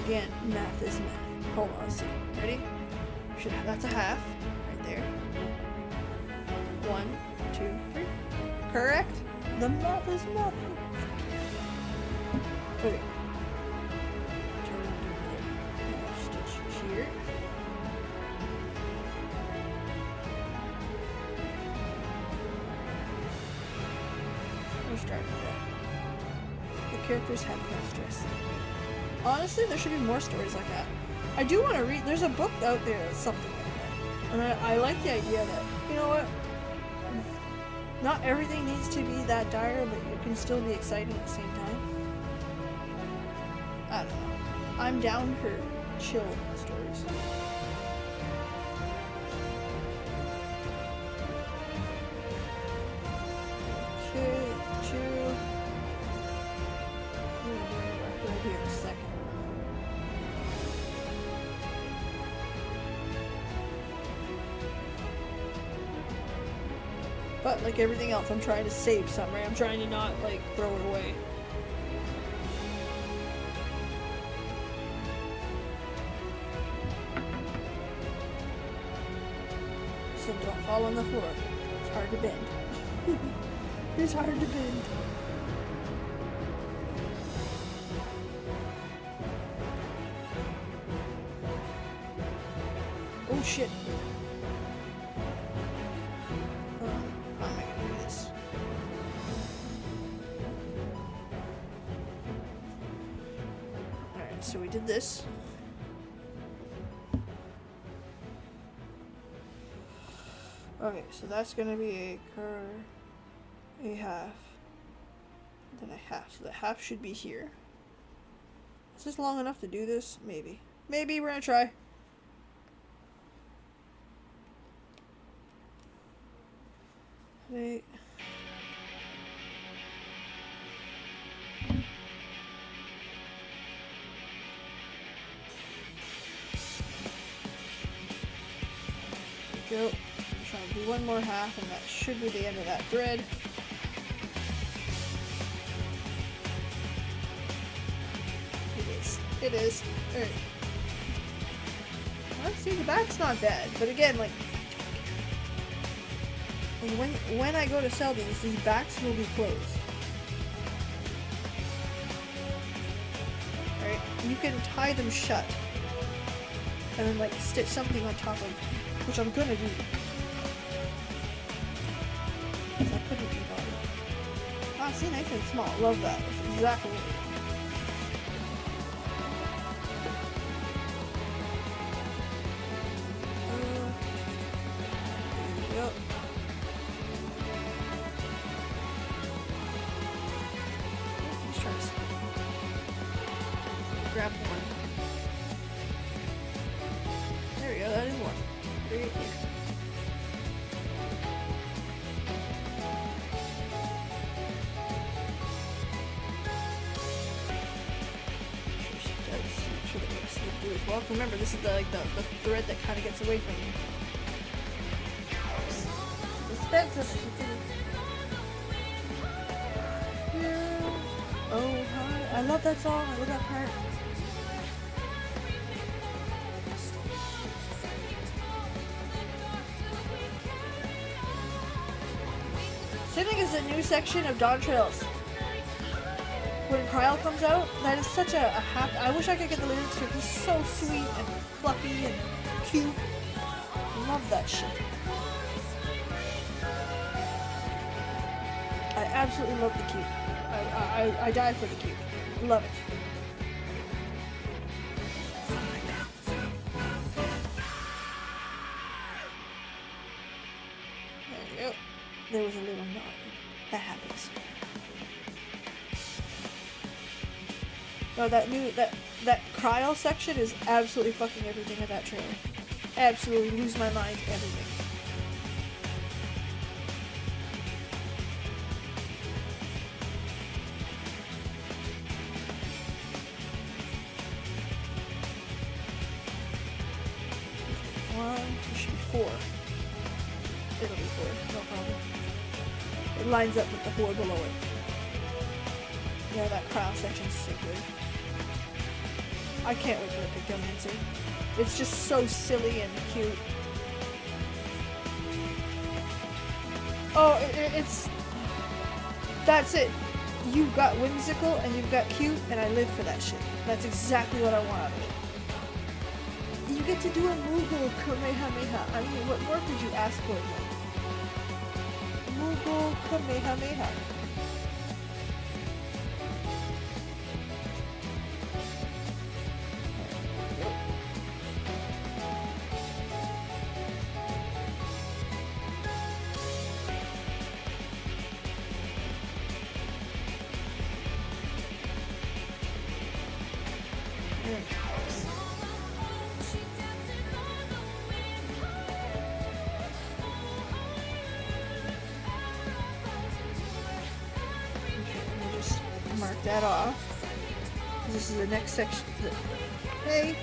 Again, math is math. Hold on, let's see. Ready? That's a half right there. 1, 2, 3. Correct? The math is math. Okay. Stitch here. We're starting with that. The characters have no stress. Honestly, there should be more stories like that. I do want to read, there's a book out there that's something like that. And I like the idea that, you know what, not everything needs to be that dire, but it can still be exciting at the same time. I don't know. I'm down for chill stories. Okay, chill. Right here a second. But like everything else, I'm trying to save some, right? I'm trying to not like throw it away. So don't fall on the floor. It's hard to bend. It's hard to bend. Oh shit. How am I gonna do this? Alright, so we did this. Okay, so that's gonna be a curve, a half, then a half. So the half should be here. Is this long enough to do this? Maybe. Maybe we're gonna try. Wait. There we go. Try and do one more half, and that should be the end of that thread. It is. It is. Alright. Let's see, the back's not bad, but again, like, when I go to sell these backs will be closed. Alright, you can tie them shut. And then like stitch something on top of, which I'm gonna do. Because I couldn't be bothered. Ah, see, nice and small. Love that. That's exactly what I want. Grab one. There we go, that is one. Right here. Make sure that we slip through as well. Remember, this is the thread that kind of gets away from you. Expensive. Yeah. Oh, hi. I love that song. I love that part. Same thing as the new section of Dawn Trails. When Kyle comes out, that is such a happy. I wish I could get the lyrics to it. It's so sweet and fluffy and cute. Love that shit. I absolutely love the cute. I die for the cute. Love it. There we go. There was a little nod. That happens. No, that Cryle section is absolutely fucking everything in that trailer. Absolutely lose my mind, everything. One, there should be 4. It'll be 4, no problem. It lines up with the 4 below it. Yeah, that Cryle section is so good. I can't wait for the Pigtail Dancer. It's just so silly and cute. Oh, it's... That's it. You've got whimsical and you've got cute, and I live for that shit. That's exactly what I want out of it. You get to do a Moogle Kamehameha. I mean, what more could you ask for? Moogle Kamehameha. Mark that off. This is the next section. Hey!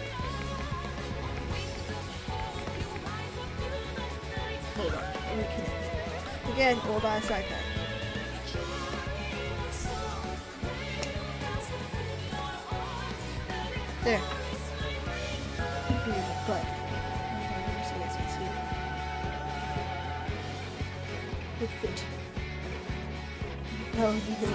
Hold on. Reconnect. Again, hold on a second. There. Beautiful. Play. Good fit. Oh, you good.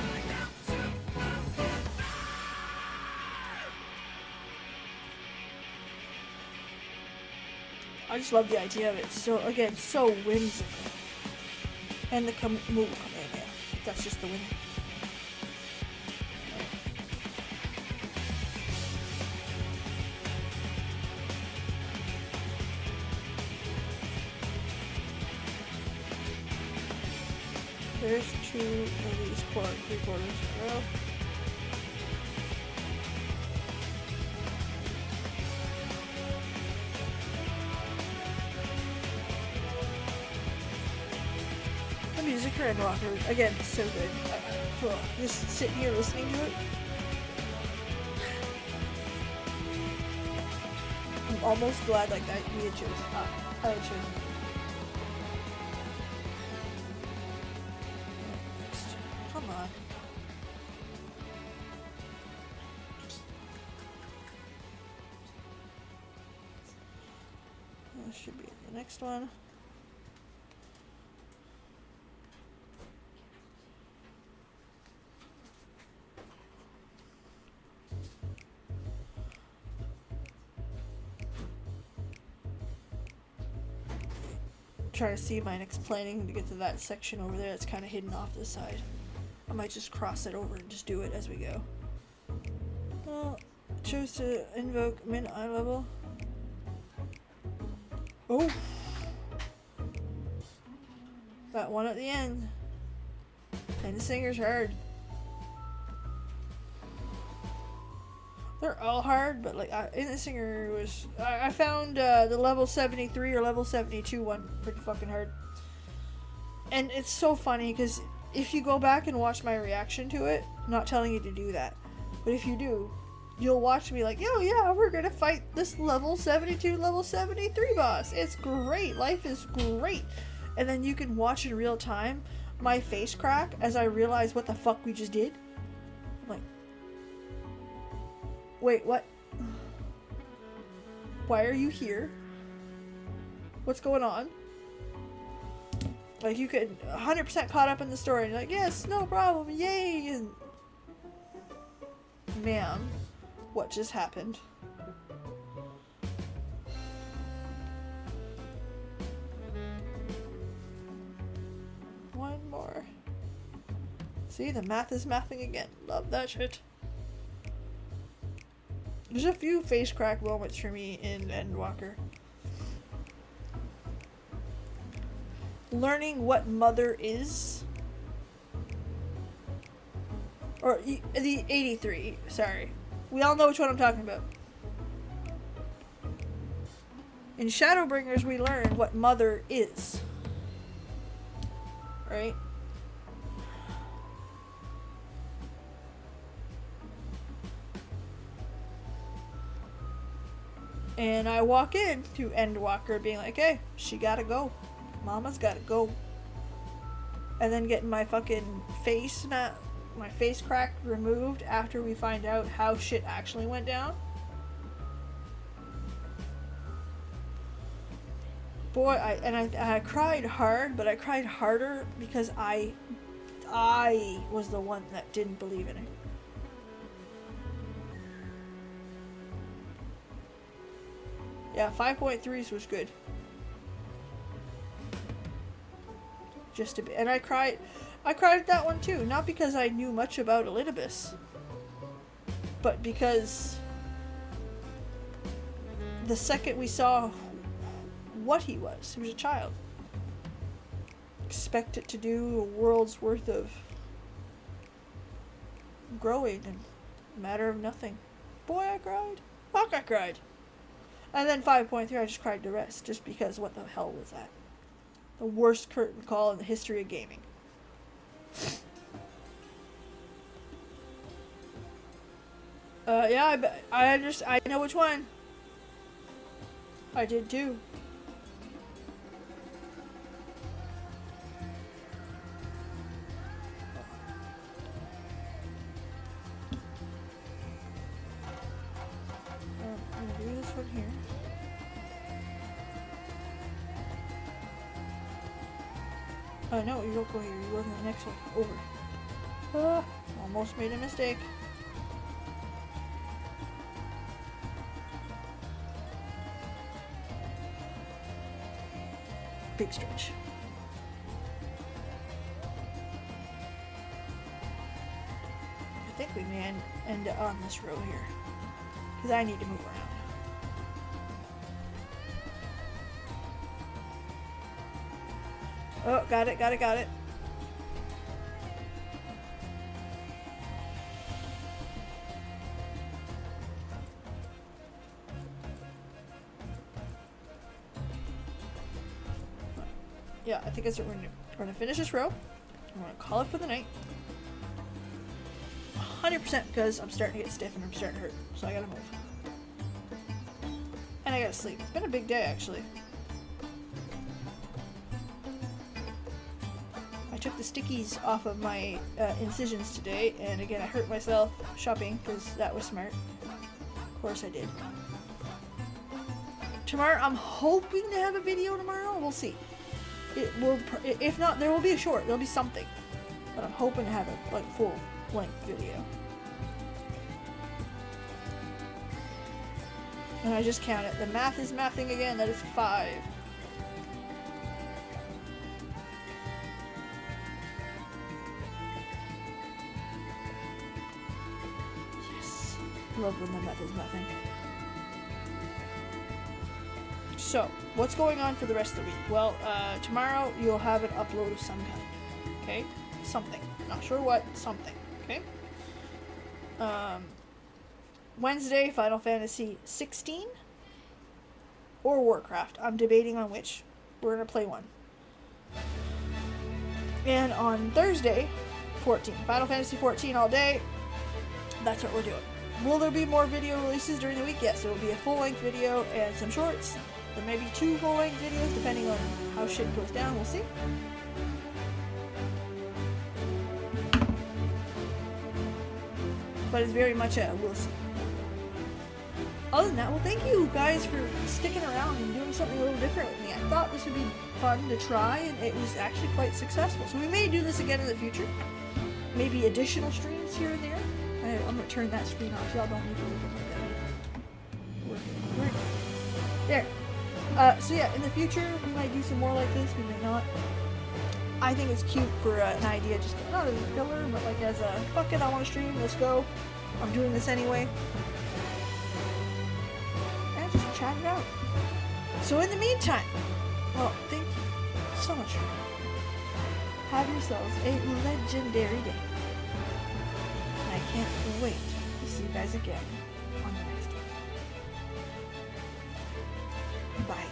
I just love the idea of it. So again, so whimsical. And the move Kamehameha. That's just the winner. There's 2 of these 3/4 in a row. Music for Endwalker, again, so good. Cool. Just sitting here listening to it. I'm almost glad like that we had chosen. I had chosen. Come on. That should be the next one. Try to see mine explaining to get to that section over there that's kind of hidden off to the side. I might just cross it over and just do it as we go. Well, chose to invoke min eye level. Oh! That one at the end. And the singer's hard. They're all hard, but like in the singer was I found the level 73 or level 72 one pretty fucking hard. And it's so funny because if you go back and watch my reaction to it, I'm not telling you to do that, but if you do, you'll watch me like, yo, yeah, we're gonna fight this level 72, level 73 boss. It's great. Life is great. And then you can watch in real time my face crack as I realize what the fuck we just did. I'm like, wait, what? Why are you here? What's going on? Like, you could 100% caught up in the story and you're like, yes, no problem, yay! And ma'am, what just happened? One more. See, the math is mathing again. Love that shit. There's a few face crack moments for me in Endwalker. Learning what mother is. Or the 83, sorry. We all know which one I'm talking about. In Shadowbringers, we learn what mother is. Right? And I walk in to Endwalker being like, hey, she gotta go. Mama's gotta go. And then getting my fucking face crack removed after we find out how shit actually went down. Boy, I cried hard, but I cried harder because I was the one that didn't believe in it. Yeah, 5.3s was good. Just a bit. And I cried at that one too. Not because I knew much about Elidibus, but because the second we saw what he was a child. Expect it to do a world's worth of growing in a matter of nothing. Boy, I cried. Fuck, I cried. And then 5.3, I just cried the rest, just because what the hell was that? The worst curtain call in the history of gaming. Yeah, I know which one. I did too. I'm gonna do this one here. Oh no, you don't go here, you go to the next one. Over. Almost made a mistake. Big stretch. I think we may end on this row here. Because I need to move around. Oh, got it. Yeah, I think that's what we're gonna do. We're gonna finish this row. I'm gonna call it for the night. 100% because I'm starting to get stiff and I'm starting to hurt. So I gotta move. And I gotta sleep. It's been a big day, actually. I took the stickies off of my incisions today, and again, I hurt myself shopping because that was smart. Of course I did. Tomorrow, I'm hoping to have a video tomorrow. We'll see. It will, if not, there will be a short. There'll be something, but I'm hoping to have a full-length video. And I just counted. The math is mathing again. That is 5. Yes. Love when the math is mathing. So, what's going on for the rest of the week? Well, tomorrow you'll have an upload of some kind. Okay? Something. Not sure what. Something. Okay? Wednesday, Final Fantasy 16 or Warcraft. I'm debating on which. We're going to play one. And on Thursday, 14. Final Fantasy 14 all day. That's what we're doing. Will there be more video releases during the week? Yes, there will be a full-length video and some shorts. There may be 2 full-length videos, depending on how shit goes down. We'll see. But it's very much a we'll see. Other than that, well, thank you guys for sticking around and doing something a little different with me. I thought this would be fun to try, and it was actually quite successful. So we may do this again in the future. Maybe additional streams here and there. I'm gonna turn that screen off. Y'all don't need to look at that. There. So yeah, in the future we might do some more like this. We may not. I think it's cute for an idea, just not as a filler, but like as a fuck it, I want to stream. Let's go. I'm doing this anyway. And just chat it out. So in the meantime, well, thank you so much. Have yourselves a legendary day. I can't wait to see you guys again on the next one. Bye.